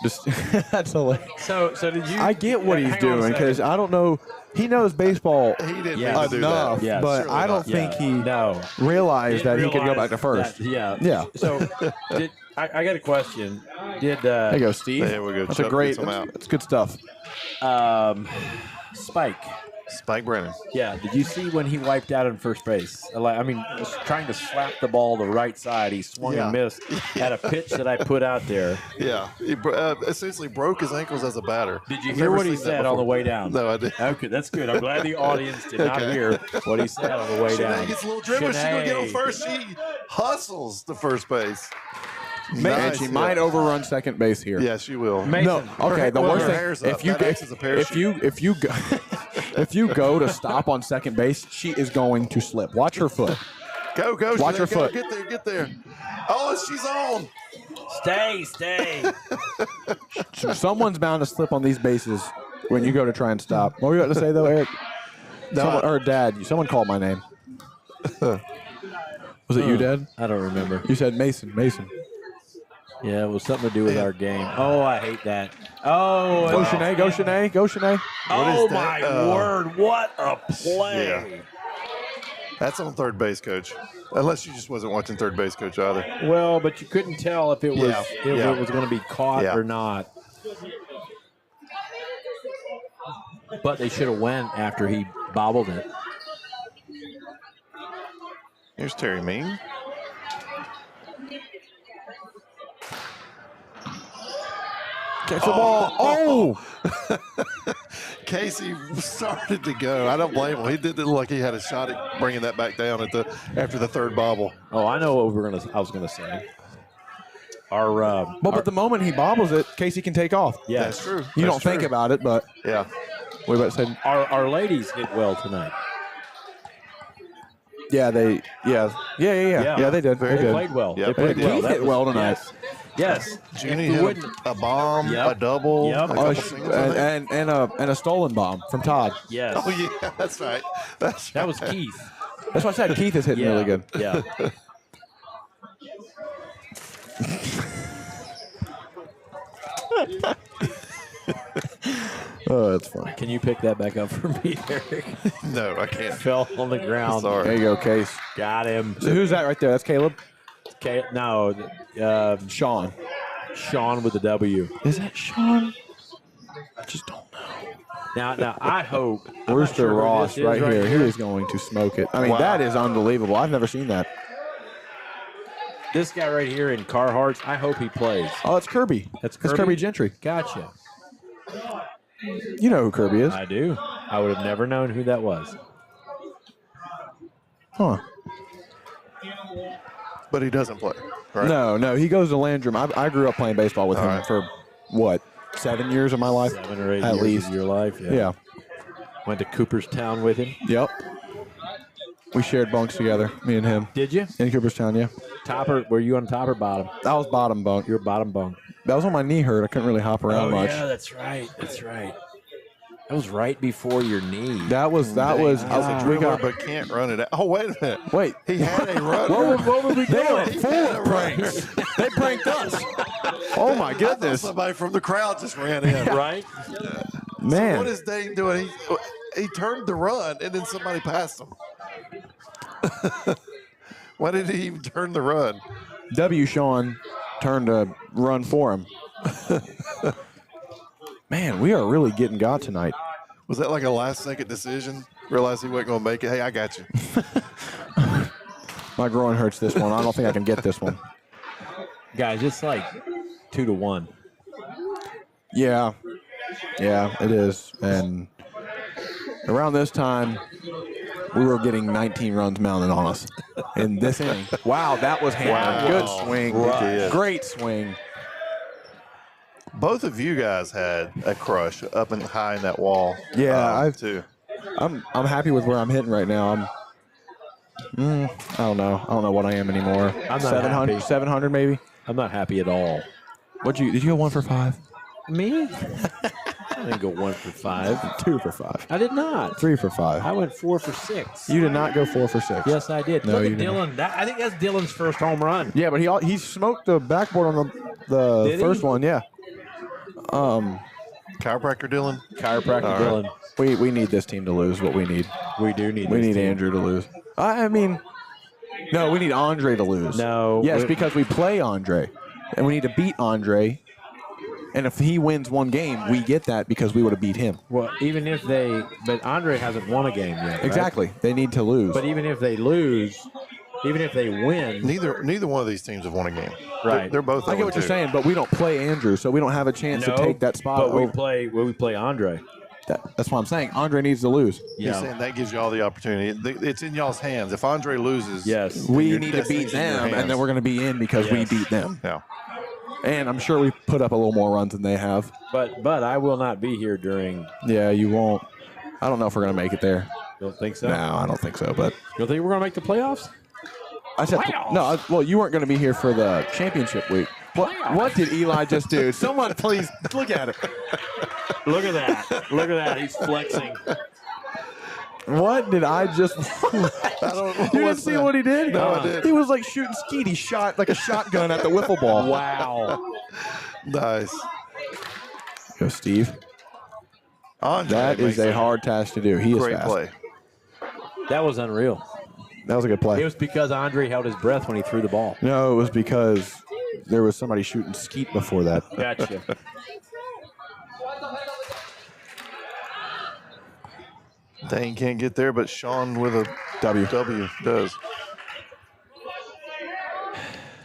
Just that's hilarious. So did you? I get what he's hang on a doing because second. I don't know. He knows baseball He didn't Yeah. mean to do enough, that. Yes. but Surely I don't not. think he no. realized that he Didn't could go back realize to first. that- yeah. Yeah. So I got a question. Did There you go, Steve. There we go. That's Chuck a great. gets him out. That's good stuff. Spike? Spike Brennan. Yeah. Did you see when he wiped out on first base? I mean, was trying to slap the ball the right side. He swung Yeah. and missed at a pitch that I put out there. Yeah, he essentially broke his ankles as a batter. Did you I've hear never what he seen that said on the before. way down? No, I didn't. Okay, that's good. I'm glad the audience did not Okay. hear what he said on the way down. Shanae gets a little dribble. She's gonna get on Shanae. first. She hustles to first base. And Nice, she yeah. might overrun second base here. Yeah, she will. No. Okay. The Well, worst her thing hair's up. if you That acts as a parachute. if you go if you go to stop on second base, she is going to slip. Watch her foot. Go. Watch Shanae, her go. foot. Get there. Oh, she's on. Stay. Someone's bound to slip on these bases when you go to try and stop. What were you about to say though, Eric? Someone, or Dad? Someone called my name. Was it you, Dad? I don't remember. You said Mason. Yeah, it was something to do with our game. Oh, I hate that. Oh, Go Shanae. Go Shanae. Go Shanae. Oh is that? my word! What a play! That's on third base, coach. Unless you just wasn't watching third base, coach, either. Well, but you couldn't tell if it was Yeah, yeah. it was going to be caught Yeah. or not. But they should have went after he bobbled it. Here's Terry Mean. Catch the ball. Oh. Casey started to go. I don't blame him. He did look like he had a shot at bringing that back down after the third bobble. Oh, I know what I was gonna say. Our But the moment he bobbles it, Casey can take off. yeah, That's true. You That's don't think true. about it, but Yeah. we about to say, our ladies hit well tonight. yeah, they they did. Very They They did. played well. Yep, They played they well. did. Keith That hit was- well tonight. Yes. Junie If we had wouldn't- a bomb, Yep. a double, Yep. a Oh, couple sh- singles. I think. and a stolen bomb from Todd. Yes. Oh yeah, that's right. That's That was right. Keith. That's why I said Keith is hitting Yeah. really good. Yeah. Oh, that's funny. Can you pick that back up for me, Eric? No, I can't. Fell on the ground. Sorry. There you go, Case. Got him. So who's that right there? That's Caleb. Okay, no, Sean. Sean with the W. Is that Sean? I just don't know. Now I hope. I'm not Rooster sure who Ross this is right here. He is going to smoke it. I mean, that is unbelievable. I've never seen that. This guy right here in Carhartts, I hope he plays. Oh, it's Kirby. That's It's Kirby Gentry. Gotcha. You know who Kirby is. I do. I would have never known who that was. Huh. But he doesn't play, right? No. He goes to Landrum. I grew up playing baseball with him for, what, 7 years of my life? 7 or 8 at years least. of your life. Yeah. Went to Cooperstown with him. Yep. We shared bunks together, me and him. Did you? In Cooperstown, yeah. Topper? Were you on top or bottom? I was bottom bunk. You were bottom bunk. That was when my knee hurt. I couldn't really hop around much. Yeah, that's right. That's right. That was right before your knee. That was. He's a dribbler, but can't run it out. Oh, wait a minute. Wait. He had a runner. What were we They doing? are full of pranks. They pranked us. Oh, my goodness. Somebody from the crowd just ran in. Right? Man. So what is Dane doing? He turned to run, and then somebody passed him. Why did he even turn to run? W. Sean turned to run for him. Man, we are really getting got tonight. Was that like a last-second decision? Realized he wasn't going to make it. Hey, I got you. My groin hurts this one. I don't think I can get this one. Guys, it's like 2-1. Yeah. Yeah, it is. And around this time, we were getting 19 runs mounted on us in this inning. Wow, that was hammered. Wow. Good swing. Right. Great swing. Both of you guys had a crush up and high in that wall. Yeah, too. I'm happy with where I'm hitting right now. I don't know. I don't know what I am anymore. I'm not 700, happy. 700 maybe. I'm not happy at all. Did you go 1 for 5? Me? I didn't go 1 for 5. 2 for 5. I did not. 3 for 5. I went 4 for 6. You did not go 4 for 6. Yes, I did. No, Look you at didn't. Dylan. I think that's Dylan's first home run. Yeah, but he smoked the backboard on the Did he? first one. Yeah. Chiropractor Dylan? Chiropractor All right. Dylan. We need this team to lose. What we need. We do need. We this need team. Andrew to lose. I mean, no, we need Andre to lose. No. Yes, because we play Andre, and we need to beat Andre. And if he wins one game, we get that because we would have beat him. Well, but Andre hasn't won a game yet. Right? Exactly. They need to lose. But even if they lose, even if they win, Neither one of these teams have won a game. Right. They're both. I get what you're 0-2. saying, but we don't play Andrew, so we don't have a chance to take that spot. But we over. play Andre. That's what I'm saying. Andre needs to lose. He's saying that gives you all the opportunity. It's in y'all's hands. If Andre loses, Yes. then We your need to destiny's beat in your them, and hands. then we're going to be in because we beat them. Yeah. And I'm sure we put up a little more runs than they have. But I will not be here during. Yeah, you won't. I don't know if we're going to make it there. Don't think so. No, I don't think so. But You don't think we're gonna make the playoffs? I said no. Well, you weren't going to be here for the championship week. What did Eli just do? Someone please look at it. Look at that! Look at that! He's flexing. What did I just? I don't know. You didn't see what he did? No, I did. He was like shooting skeet. He shot like a shotgun at the wiffle ball. Wow. Nice. Go, Steve. Andre That is makes a hard task to do. He is great fast. play. That was unreal. That was a good play. It was because Andre held his breath when he threw the ball. No, it was because there was somebody shooting skeet before that. Gotcha. Dane can't get there, but Sean with a W does.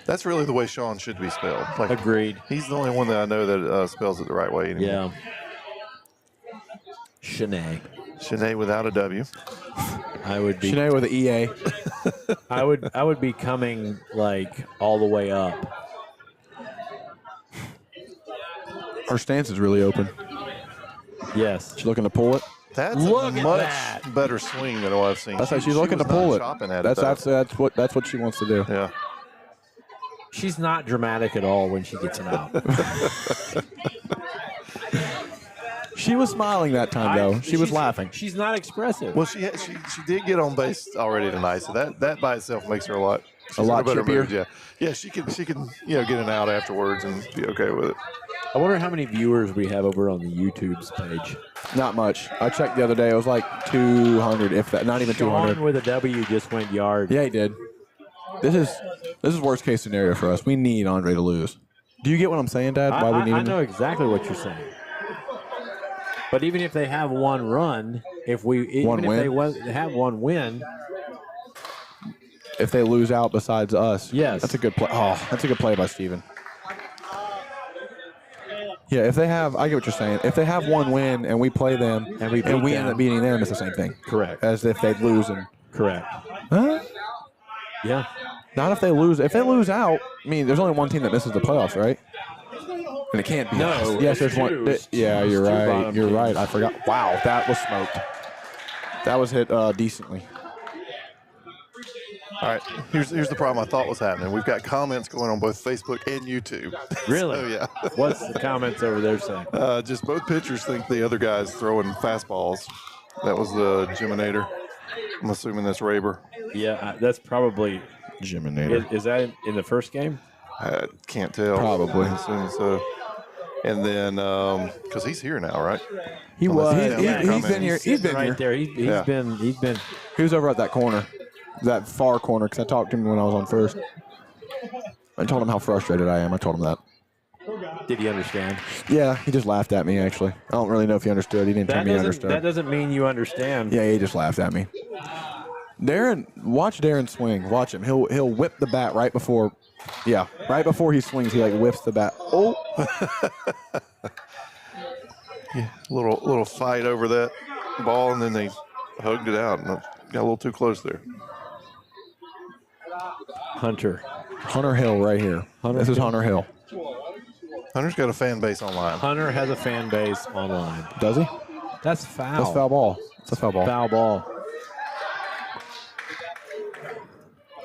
That's really the way Sean should be spelled. Like, Agreed. he's the only one that I know that spells it the right way anymore. Yeah. Shanae. Shanae without a W. I would be. Shanae with an EA. I would be coming like all the way up. Our stance is really open. Yes. She's looking to pull it. That's Look a at much that. better swing than what I've seen. That's why she's She looking to was pull not it. chopping at it, That's what she wants to do. Yeah. She's not dramatic at all when she gets it out. She was smiling that time though. She was laughing. She's not expressive. Well, she did get on base already tonight, so that by itself makes her a lot lot better chippier. mood, yeah. Yeah, she can get an out afterwards and be okay with it. I wonder how many viewers we have over on the YouTube's page. Not much. I checked the other day. It was like 200, if that. Not even 200. Sean with a W just went yard. Yeah, he did. This is worst case scenario for us. We need Andre to lose. Do you get what I'm saying, Dad? Why we need I him? know exactly what you're saying. But even if they have one run, if they have one win, if they lose out besides us, yes, that's a good play. Oh, that's a good play by Steven. Yeah, if they have, I get what you're saying. If they have one win and we play them and we end up beating them, it's the same thing. Correct. As if they lose and correct. Huh? Yeah. Not if they lose. If they lose out, I mean, there's only one team that misses the playoffs, right? And it can't be. No. Yes, there's one. Yeah, you're right. You're right. I forgot. Wow, that was smoked. That was hit decently. All right, here's the problem I thought was happening. We've got comments going on both Facebook and YouTube. Really? So, yeah. What's the comments over there saying? Just both pitchers think the other guy's throwing fastballs. That was the Geminator. I'm assuming that's Raber. Yeah, that's probably Geminator. Is that in the first game? I can't tell. Probably. I'm assuming so. And then, because he's here now, right? He was. He's been here. He's been right here. there. He's been. He was over at that corner, that far corner, because I talked to him when I was on first. I told him how frustrated I am. I told him that. Did he understand? Yeah, he just laughed at me, actually. I don't really know if he understood. He didn't tell me he understood. That doesn't mean you understand. Yeah, he just laughed at me. Watch Darren swing. Watch him. He'll whip the bat right before. Yeah, right before he swings, he like whips the bat. Oh. Yeah, little fight over that ball, and then they hugged it out and got a little too close there. Hunter Hill right here. This is Hunter Hill. Hunter's got a fan base online. Hunter has a fan base online. Does he? That's foul. That's foul ball. It's a foul ball. Foul ball.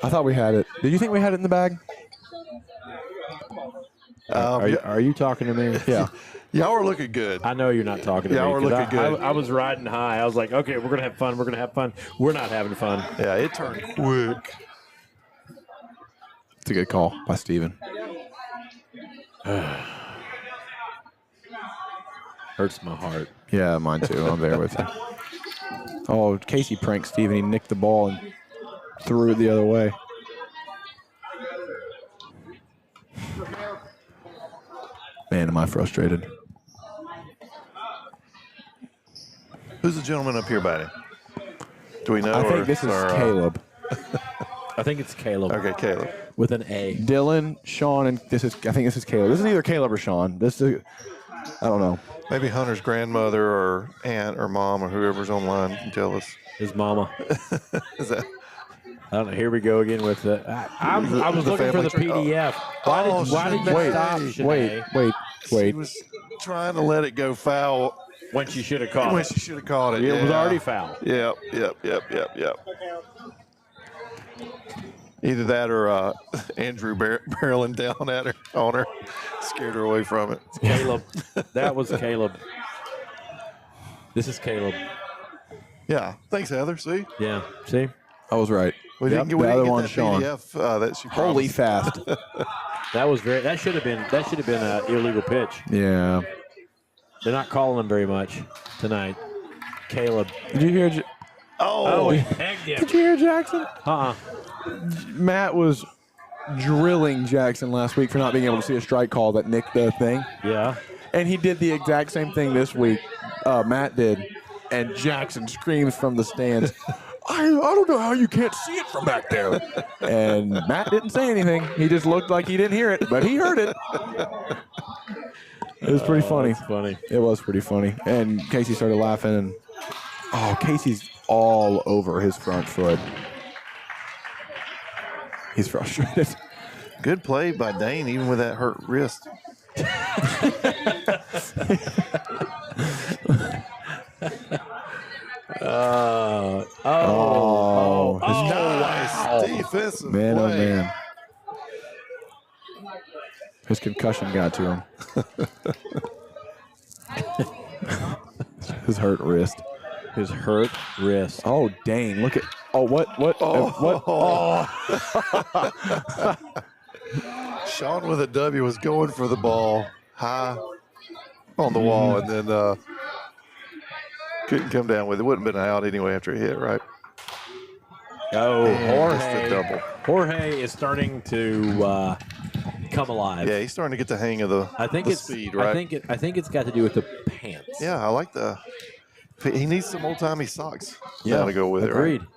I thought we had it. Did you think we had it in the bag? Are you talking to me? Yeah. Y'all are looking good. I know you're not talking to me. Y'all are looking good. I was riding high. I was like, okay, we're going to have fun. We're going to have fun. We're not having fun. Yeah, it turned quick. It's a good call by Steven. Hurts my heart. Yeah, mine too. I'm there with you. Oh, Casey pranked Steven. He nicked the ball and threw it the other way. Man, am I frustrated. Who's the gentleman up here batting? Do we know? I think this is Caleb. I think it's Caleb. Okay, Caleb. With an A. Dylan, Sean, and I think this is Caleb. This is either Caleb or Sean. This is, I don't know. Maybe Hunter's grandmother or aunt or mom or whoever's online can tell us. His mama. Is that? I don't know. Here we go again with the. I was looking for the PDF. Why did you stop? Wait. She was trying to let it go foul when she should have caught it. When she should have caught it. It was already foul. Yep. Either that or Andrew barreling down at her on her, scared her away from it. It's Caleb. That was Caleb. This is Caleb. Yeah. Thanks, Heather. See? Yeah. See? I was right. We didn't get that Sean. PDF that she Holy fast. That was very. That should have been an illegal pitch. Yeah. They're not calling him very much tonight. Caleb. Did you hear? Heck yeah. Did you hear Jackson? Matt was drilling Jackson last week for not being able to see a strike call that nicked the thing. Yeah. And he did the exact same thing this week. Matt did. And Jackson screams from the stands, I don't know how you can't see it from back there. And Matt didn't say anything. He just looked like he didn't hear it, but he heard it. It was pretty funny. That's funny. It was pretty funny. And Casey started laughing. And Casey's all over his front foot. He's frustrated. Good play by Dane, even with that hurt wrist. Nice defensive man, play. oh man. His concussion got to him. His hurt wrist. Oh, dang. Look at. Oh, what? Sean with a W was going for the ball high on the wall and then couldn't come down with it. Wouldn't have been out anyway after it hit, right? Oh, Jorge. Jorge is starting to come alive. Yeah, he's starting to get the hang of the speed, right? I think it's got to do with the pants. Yeah, I like the. He needs some old timey socks. Yeah, to go with agreed. it.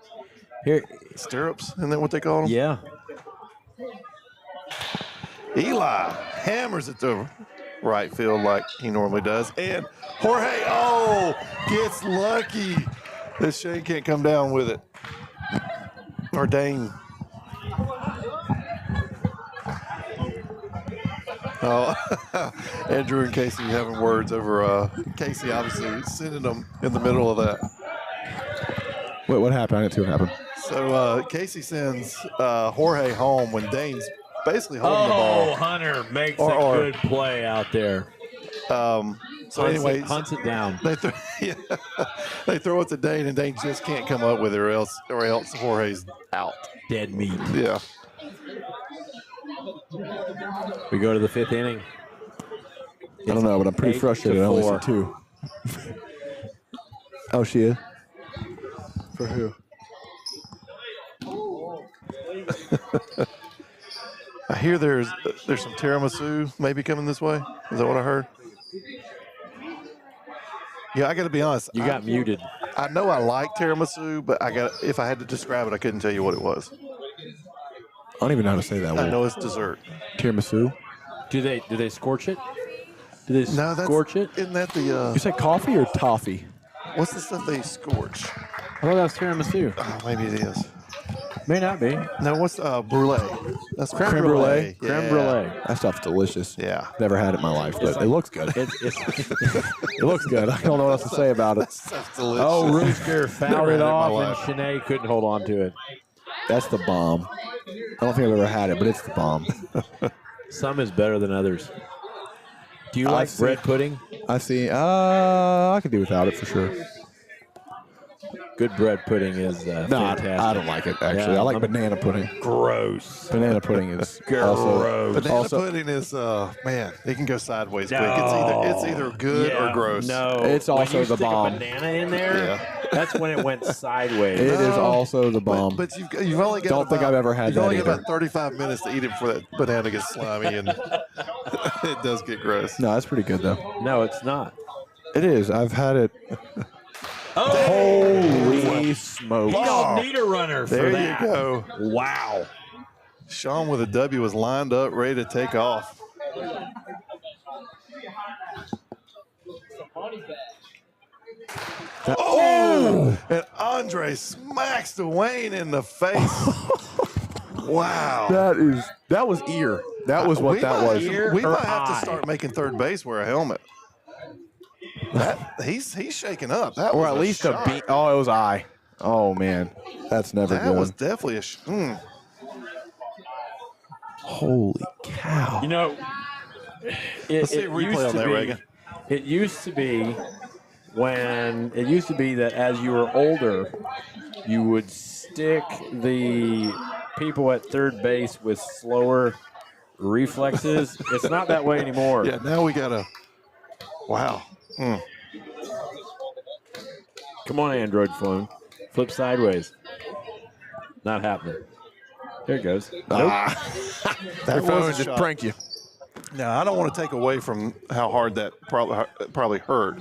Here, stirrups, isn't that what they call them? Yeah. Eli hammers it to right field like he normally does, and Jorge gets lucky that Shane can't come down with it. Or Dane. Oh, Andrew and Casey having words over Casey obviously sending them in the middle of that. Wait, what happened? I didn't see what happened. So Casey sends Jorge home when Dane's basically holding the ball. Oh, Hunter makes a good play out there. So anyway, hunts it down. They throw it to Dane, and Dane just can't come up with it, or else Jorge's out. Dead meat. Yeah. We go to the 5th inning. I don't know, but I'm pretty frustrated. I only see 2. Oh, she is? For who? I hear there's some tiramisu maybe coming this way. Is that what I heard? Yeah, I got to be honest. You got muted. I know I like tiramisu, but if I had to describe it, I couldn't tell you what it was. I don't even know how to say that word. I know it's dessert. Tiramisu? Do they scorch it? Do they scorch it? Isn't that the... You said coffee or toffee? What's the stuff they scorch? I thought that was tiramisu. Oh, maybe it is. May not be. No, what's brulee? That's creme brulee. Yeah. Creme brulee. That stuff's delicious. Yeah. Never had it in my life, but it looks good. It looks good. I don't know what else to say about it. That stuff's delicious. Oh, Rooster fouled Never it had off, in my and life. Shanae couldn't hold on to it. That's the bomb. I don't think I've ever had it, but it's the bomb. Some is better than others. Do you like bread pudding? I see. I could do without it for sure. Good bread pudding is fantastic. I don't like it, actually. Yeah, I like banana pudding. Gross. Banana pudding is Gross. Banana pudding is man, it can go sideways quick. It's either good or gross. No, It's when also you the stick bomb. A banana in there. Yeah. That's when it went sideways. It is also the bomb. But you've only got Don't think I've ever had you've that only got either. about 35 minutes to eat it before that banana gets slimy and it does get gross. No, that's pretty good, though. No, it's not. It is. I've had it. Holy smoke. You don't need a runner for There that. you go. Wow. Sean with a W was lined up, ready to take off. And Andre smacks Dwayne in the face. Wow. That was ear. That was what that was. We might have to start making third base wear a helmet. He's shaking up. That Or was at least shot. a beat. Oh, it was eye. Oh, man. That's never That good. was definitely a. Holy cow. You know, Let's see a replay on that, Reagan. It used to be that as you were older, you would stick the people at third base with slower reflexes. It's not that way anymore. Yeah, now we got to. Wow. Come on, Android phone. Flip sideways. Not happening. There it goes. Nope. That Your phone was a just shot. prank you. Now, I don't want to take away from how hard that probably hurt,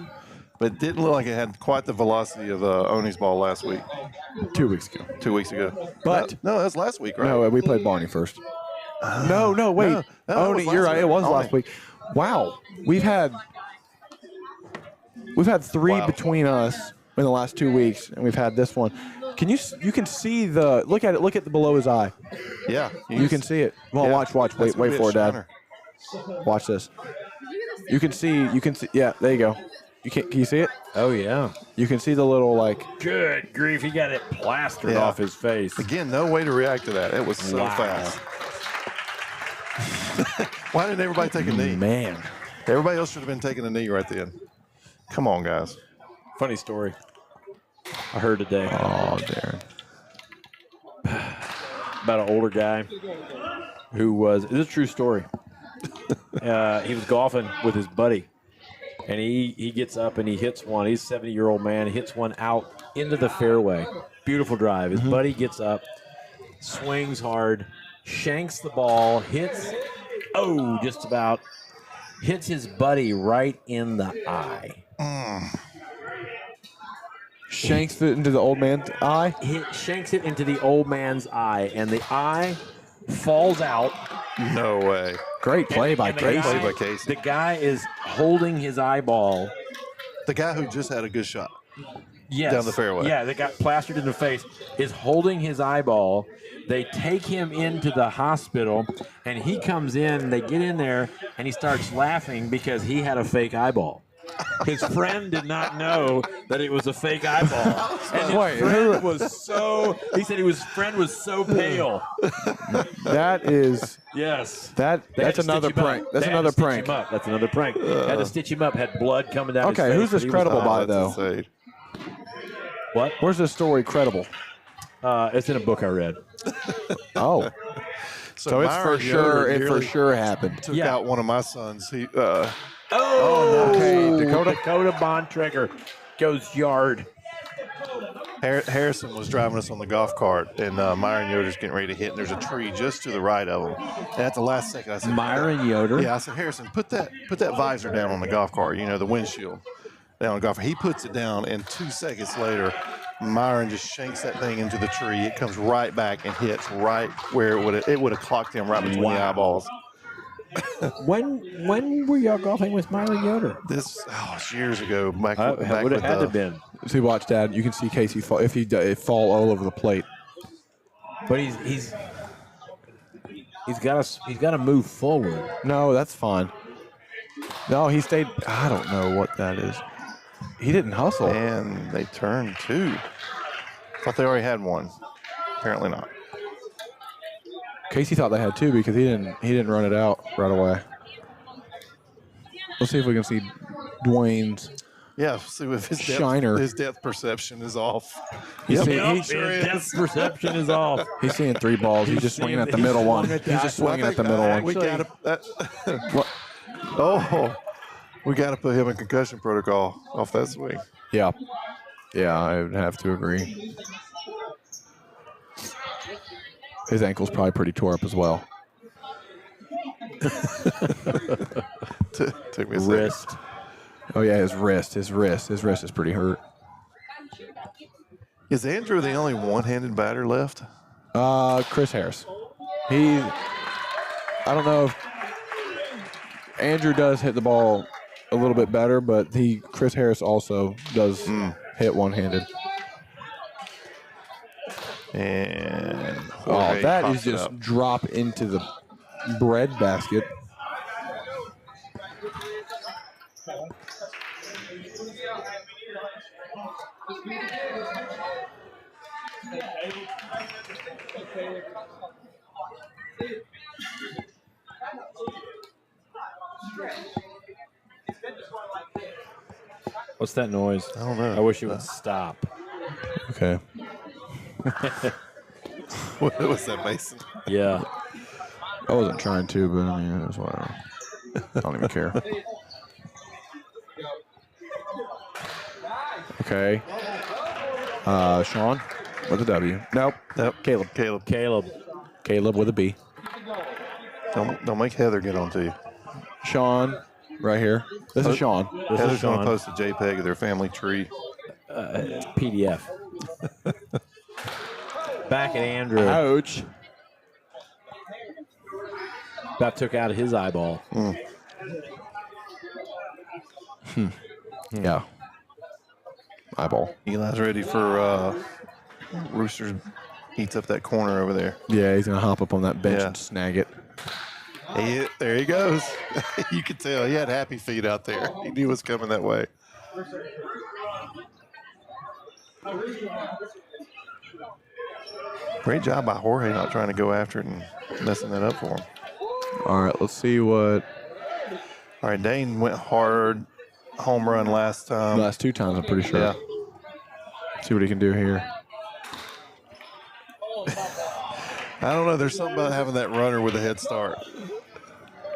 but it didn't look like it had quite the velocity of Oni's ball last week, 2 weeks ago. 2 weeks ago. But- no, that was last week, right? No, we played Barney first. No, wait. no, that Oni, was you're last right. week. It was Oni. last week. Wow. We've had 3 Wow. between us in the last 2 weeks, and we've had this one. You can see look at the below his eye. Yeah. You can see it. Well, Yeah. watch. That's Wait gonna be for a it, Dad. shiner. Watch this. You can see. Yeah, there you go. Can you see it? Oh, yeah. You can see the little Good grief. He got it plastered Yeah. off his face. Again, no way to react to that. It was so Wow. fast. Why didn't everybody take a knee? man. Everybody else should have been taking a knee right then. Come on, guys. Funny story. I heard today Oh, Darren. about an older guy who it's a true story. He was golfing with his buddy, and he gets up and he hits one. He's a 70-year-old man. He hits one out into the fairway. Beautiful drive. His buddy gets up, swings hard, shanks the ball, hits Oh, just about. Hits his buddy right in the eye. Shanks it into the old man's eye. He shanks it into the old man's eye, and the eye falls out. No way. Great play by And the Casey. guy- Play by Casey. The guy is holding his eyeball. The guy who just had a good shot. Yes. Down the fairway. Yeah, that got plastered in the face, is holding his eyeball. They take him into the hospital, and he comes in. They get in there, and he starts laughing because he had a fake eyeball. His friend did not know that it was a fake eyeball. And his Wait, friend was so, he said his friend was so pale. That is Yes. that's They had that's to stitch another him up. prank. That's They had another to stitch prank. him up. That's another prank. Had to stitch him up. Had blood coming down his Okay, face. who's this He was- credible by That's though? insane. What? Where's this story credible? It's in a book I read. Oh, so it's Myron for sure. Yoder It for nearly sure happened. Took Yeah. out one of my sons. He Okay, Dakota. Dakota Bontrager goes yard. Harrison was driving us on the golf cart, and Myron Yoder's getting ready to hit, and there's a tree just to the right of him. And at the last second, I said, Myron Yoder. Yeah, I said, Harrison, put that visor down on the golf cart, the windshield down on the golf cart. He puts it down, and 2 seconds later, Myron just shanks that thing into the tree. It comes right back and hits right where it would have clocked him right between the eyeballs. When were y'all golfing with Myron Yoder? It's years ago. Back Would have with had to been. See, watch, Dad. You can see Casey fall if he fall all over the plate. But he's got to move forward. No, that's fine. No, he stayed. I don't know what that is. He didn't hustle. And they turned 2. Thought they already had one. Apparently not. Casey thought they had 2 because he didn't run it out right away. Let's see if we can see Dwayne's. Yeah, see if Shiner. his depth perception is off. He's seeing, His depth perception is off. he's seeing 3 balls. He's just swinging at the middle one. He's just swinging at the middle one. We got we got to put him in concussion protocol off that swing. Yeah, I would have to agree. His ankle's probably pretty tore up as well. Took me a second. Wrist. Oh yeah, his wrist is pretty hurt. Is Andrew the only one-handed batter left? Chris Harris. I don't know if Andrew does hit the ball a little bit better, but Chris Harris also does hit one-handed. And That pops is it just up. drop into the bread basket. What's that noise? I don't know. I wish it would stop. Okay. What was that, Mason? Yeah. I wasn't trying to, but I mean, it was whatever. I don't even care. Okay. Sean with a W. Nope. Caleb. Caleb with a B. Don't make Heather get on to you. Sean, right here. This is Sean. Heather's going to post a JPEG of their family tree. PDF. Back at Andrew. Ouch. About took out his eyeball. Yeah. Eyeball. Eli's ready for Roosters. Heats up that corner over there. Yeah, he's going to hop up on that bench Yeah. and snag it. There he goes. You could tell he had happy feet out there. He knew it was coming that way. Great job by Jorge not trying to go after it and messing that up for him. All right, let's see what All right, Dane went hard home run last time. last 2 times, I'm pretty sure. Yeah. See what he can do here. I don't know. There's something about having that runner with a head start.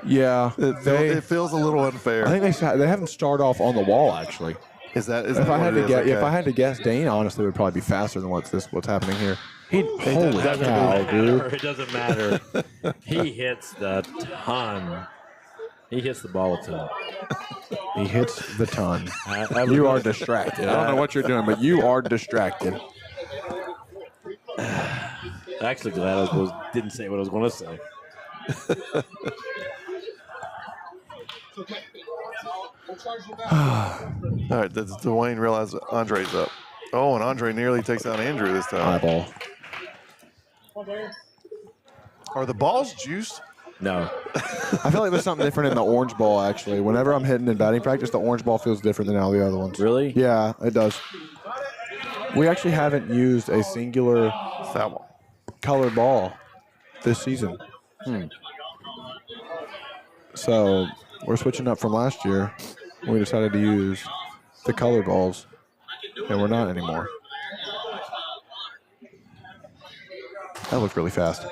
Yeah. It feels a little unfair. I think they have him start off on the wall, actually. Is that If I had to guess, if I had to guess, Dane honestly would probably be faster than what's happening here. Holy cow, dude! It doesn't matter. He hits the ton. He hits the ball a ton. He hits the ton. You are distracted. I don't know what you're doing, but you are distracted. Actually, glad I didn't say what I was going to say. All right, does Dwayne realize Andre's up? Oh, and Andre nearly takes out Andrew this time. Eyeball. Are the balls juiced? No. I feel like there's something different in the orange ball, actually. Whenever I'm hitting in batting practice, the orange ball feels different than all the other ones. Really? Yeah, it does. We actually haven't used a singular color ball this season. So we're switching up from last year. We decided to use the color balls, and we're not anymore. That looked really fast.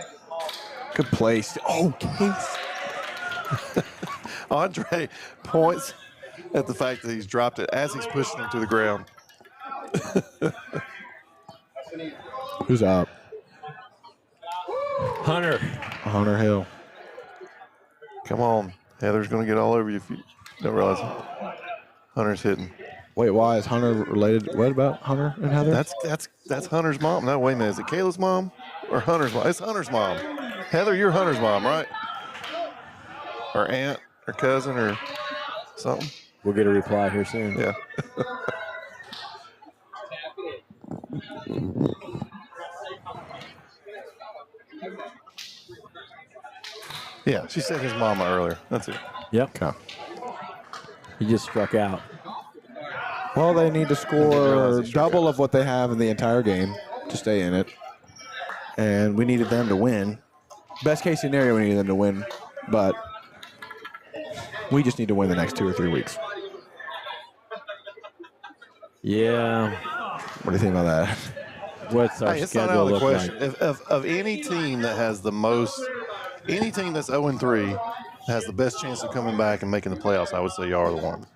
Good place. Oh, Case. Andre points at the fact that he's dropped it as he's pushing him to the ground. Who's up? Hunter. Hunter Hill. Come on. Heather's going to get all over you if you don't realize it. Hunter's hitting. Wait, why is Hunter related? What about Hunter and Heather? That's Hunter's mom. No, wait a minute. Is it Kayla's mom or Hunter's mom? It's Hunter's mom. Heather, you're Hunter's mom, right? Or aunt or cousin or something? We'll get a reply here soon. Yeah. Yeah, she said his mama earlier. That's it. Yep. Okay. He just struck out. Well, they need to score double of what they have in the entire game to stay in it. And we needed them to win. Best case scenario, we needed them to win. But we just need to win the next 2 or 3 weeks. Yeah. What do you think about that? What's our It's not schedule out of the look question. like? Of any team that has the most, any team that's 0-3 has the best chance of coming back and making the playoffs, I would say y'all are the one.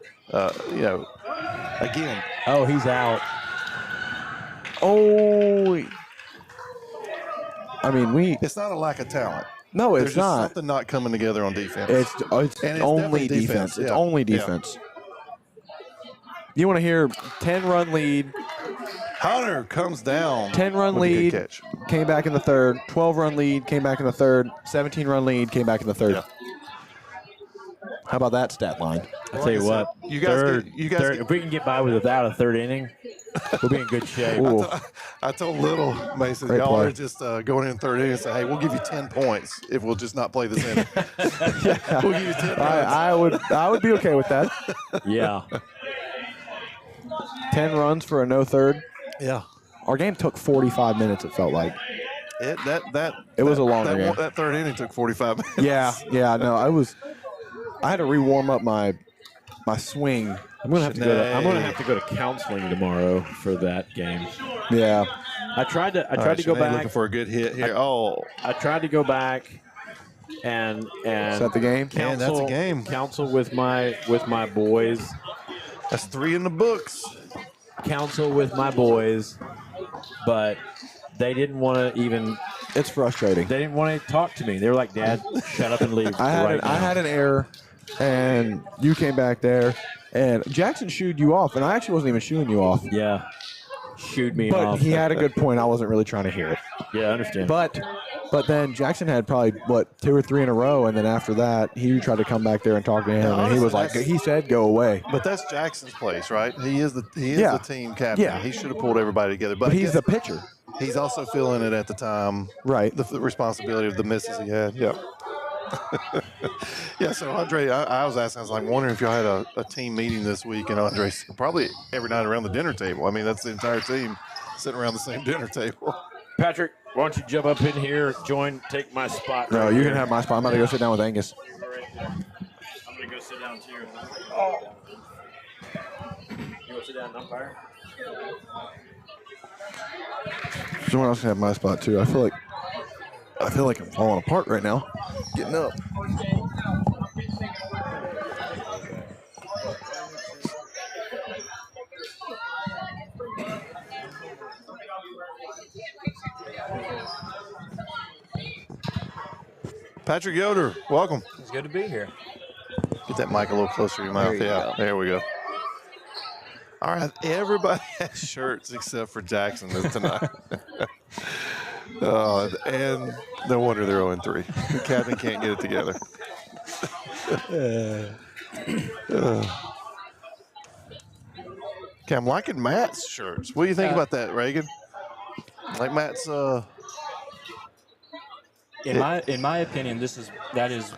Again. Oh, he's out. Oh. I mean, It's not a lack of talent. No, it's There's not. just something not coming together on defense. It's And it's only definitely defense. defense. It's Yeah. only Yeah. defense. You want to hear 10-run lead. Hunter comes down. 10-run with a good lead, catch. came back in the third. 12-run lead, came back in the third. 17-run lead, came back in the third. Yeah. How about that stat line? I'll tell you what. You guys third, get- you guys third, get- if we can get by without a third inning, we'll be in good shape. Ooh. I told Little Mason, Great y'all play. are just going in third inning and say, hey, we'll give you 10 points if we'll just not play this inning. We'll give you 10 runs. I would be okay with that. Yeah. 10 runs for a no third. Yeah. Our game took 45 minutes, it felt like. It was a longer game. That third inning took 45 minutes. Yeah, no, I had to re-warm up my swing. I'm gonna have to go to counseling tomorrow for that game. Yeah. I tried to All go Sinead back. looking for a good hit here. I tried to go back and Is that the game? Man, that's a game. Counsel with my boys. That's 3 in the books. Counsel with my boys, but they didn't want to even. It's frustrating. They didn't want to talk to me. They were like, "Dad, shut up and leave." I had an error, and you came back there, and Jackson shooed you off, and I actually wasn't even shooing you off. Yeah, shooed me But off. he had a good point. I wasn't really trying to hear it. Yeah, I understand. But then Jackson had probably 2 or 3 in a row, and then after that he tried to come back there and talk to him, and he was like, he said, "Go away." But that's Jackson's place, right? He is the Yeah. team captain. Yeah. He should have pulled everybody together. But I he's guess the pitcher, he's also feeling it at the time. right? The responsibility of the misses he had. Yeah. Yeah, so Andre, I was asking, I was like wondering if y'all had a team meeting this week, and Andre's probably every night around the dinner table. I mean, that's the entire team sitting around the same dinner table. Patrick, why don't you jump up in here, take my spot? No, right you here. can have my spot. I'm about to go sit down with Angus. I'm gonna go sit down too. Oh. You want to sit down, umpire? Someone else can have my spot too. I feel like I'm falling apart right now. Getting up. Patrick Yoder, welcome. It's good to be here. Get that mic a little closer to your mouth. There you Yeah, go. there we go. All right, everybody has shirts except for Jackson tonight. And no wonder they're 0-3. The captain can't get it together. Okay, I'm liking Matt's shirts. What do you think about that, Reagan? Like Matt's In my opinion, that is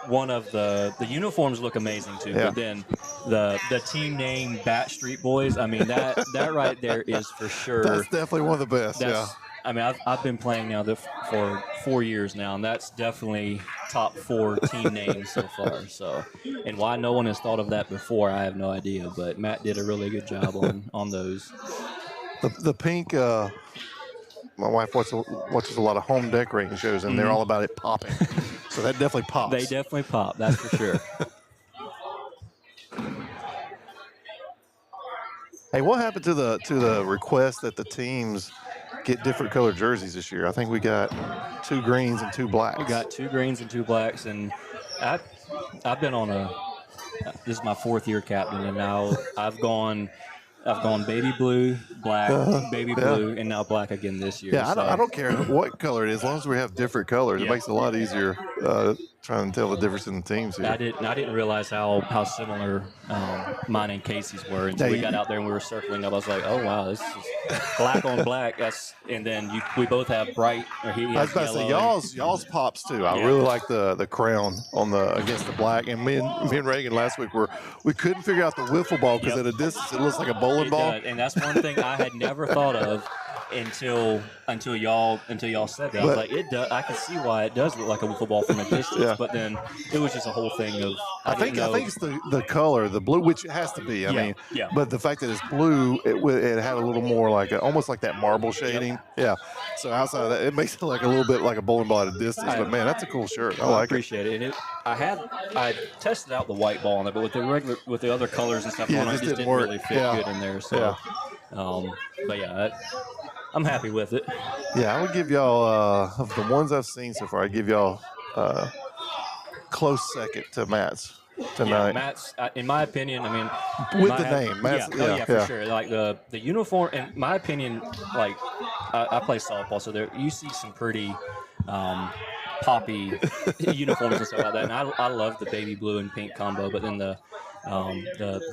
one of the uniforms look amazing too. Yeah. But then the team name Bat Street Boys. I mean that right there is for sure. That's definitely one of the best. Yeah. I mean, I've been playing now for 4 years now, and that's definitely top 4 team names so far. So, and why no one has thought of that before, I have no idea. But Matt did a really good job on those. The pink. My wife watches a lot of home decorating shows, and they're all about it popping. So that definitely pops. They definitely pop. That's for sure. Hey, what happened to the request that the teams get different colored jerseys this year? I think we got 2 greens and 2 blacks. We got 2 greens and 2 blacks, and I've been on this is my 4th year captain, and now I've gone baby blue, black, baby blue, and now black again this year. Yeah, I don't care what color it is, as long as we have different colors. It makes it a lot easier trying to tell the difference in the teams here. I didn't realize how similar mine and Casey's were until we got out there and we were circling up. I was like, oh wow, this is black on black. And then we both have bright. Or he I was about to say y'all's pops too. I really like the crown on against the black. And me and Reagan last week we couldn't figure out the wiffle ball because at a distance it looks like a bowling ball. And that's one thing I had never thought of until y'all said that. I was like, it does. I can see why it does look like a wiffle ball from a distance, but then it was just a whole thing of I think it's the color, the blue, which it has to be. I mean, but the fact that it's blue, it had a little more like almost like that marble shading. Yeah. So outside of that, it makes it like a little bit like a bowling ball at a distance. But man, that's a cool shirt. I appreciate it. And I tested out the white ball on it, but with the other colors and stuff on it, just didn't really fit good in there. So, but yeah. I'm happy with it. Yeah, I would give y'all of the ones I've seen so far. I give y'all close second to Matt's tonight. Yeah, Matt's, in my opinion, I mean, with the name, Matt's, for sure. Like the uniform, in my opinion, like I play softball, so you see some pretty poppy uniforms and stuff like that. And I love the baby blue and pink combo, but then the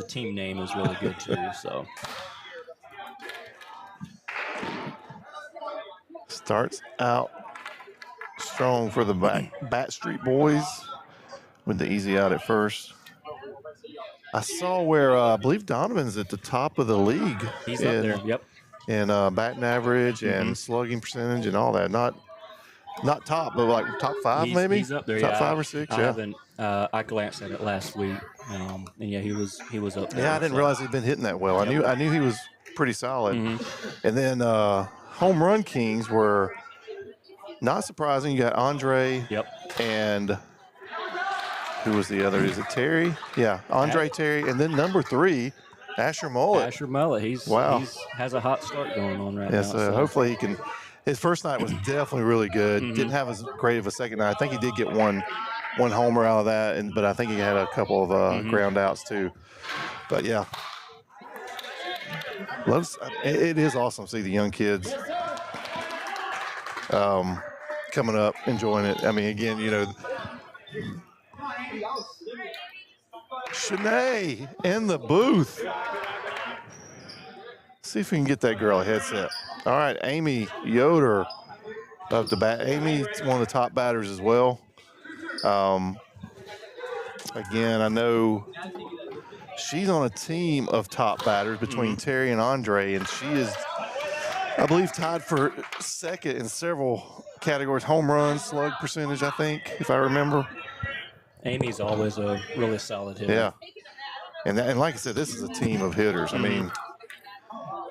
team name is really good too. So. Starts out strong for the Bat Street Boys with the easy out at first. I saw where I believe Donovan's at the top of the league. He's up there, yep. In batting average and slugging percentage and all that. Not top, but like top 5 maybe? He's up there, top 5 or 6, I glanced at it last week, and yeah, he was up there. Yeah, I didn't realize he'd been hitting that well. I knew he was pretty solid. And then home run kings were not surprising. You got Andre and who was the other? Is it Terry? Yeah, Andre Terry. And then number 3, Asher Mullet. Asher Mullet. He has a hot start going on right now. So hopefully he can. His first night was definitely really good. Didn't have as great of a second night. I think he did get one homer out of that, but I think he had a couple of ground outs too. But yeah. It is awesome to see the young kids coming up, enjoying it. I mean, again, Shanae in the booth. See if we can get that girl a headset. All right, Amy Yoder up to bat. Amy's one of the top batters as well. Again, I know she's on a team of top batters between Terry and Andre, and she is, I believe, tied for second in several categories. Home runs, slug percentage, I think, if I remember. Amy's always a really solid hitter. Yeah. And like I said, this is a team of hitters. I mean,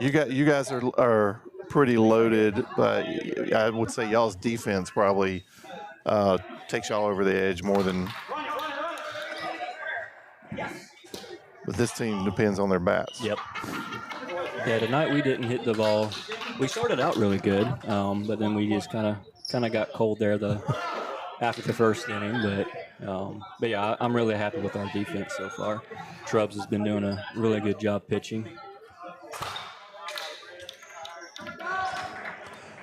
you guys are pretty loaded, but I would say y'all's defense probably takes y'all over the edge more than. But this team depends on their bats. Yep. Yeah, tonight we didn't hit the ball We started out really good, but then we just kind of got cold there after the first inning. But yeah, I'm really happy with our defense so far. Trubbs has been doing a really good job pitching.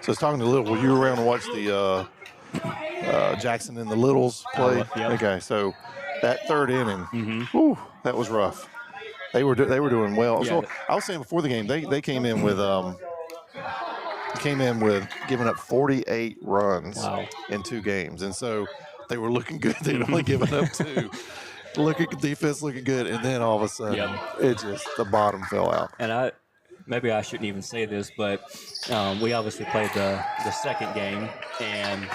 So I was talking to Little. Were you around to watch the Jackson and the Littles play? Yep. Okay, so that third inning, whew, that was rough. They were doing well. Yeah. So I was saying before the game, they came in with giving up 48 runs in 2 games, and so they were looking good. They'd only given up 2. Look at the defense looking good, and then all of a sudden, the bottom fell out. And maybe I shouldn't even say this, but we obviously played the second game, and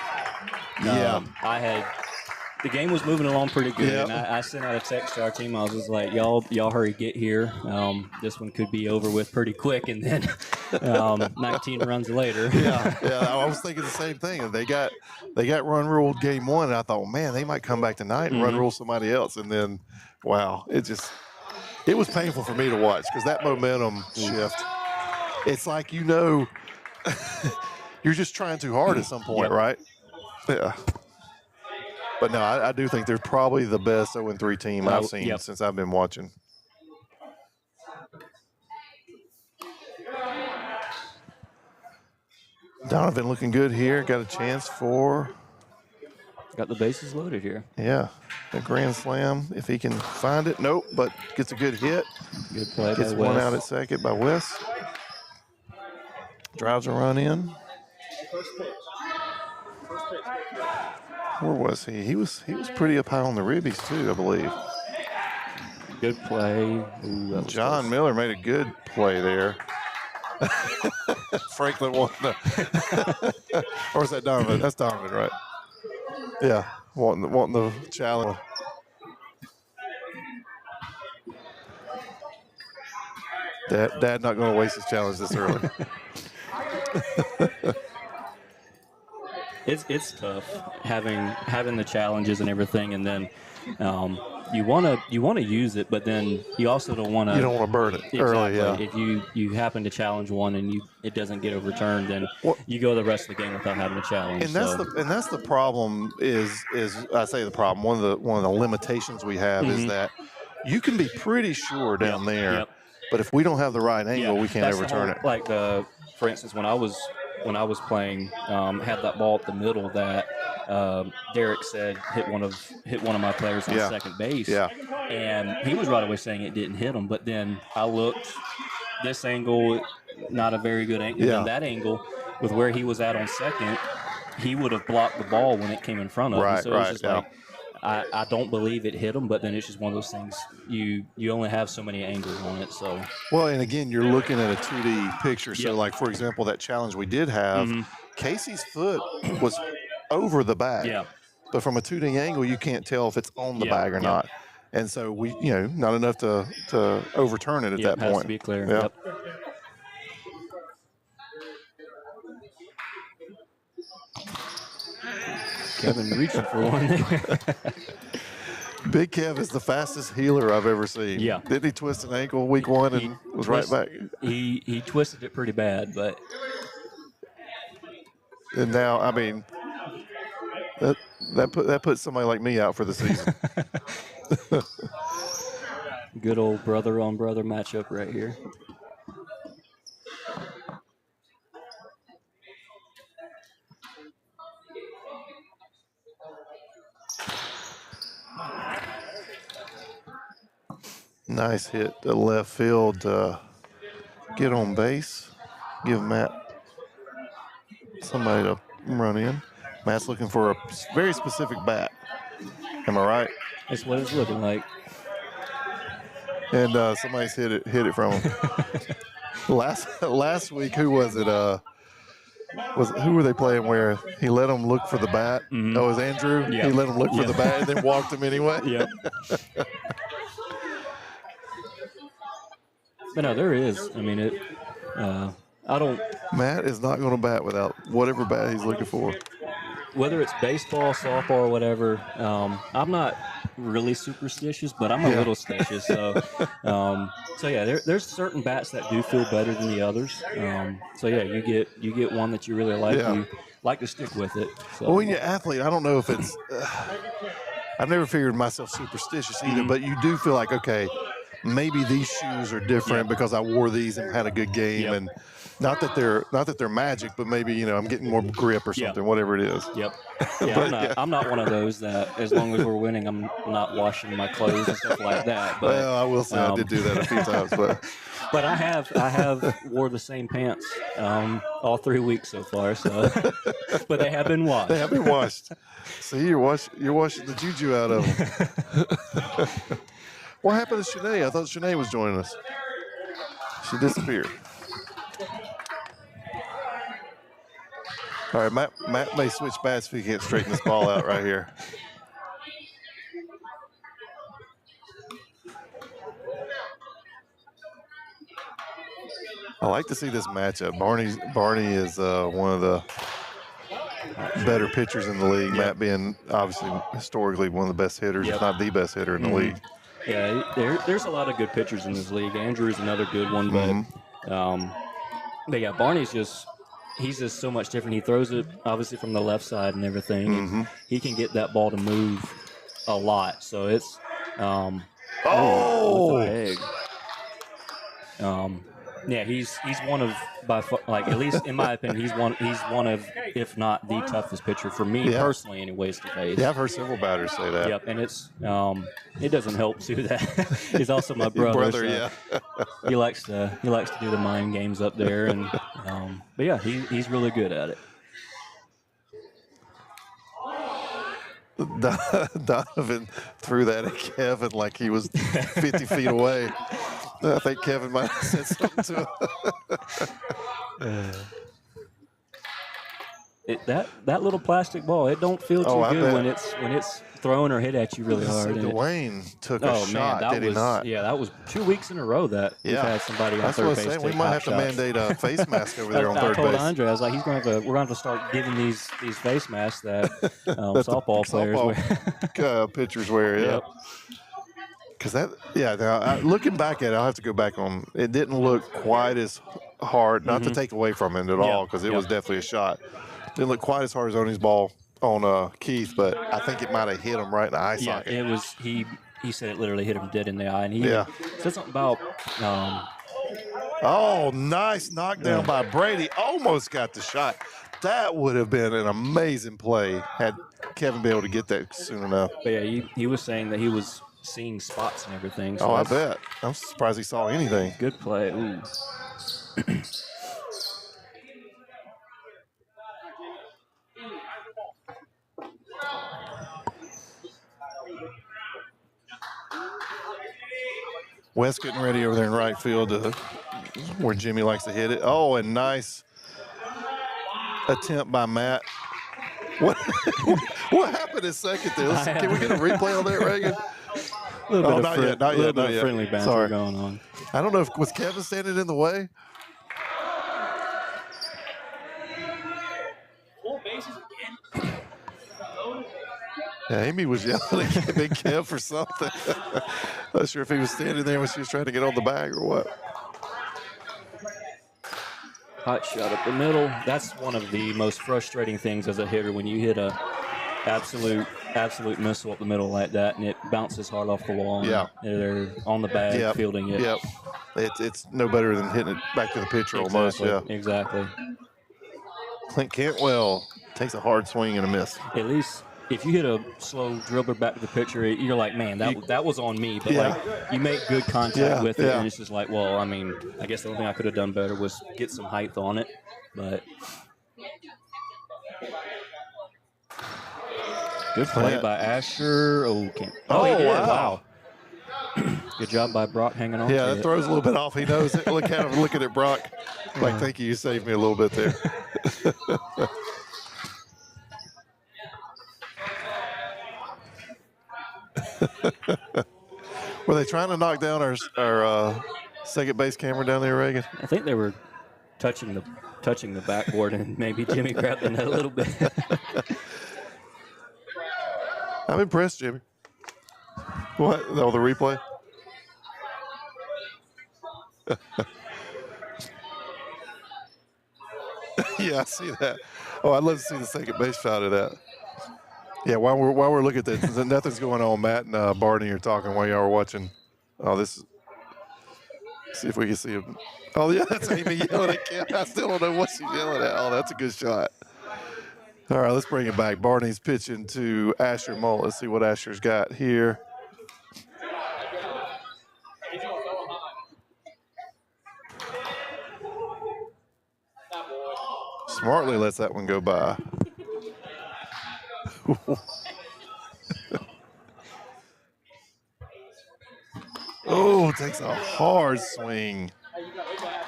the game was moving along pretty good, and I sent out a text to our team. I was just like, y'all hurry, get here. This one could be over with pretty quick, and then 19 runs later. I was thinking the same thing. They got run ruled game 1, and I thought, well, man, they might come back tonight and run rule somebody else. And then, wow, it was painful for me to watch because that momentum shift. It's like you're just trying too hard at some point, right? Yeah. But no, I do think they're probably the best 0-3 team I've seen since I've been watching. Donovan looking good here. Got a chance for. Got the bases loaded here. Yeah, a grand slam if he can find it. Nope, but gets a good hit. Good play. Gets one out at second by Wes. Drives a run in. Where was he? He was pretty up high on the ribbies too, I believe. Good play. Ooh, John Miller made a good play there. Franklin won the. Or is that Donovan? That's Donovan, right? Yeah, wanting the challenge. Dad not going to waste his challenge this early. It's tough having the challenges and everything, and then you want to use it, but then you also don't want to. You don't want to burn it early. Yeah. If you happen to challenge one and it doesn't get overturned, then you go the rest of the game without having a challenge. And that's the problem. Is I say the problem? One of the limitations we have is that you can be pretty sure down there, but if we don't have the right angle, we can't overturn it. Like for instance, when I was playing, had that ball up the middle that Derek said hit one of my players on second base. Yeah. And he was right away saying it didn't hit him, but then I looked, this angle, not a very good angle. Yeah. And that angle, with where he was at on second, he would have blocked the ball when it came in front of him. So it's just like, I don't believe it hit him, but then it's just one of those things. You only have so many angles on it. So well, and again, you're looking at a 2D picture. So, like for example, that challenge we did have, Casey's foot was over the bag. Yeah. But from a 2D angle, you can't tell if it's on the bag or not. And so we, not enough to overturn it at that point. It has point. to be clear. Yeah. Yep. Kevin reaching for one there. Big Kev is the fastest healer I've ever seen. Yeah. Didn't he twist an ankle week 1 and was right back? He twisted it pretty bad, but. And now, I mean, that puts somebody like me out for the season. Good old brother on brother matchup right here. Nice hit to left field to get on base. Give Matt somebody to run in. Matt's looking for a very specific bat. Am I right? That's what it's looking like. And somebody's hit it from him. Last week, who was it? Who were they playing where he let him look for the bat? Mm-hmm. Oh, it was Andrew? Yeah. He let him look for the bat and then walked him anyway? Yeah. But no, there is. I mean, Matt is not going to bat without whatever bat he's looking for. whether it's baseball, softball, or whatever, I'm not really superstitious, but I'm a little stitious. So yeah, there's certain bats that do feel better than the others. So yeah, you get one that you really like. Yeah. You like to stick with it. So. Well, when you're an athlete, I don't know if it's. I've never figured myself superstitious either, but you do feel like, okay, maybe these shoes are different because I wore these and had a good game, and not that they're magic, but maybe I'm getting more grip or something, whatever it is. Yep. Yeah, I'm not one of those that as long as we're winning, I'm not washing my clothes and stuff like that. But, well, I will say I did do that a few times, but. But I have wore the same pants all 3 weeks so far. So, but they have been washed. They have been washed. See, you're washing the juju out of them. What happened to Shanae? I thought Shanae was joining us. She disappeared. All right, Matt may switch bats if he can't straighten this ball out right here. I like to see this matchup. Barney is one of the better pitchers in the league. Matt being obviously historically one of the best hitters, if not the best hitter in the league. Yeah, there's a lot of good pitchers in this league. Andrew is another good one, but yeah, Barney's he's just so much different. He throws it obviously from the left side and everything. And he can get that ball to move a lot. So it's what the heck? Yeah, he's one of by far, like at least in my opinion, he's one of if not the toughest pitcher for me personally, anyways, to face. Yeah, I've heard several batters say that. Yep, and it doesn't help too that he's also my brother. So he likes to do the mind games up there, and but yeah, he's really good at it. Donovan threw that at Kevin like he was 50 feet away. I think Kevin might have said something to him. That little plastic ball, it don't feel too good when it's thrown or hit at you really hard. Dwayne took a shot, did he not? Yeah, that was 2 weeks in a row that we've had somebody on third base. We might have to mandate a face mask over there on third base. I told Andre, I was like, we're going to have to start giving these face masks that softball players wear. Pitchers wear, Yep. Because now looking back at it, I'll have to go back on. It didn't look quite as hard, not to take away from it at all, because it was definitely a shot. Didn't look quite as hard as Oni's ball on Keith, but I think it might have hit him right in the eye socket. It was. He said it literally hit him dead in the eye, and he said something about. Nice knockdown by Brady. Almost got the shot. That would have been an amazing play had Kevin been able to get that soon enough. But yeah, he was saying that he was seeing spots and everything. So I bet. I'm surprised he saw anything. Good play. Ooh. Wes getting ready over there in right field where Jimmy likes to hit it. Oh, and nice attempt by Matt. What happened in second there? Can we get a replay on that, Reagan? Not yet. Friendly banter going on. I don't know if was Kevin standing in the way. Yeah, Amy was yelling at Big Kev for something. Not sure if he was standing there when she was trying to get on the bag or what. Hot shot up the middle. That's one of the most frustrating things as a hitter when you hit a absolute missile up the middle like that and it bounces hard off the wall. Yeah. They're on the bag fielding it. Yep. It's no better than hitting it back to the pitcher almost. Yeah. Exactly. Clint Cantwell takes a hard swing and a miss. At least if you hit a slow dribbler back to the pitcher, you're like, man, that was on me. But like you make good contact with it, and it's just like, well, I mean, I guess the only thing I could have done better was get some height on it. But good play by Asher. He did. Wow. Good job by Brock hanging on. Yeah, that throws a little bit off. He knows it. Look at him looking at Brock. Like, thank you. You saved me a little bit there. Were they trying to knock down our second base camera down there, Reagan? I think they were touching the touching the backboard, and maybe Jimmy grabbed the net a little bit. I'm impressed, Jimmy. What? Oh, the replay? Yeah, I see that. Oh, I'd love to see the second base shot of that. Yeah, while we're looking at that, nothing's going on. Matt and Barney are talking while y'all are watching. Oh, this. See if we can see him. Oh, yeah, that's Amy yelling at Kim. I still don't know what she's yelling at. Oh, that's a good shot. All right, let's bring it back. Barney's pitching to Asher Molt. Let's see what Asher's got here. Smartly lets that one go by. Oh, takes a hard swing.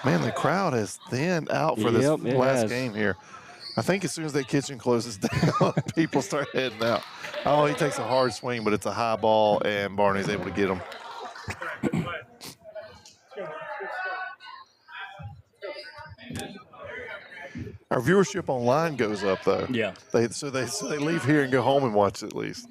Man, the crowd has thinned out for this last game here. I think as soon as that kitchen closes down, people start heading out. Oh, he takes a hard swing, but it's a high ball, and Barney's able to get him. Our viewership online goes up, though. Yeah. So they leave here and go home and watch at least.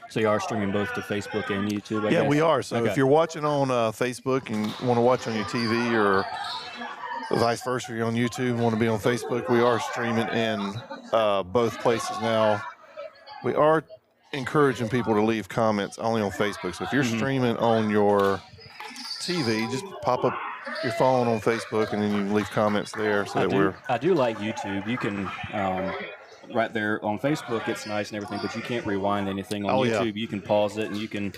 So you are streaming both to Facebook and YouTube, I Yeah, guess? we are. So Okay. if you're watching on Facebook and want to watch on your TV or vice versa, you're on YouTube and want to be on Facebook, we are streaming in both places now. We are encouraging people to leave comments only on Facebook. So if you're streaming on your TV, just pop up your phone on Facebook and then you can leave comments there so that I do like YouTube. You can right there on Facebook, it's nice and everything, but you can't rewind anything on YouTube. Yeah. You can pause it and you can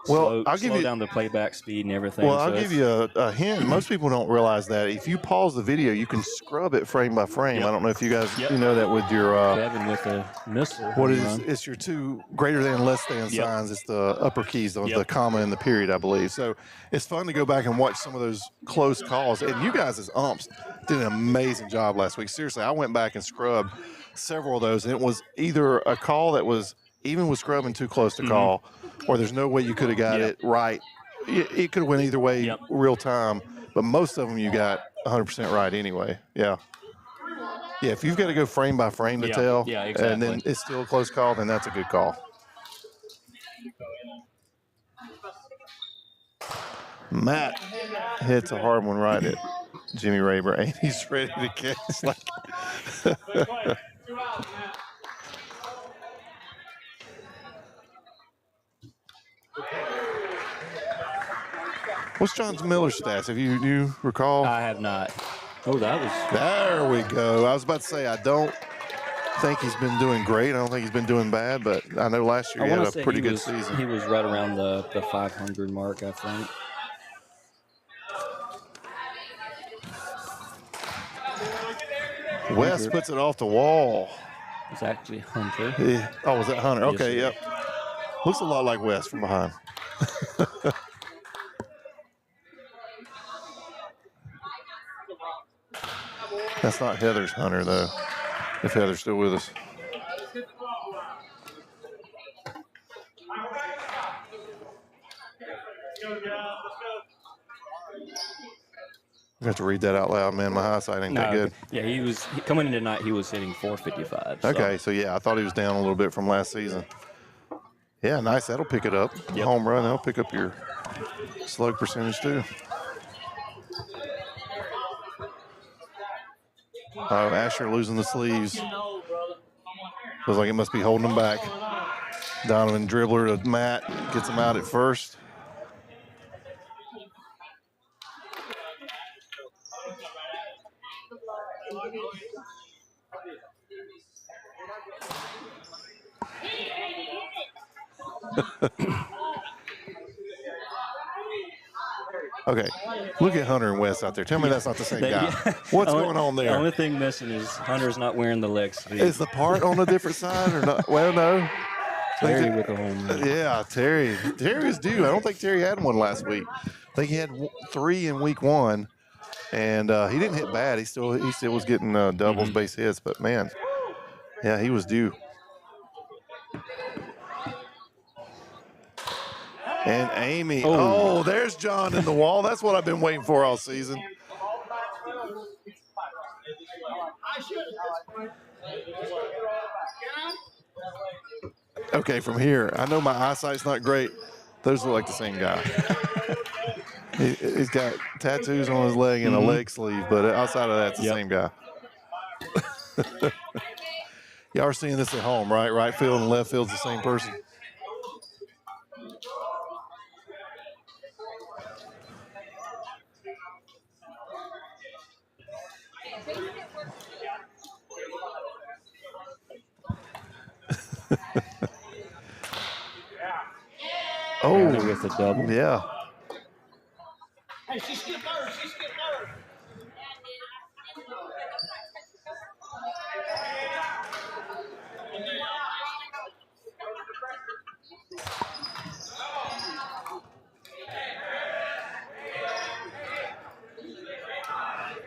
I'll slow down the playback speed and everything. Well, so I'll give you a hint. Most people don't realize that if you pause the video, you can scrub it frame by frame. I don't know if you guys you know that with your Kevin with a missile. what is it's your two greater than, less than signs. It's the upper keys, the comma and the period, I believe. So it's fun to go back and watch some of those close calls. And you guys as umps did an amazing job last week. Seriously, I went back and scrubbed several of those, and it was either a call that was even with scrubbing too close to call, or there's no way you could have got it right. It could have went either way real time, but most of them you got 100% right anyway. Yeah, if you've got to go frame by frame to tell, exactly. and then it's still a close call, then that's a good call. Matt hits a hard one right at Jimmy Raber, and he's ready to catch. What's John Miller's stats? Have you recall? I have not. Oh, that was. There we go. I was about to say, I don't think he's been doing great. I don't think he's been doing bad, but I know last year he had a pretty good season. He was right around the 500 mark, I think. West puts it off the wall. It's actually Hunter. Yeah. Oh, was that Hunter? Yes, Okay, yep. Looks a lot like West from behind. That's not Heather's Hunter, though, if Heather's still with us. I have to read that out loud, man. My eyesight ain't that good. Yeah, coming in tonight, he was hitting 455. So. Okay, so yeah, I thought he was down a little bit from last season. Yeah, nice. That'll pick it up. Home run, that'll pick up your slug percentage, too. Oh, Asher losing the sleeves. Looks like it must be holding him back. Donovan dribbler to Matt. Gets him out at first. Okay, look at Hunter and Wes out there. Tell me that's not the same guy. What's going on there? The only thing missing is Hunter's not wearing the leg sleeve. Is the part on a different side or not? Well, no. Terry with the home run. Yeah, Terry. Terry is due. I don't think Terry had one last week. I think he had 3 in week 1, and he didn't hit bad. He still was getting doubles, base hits. But man, yeah, he was due. And Amy. Oh, there's John in the wall. That's what I've been waiting for all season. Okay, from here, I know my eyesight's not great. Those look like the same guy. He's got tattoos on his leg and a leg sleeve, but outside of that, it's the same guy. Y'all are seeing this at home, right? Right field and left field's the same person. Oh, with a double. Yeah. Hey, she skipped third. She skipped third.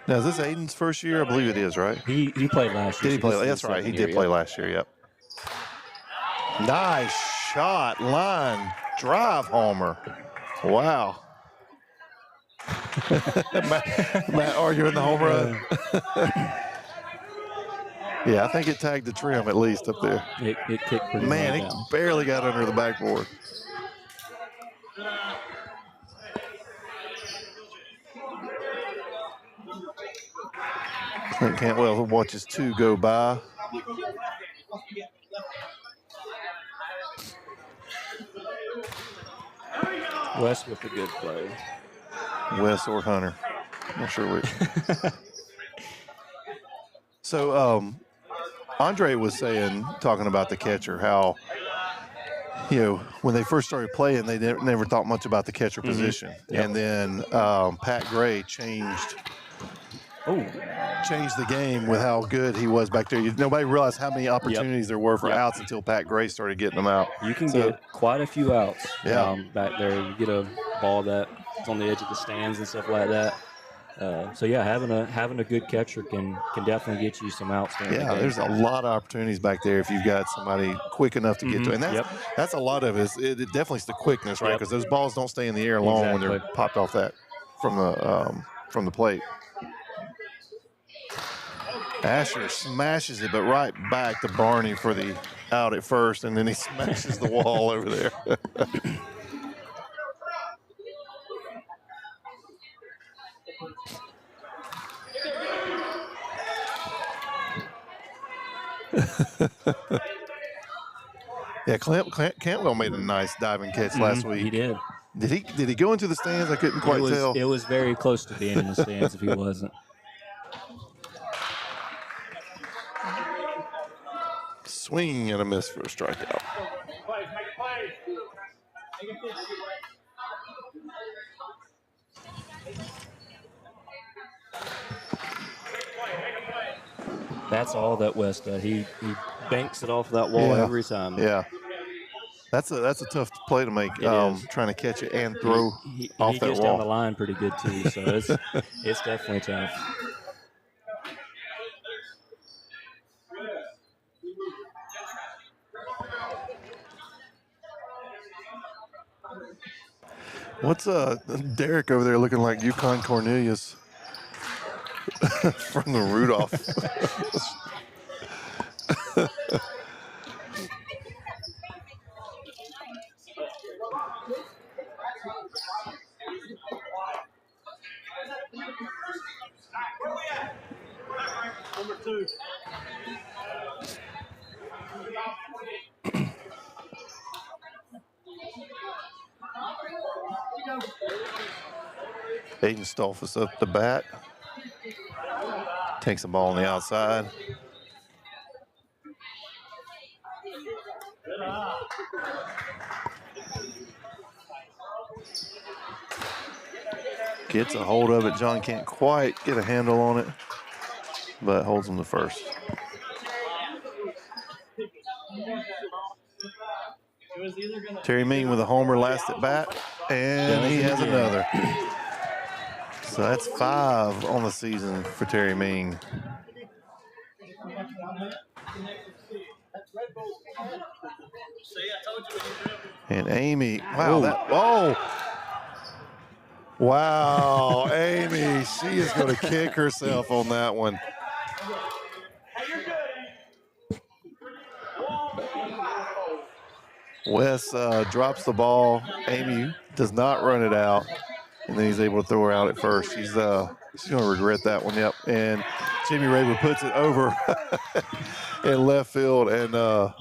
Now, is this Aiden's first year? I believe it is, right? He played last year. Did he play? That's right. He did play last year, yep. Nice shot, line, drive homer. Wow. Matt arguing the home run. Yeah, I think it tagged the trim at least up there. It kicked pretty Man, high it down. barely got under the backboard. Clint Cantwell watches two go by. Wes with a good play. Wes or Hunter. Not sure which. So, Andre was saying, talking about the catcher, how, you know, when they first started playing, they never thought much about the catcher position. Yep. And then Pat Gray changed the game with how good he was back there. Nobody realized how many opportunities there were for outs until Pat Gray started getting them out. You can get quite a few outs back there. You get a ball that's on the edge of the stands and stuff like that. So yeah, having a good catcher can definitely get you some outs. Yeah, there's a lot of opportunities back there if you've got somebody quick enough to get to it. And that's a lot of it. It definitely is the quickness, right? Because those balls don't stay in the air long when they're popped off that from the plate. Asher smashes it, but right back to Barney for the out at first, and then he smashes the wall over there. Yeah, Cantwell made a nice diving catch last week. He did. Did he go into the stands? I couldn't quite tell. It was very close to being in the stands if he wasn't. Swing and a miss for a strikeout. That's all that West does. He banks it off that wall every time. Yeah. That's a tough play to make, trying to catch it and throw off that wall. He gets down the line pretty good, too, so it's definitely tough. What's Derek over there looking like Yukon Cornelius from the Rudolph? Number 2. Aiden Stolfus up the bat. Takes the ball on the outside. Gets a hold of it. John can't quite get a handle on it, but holds him to first. Terry Mean with a homer last at bat, and he has another. So that's 5 on the season for Terry Mean. And Amy, wow, wow, Amy, she is going to kick herself on that one. Wes drops the ball. Amy does not run it out, and then he's able to throw her out at first. She's going to regret that one. Yep. And Jimmy Raver puts it over in left field, and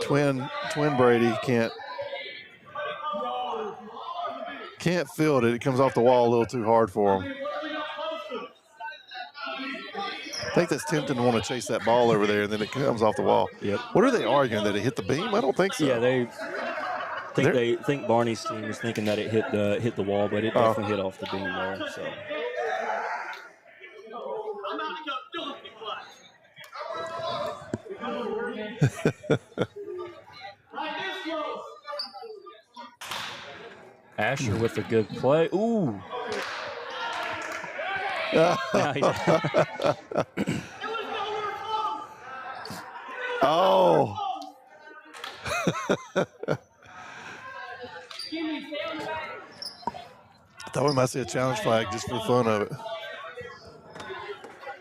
twin Brady can't field it. It comes off the wall a little too hard for him. I think that's tempting to want to chase that ball over there, and then it comes off the wall. Yep. What are they arguing? That it hit the beam? I don't think so. Yeah, they think Barney's team is thinking that it hit the wall, but it definitely hit off the beam there. So. Asher with a good play. Ooh. Oh. I thought we might see a challenge flag just for the fun of it.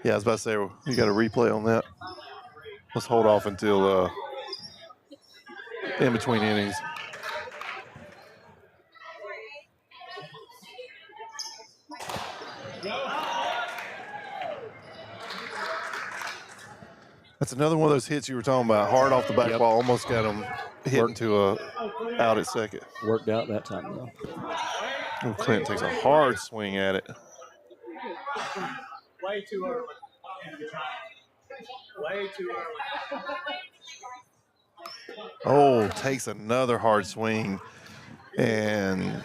Yeah, I was about to say, you got a replay on that. Let's hold off until in between innings. That's another one of those hits you were talking about. Hard off the back ball, almost got him hit into a out at second. Worked out that time though. And Clinton takes a hard swing at it. Way too early. Way too early. Oh, takes another hard swing and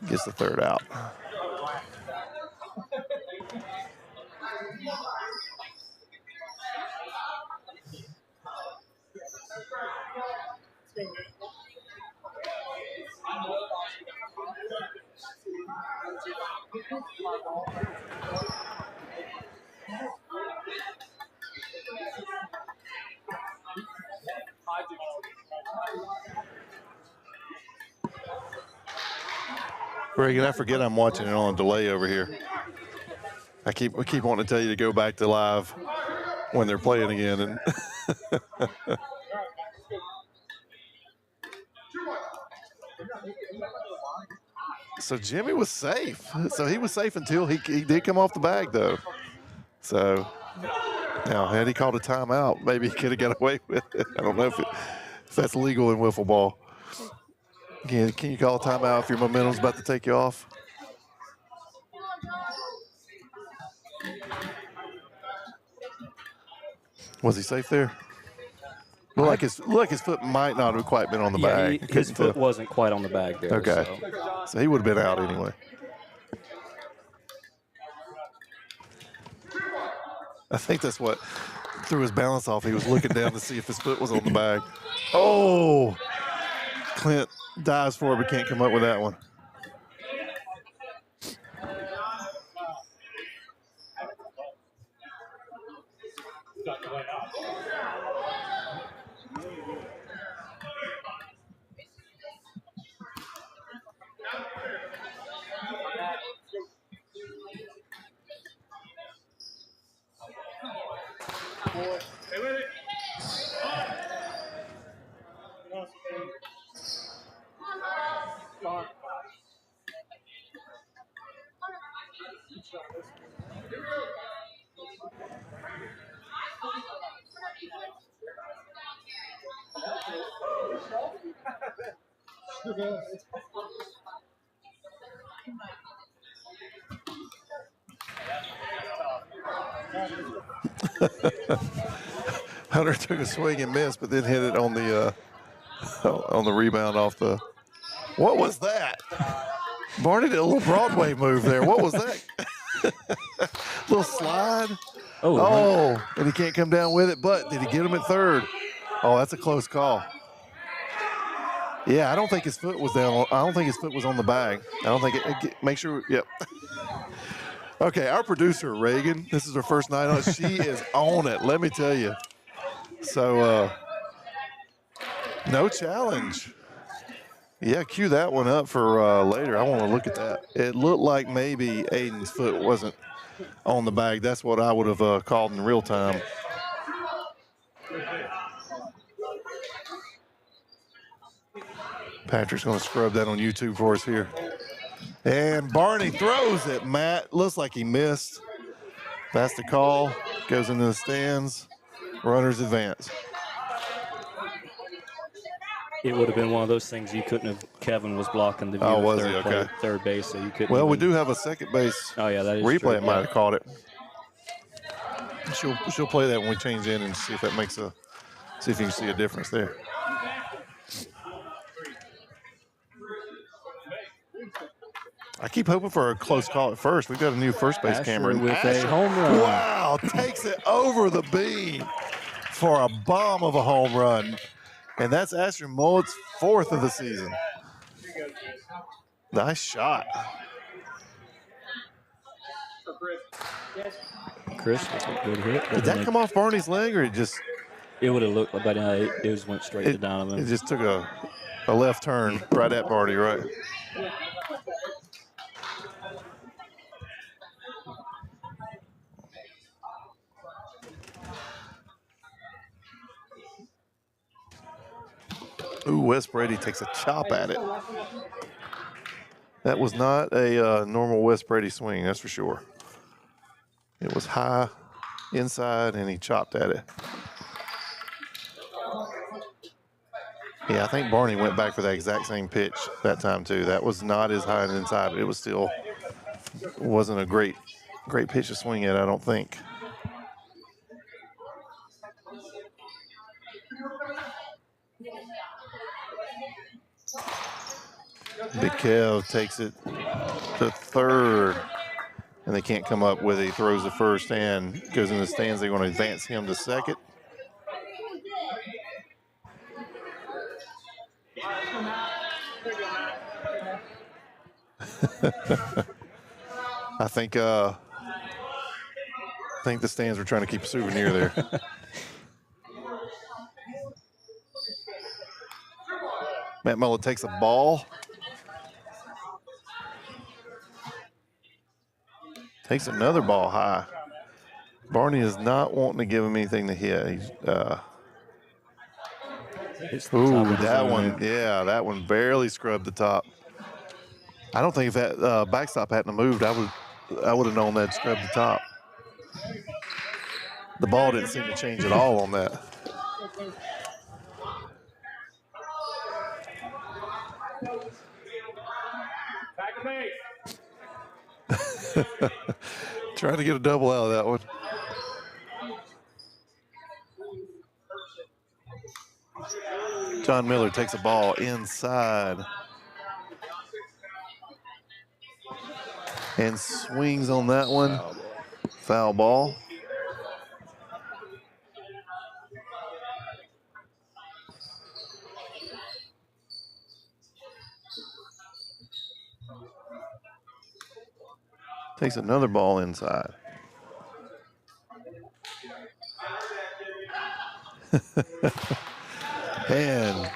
gets the third out. Reagan, I forget I'm watching it on a delay over here. I keep wanting to tell you to go back to live when they're playing again. And so Jimmy was safe. So he was safe until he did come off the bag, though. So now, had he called a timeout, maybe he could have got away with it. I don't know if that's legal in wiffle ball. Can you call a timeout if your momentum's about to take you off? Was he safe there? Look like his foot might not have quite been on the bag. His foot wasn't quite on the bag there. Okay. So he would have been out anyway. I think that's what threw his balance off. He was looking down to see if his foot was on the bag. Oh! Clint dives for it but can't come up with that one. Hunter took a swing and missed, but then hit it on the rebound off the. What was that? Barney did a little Broadway move there. What was that? Little slide. Oh, and he can't come down with it. But did he get him at third? Oh, that's a close call. Yeah, I don't think his foot was down. I don't think his foot was on the bag. I don't think it make sure. Yep. Okay, our producer Reagan. This is her first night on. She is on it. Let me tell you. So, no challenge. Yeah, cue that one up for later. I want to look at that. It looked like maybe Aiden's foot wasn't on the bag. That's what I would have called in real time. Patrick's going to scrub that on YouTube for us here. And Barney throws it, Matt. Looks like he missed. That's the call. Goes into the stands. Runners advance. It would have been one of those things you couldn't have. Kevin was blocking the view Oh, of was he? third, Okay. third base, so you couldn't. Well, we even- do have a second base Oh yeah, that is replay. true. It might have caught it. She'll play that when we change in and see if that makes a see if you can see a difference there. I keep hoping for a close call at first. We've got a new first base Asher camera. with Asher, a home run. Wow, takes it over the beam for a bomb of a home run. And that's Asher Mullet's 4th of the season. Nice shot. Chris, that's a good hit. Did that come off Barney's leg or it just It would have looked, but it just went straight to it Donovan. just took a left turn right at Barney, right? Ooh, Wes Brady takes a chop at it. That was not a normal Wes Brady swing, that's for sure. It was high inside, and he chopped at it. Yeah, I think Barney went back for that exact same pitch that time too. That was not as high and inside, but it was still wasn't a great pitch to swing at, I don't think. Big Kev takes it to third, and they can't come up with it. He throws the first and goes in the stands. They're going to advance him to second. I think the stands were trying to keep a souvenir there. Matt Mullet takes a ball. Takes another ball high. Barney is not wanting to give him anything to hit. He's, ooh, that one, yeah, that one barely scrubbed the top. I don't think if that backstop hadn't moved, I would have known that scrubbed the top. The ball didn't seem to change at all on that. Trying to get a double out of that one. John Miller takes a ball inside and swings on that one. Foul ball. Takes another ball inside. And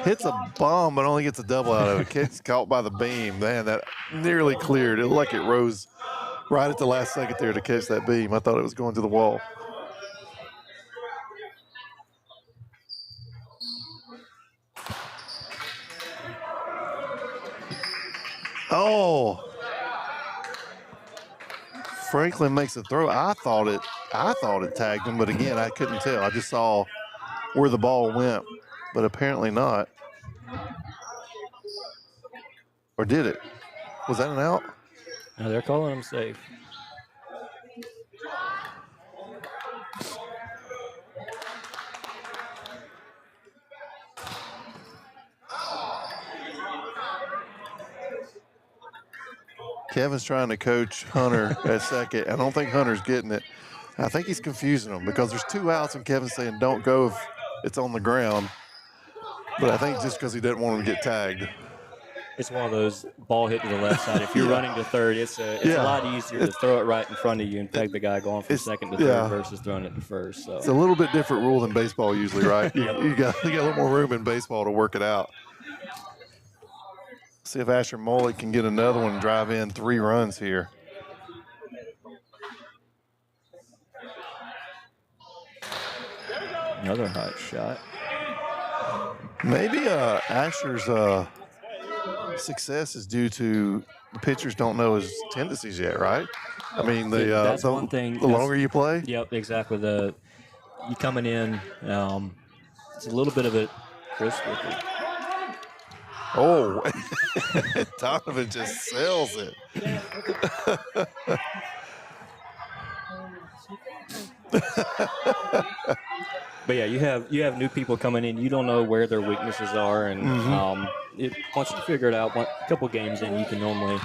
hits a bomb, but only gets a double out of it. Gets caught by the beam. Man, that nearly cleared. It looked like it rose right at the last second there to catch that beam. I thought it was going to the wall. Oh. Franklin makes a throw. I thought it tagged him, but again, I couldn't tell. I just saw where the ball went, but apparently not. Or did it? Was that an out? No, they're calling him safe. Kevin's trying to coach Hunter at second. I don't think Hunter's getting it. I think he's confusing them because there's 2 outs and Kevin's saying don't go if it's on the ground. But I think just because he didn't want him to get tagged. it's one of those ball hit to the left side. If you're running to third, it's a lot easier to throw it right in front of you and peg the guy going from second to third versus throwing it to first. So it's a little bit different rule than baseball usually, right? you got a little more room in baseball to work it out. See if Asher Mullet can get another one and drive in 3 runs here. Another hot shot. Maybe Asher's success is due to the pitchers don't know his tendencies yet, right? I mean, that's one thing. The longer you play. Yep, exactly. You coming in, it's a little bit of a crisp with it. Oh, Donovan just sells it. But yeah, you have new people coming in. You don't know where their weaknesses are, and once you figure it out, a couple games in, you can normally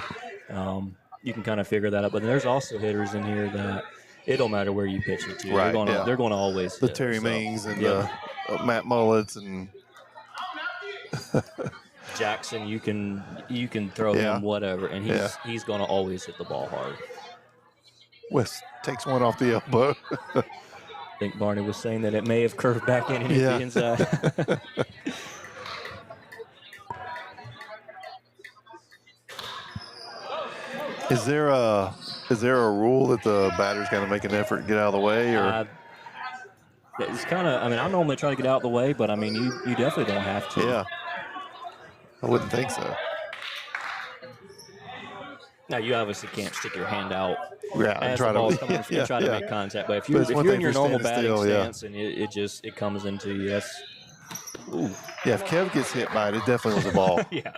you can kind of figure that out. But there's also hitters in here that it don't matter where you pitch it to. Right, They're going to always the hit, Terry Mings and the Matt Mullets and Jackson. You can throw him whatever, and he's going to always hit the ball hard. West takes one off the elbow. I think Barney was saying that it may have curved back in and hit the inside. Is there a rule that the batter's got to make an effort to get out of the way, or? It's kind of. I mean, I normally try to get out of the way, but I mean, you definitely don't have to. Yeah. I wouldn't think so. Now you obviously can't stick your hand out and try to make contact. But if you're in your normal batting stance and it comes into you, that's. Ooh. Yeah, if Kev gets hit by it, it definitely was a ball. Yeah.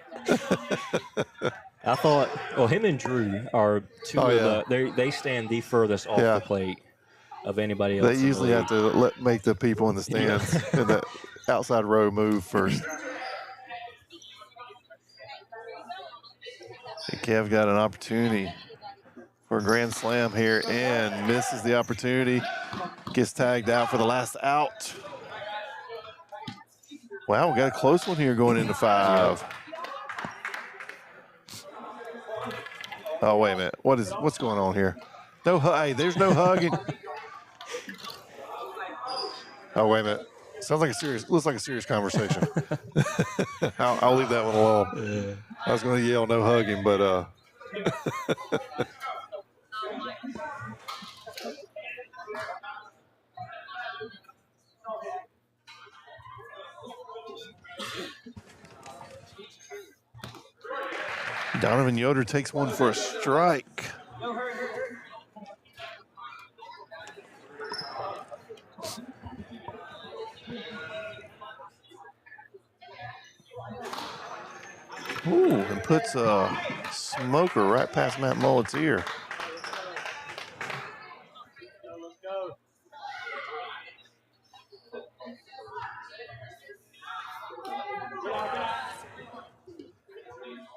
I thought. Well, him and Drew are two of the. They stand the furthest off the plate of anybody else. They usually have to make the people in the stands in the outside row move first. And Kev got an opportunity for a grand slam here and misses the opportunity. Gets tagged out for the last out. Wow, we got a close one here going into 5. Oh, wait a minute. What's going on here? No, hey, there's no hugging. Oh, wait a minute. Looks like a serious conversation. I'll leave that one alone. Yeah. I was going to yell no hugging, but Donovan Yoder takes one for a strike. Ooh, and puts a smoker right past Matt Mullet's ear.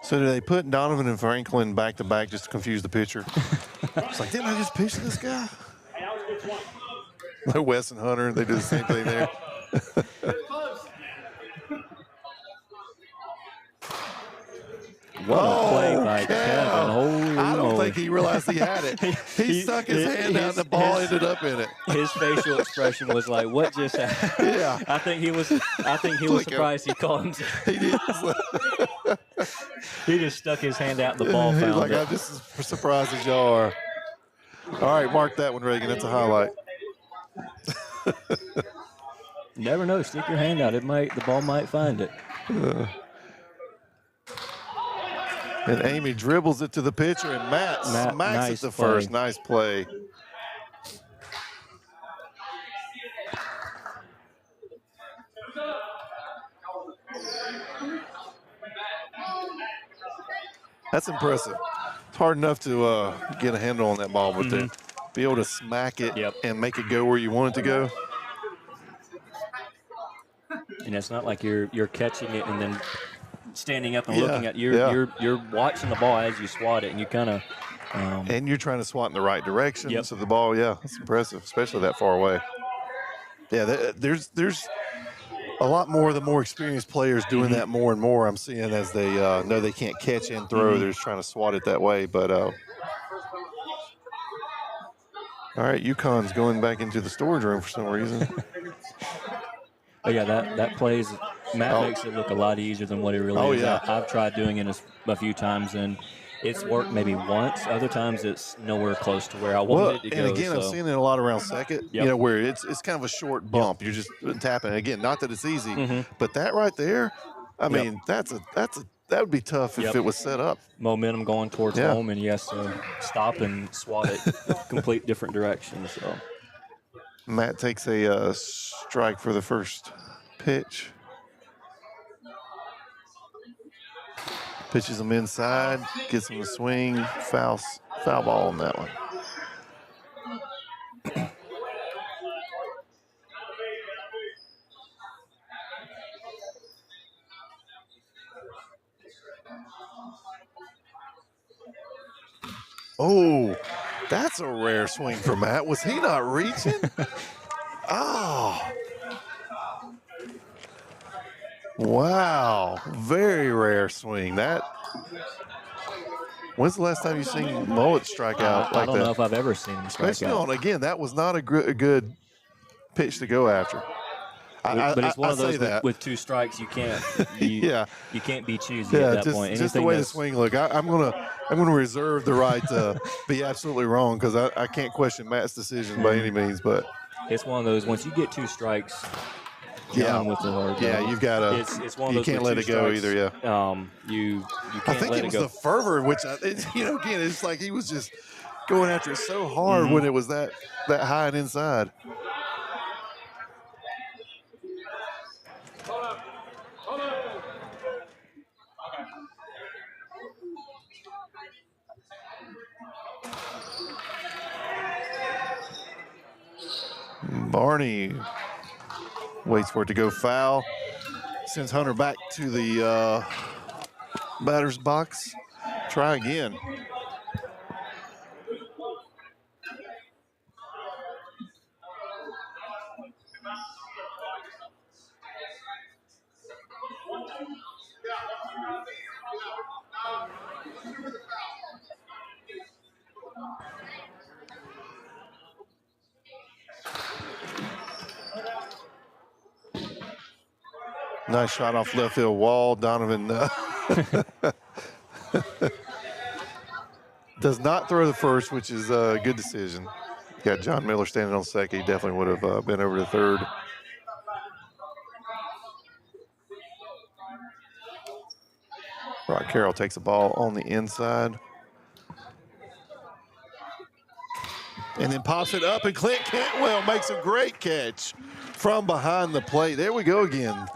So do they put Donovan and Franklin back to back just to confuse the pitcher? It's like, didn't I just pitch this guy? Like Wes and Hunter, they do the same thing there. What a play by Kevin. Holy I don't moly. think he realized he had it. He stuck his hand out and the ball ended up in it. His facial expression was like, what just happened? Yeah. I think he was surprised he caught him. He did. He just stuck his hand out and the ball found He's like, it. I'm just as surprised as y'all are. All right, mark that one, Reagan. That's a highlight. Never know. Stick your hand out. The ball might find it. And Amy dribbles it to the pitcher, and Matt smacks nice it to play. first. Nice play. That's impressive. It's hard enough to get a handle on that ball, but to be able to smack it and make it go where you want it to go. And it's not like you're catching it and then standing up and looking at you're watching the ball as you swat it, and you kind of and you're trying to swat in the right direction. So the ball, that's impressive, especially that far away. Yeah, there's a lot more of the more experienced players doing that more and more. I'm seeing as they know they can't catch and throw. They're just trying to swat it that way. But all right, UConn's going back into the storage room for some reason. But yeah, that plays. Matt makes it look a lot easier than what it really is. Yeah. I've tried doing it a few times, and it's worked maybe once. Other times it's nowhere close to where I wanted it to go. And again, I'm seeing it a lot around second. Yep. You know, where it's kind of a short bump. You're just tapping. Again, not that it's easy, but that right there, I mean, that would be tough if it was set up. Momentum going towards home, and he has to stop and swat it complete different directions. So Matt takes a strike for the first pitch. Pitches him inside, gets him to swing, foul ball on that one. Oh, that's a rare swing for Matt. Was he not reaching? Oh. Wow. Very rare swing. When's the last time you've seen Mullet strike out like that? I don't know if I've ever seen him strike Especially out. again, that was not a good pitch to go after. But it's one of those with 2 strikes you can't you can't be choosy Yeah, at that point. just the way the swing look. I'm gonna reserve the right to be absolutely wrong because I can't question Matt's decision by any means. But it's one of those once you get 2 strikes. With the hard you've got to. It's one of those. You can't let it go either. Yeah. You can't I think let it was go. the fervor, which again, it's like he was just going after it so hard when it was that high and inside. Barney waits for it to go foul. Sends Hunter back to the batter's box. Try again. Nice shot off left field wall. Donovan does not throw the first, which is a good decision. Got John Miller standing on second. He definitely would have been over to third. Brock Carroll takes the ball on the inside. And then pops it up, and Clint Cantwell makes a great catch from behind the plate. There we go again.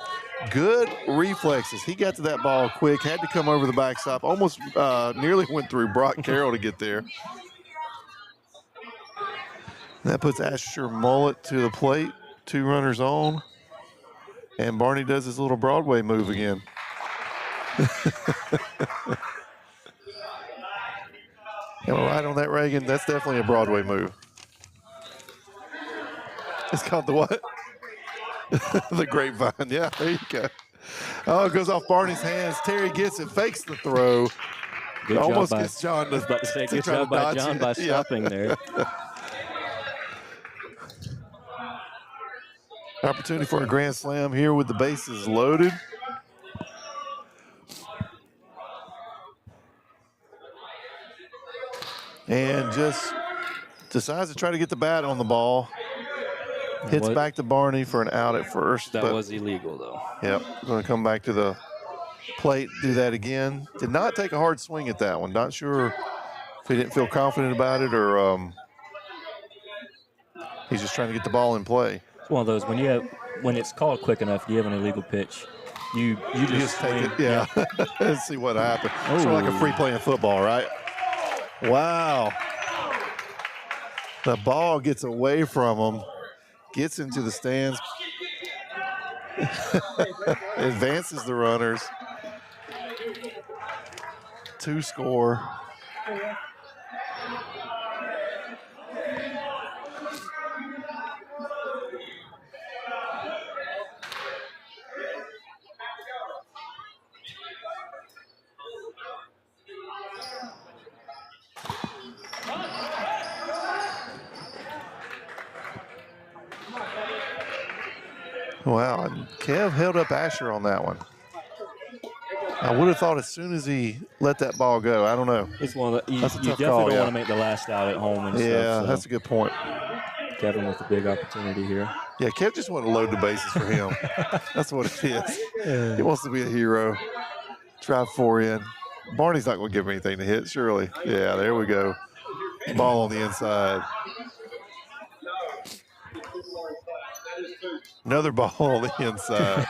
Good reflexes. He got to that ball quick, had to come over the backstop, almost nearly went through Brock Carroll to get there. That puts Asher Mullet to the plate, 2 runners on. And Barney does his little Broadway move again. Am I right on that, Reagan? That's definitely a Broadway move. It's called the what? The grapevine. Yeah, there you go. Oh, it goes off Barney's hands. Terry gets it, fakes the throw. Good Almost job gets John to, I was about to say, good try job to by dodge John it. by stopping there. Opportunity for a grand slam here with the bases loaded. And just decides to try to get the bat on the ball. Hits back to Barney for an out at first. That was illegal, though. Yep, going to come back to the plate, do that again. Did not take a hard swing at that one. Not sure if he didn't feel confident about it or he's just trying to get the ball in play. It's one of those when it's called quick enough, you have an illegal pitch. You just take swing. it, yeah. Let's see what happened. It's sort of like a free playing football, right? Wow. The ball gets away from him, gets into the stands, advances the runners. 2 score. Wow, and Kev held up Asher on that one. I would have thought as soon as he let that ball go, I don't know. It's one of the, you That's a tough definitely call, don't yeah. want to make the last out at home and stuff. Yeah, So that's a good point. Kevin with a big opportunity here. Yeah, Kev just wanted to load the bases for him. That's what it is. He wants to be a hero. Drive 4 in. Barney's not going to give him anything to hit, surely. Yeah, there we go. Ball on the inside. Another ball on the inside.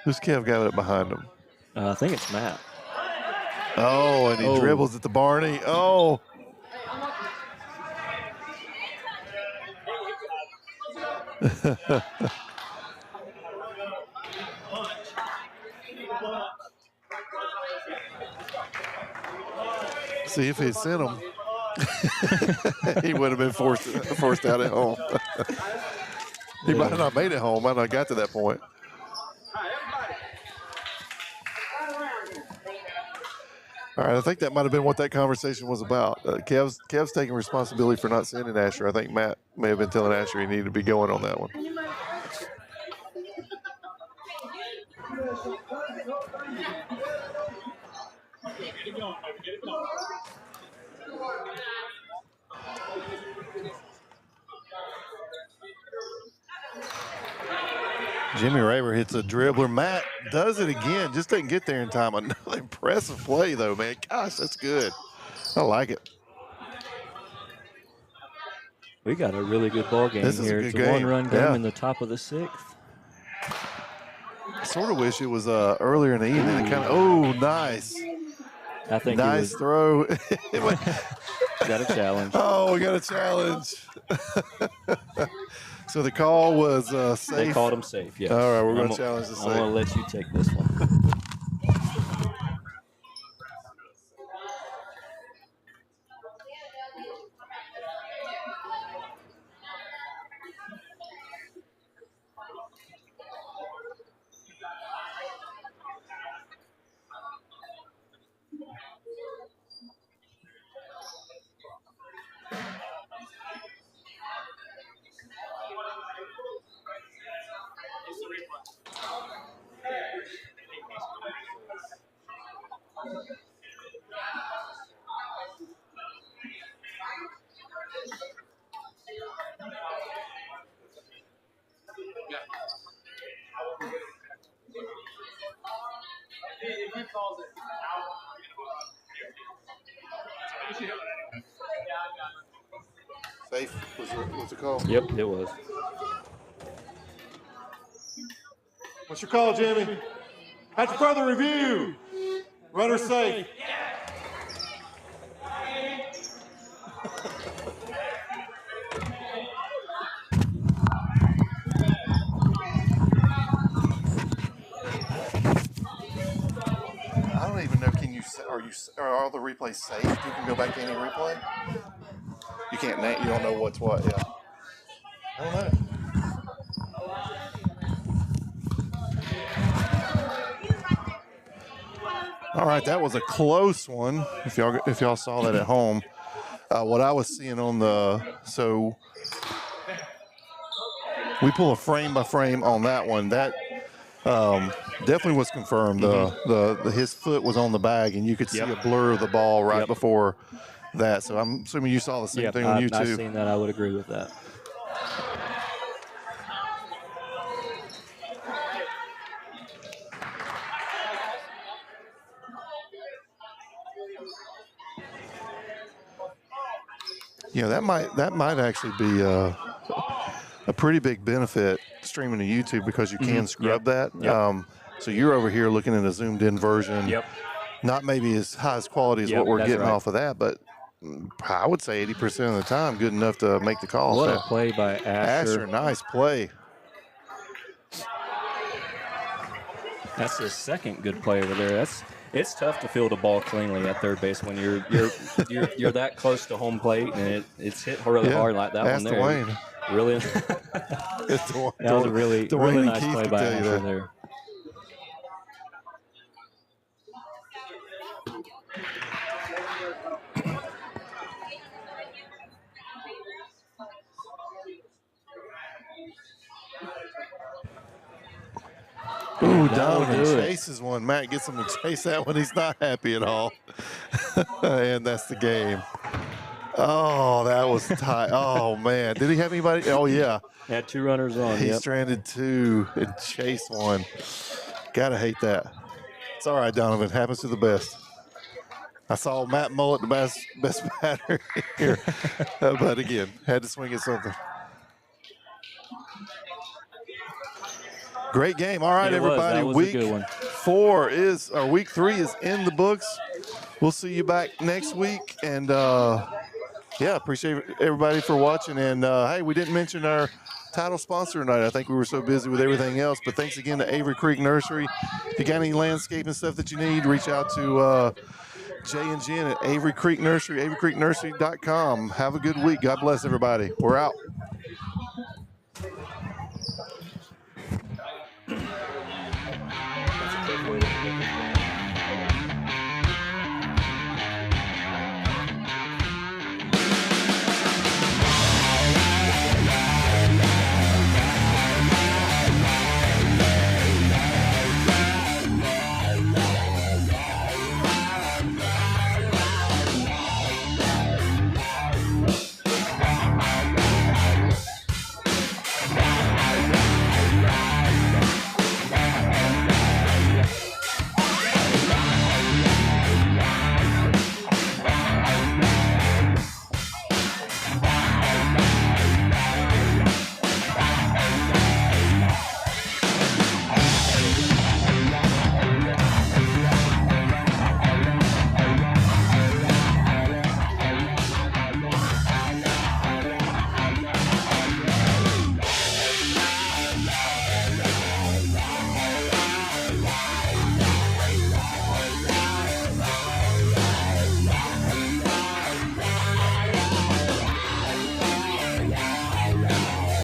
Who's Kev got it behind him? I think it's Matt. Oh, and he dribbles at the Barney. Oh. See, if he'd sent him, he would have been forced out at home. He might have not made it home. Might not got to that point. All right, I think that might have been what that conversation was about. Kev's taking responsibility for not sending Asher. I think Matt may have been telling Asher he needed to be going on that one. Jimmy Raver hits a dribbler. Matt does it again. Just doesn't get there in time. Another impressive play, though, man. Gosh, that's good. I like it. We got a really good ball game This is here. a good It's a game. one-run game Yeah. in the top of the 6th. I sort of wish it was earlier in the evening. It kind of, oh, nice. I think nice throw. Got a challenge. Oh, we got a challenge. So the call was safe. They called him safe, yes. All right, we're going to challenge the I'm going to let you take this one. Safe was the call? Yep, it was. What's your call, Jimmy? After further review, runner safe. I don't even know. Are all the replays safe? You can go back to any replay. You can't. You don't know what's what. Yeah. I don't know. All right, that was a close one. If y'all saw that at home, what I was seeing on we pull a frame by frame on that one. That definitely was confirmed. His foot was on the bag, and you could see a blur of the ball right before that. So I'm assuming you saw the same thing on YouTube. I've seen that. I would agree with that. Yeah, that might actually be a pretty big benefit streaming to YouTube because you can scrub that. So you're over here looking at a zoomed in version. Not maybe as high as quality as what we're getting off of that, but I would say 80% of the time good enough to make the call. What a play by Asher. Nice play. That's his second good play over there. It's tough to field a ball cleanly at third base when you're that close to home plate and it's hit really hard like that one there. Dwayne. Really, that was a really nice Keith play by Asher there. Ooh, That will Donovan do it. chases one. Matt gets him to chase that one. He's not happy at all. And that's the game. Oh, that was tight. Oh, man. Did he have anybody? Oh, yeah. Had 2 runners on. He Yep. stranded 2 and chased one. Gotta hate that. It's all right, Donovan. Happens to the best. I saw Matt Mullet, the best batter here. But again, had to swing at something. Great game. All right, It was. everybody. That was a good one. Week 3 is in the books. We'll see you back next week. And appreciate everybody for watching. And hey, we didn't mention our title sponsor tonight. I think we were so busy with everything else. But thanks again to Avery Creek Nursery. If you got any landscaping stuff that you need, reach out to Jay and Jen at Avery Creek Nursery, averycreeknursery.com. Have a good week. God bless everybody. We're out.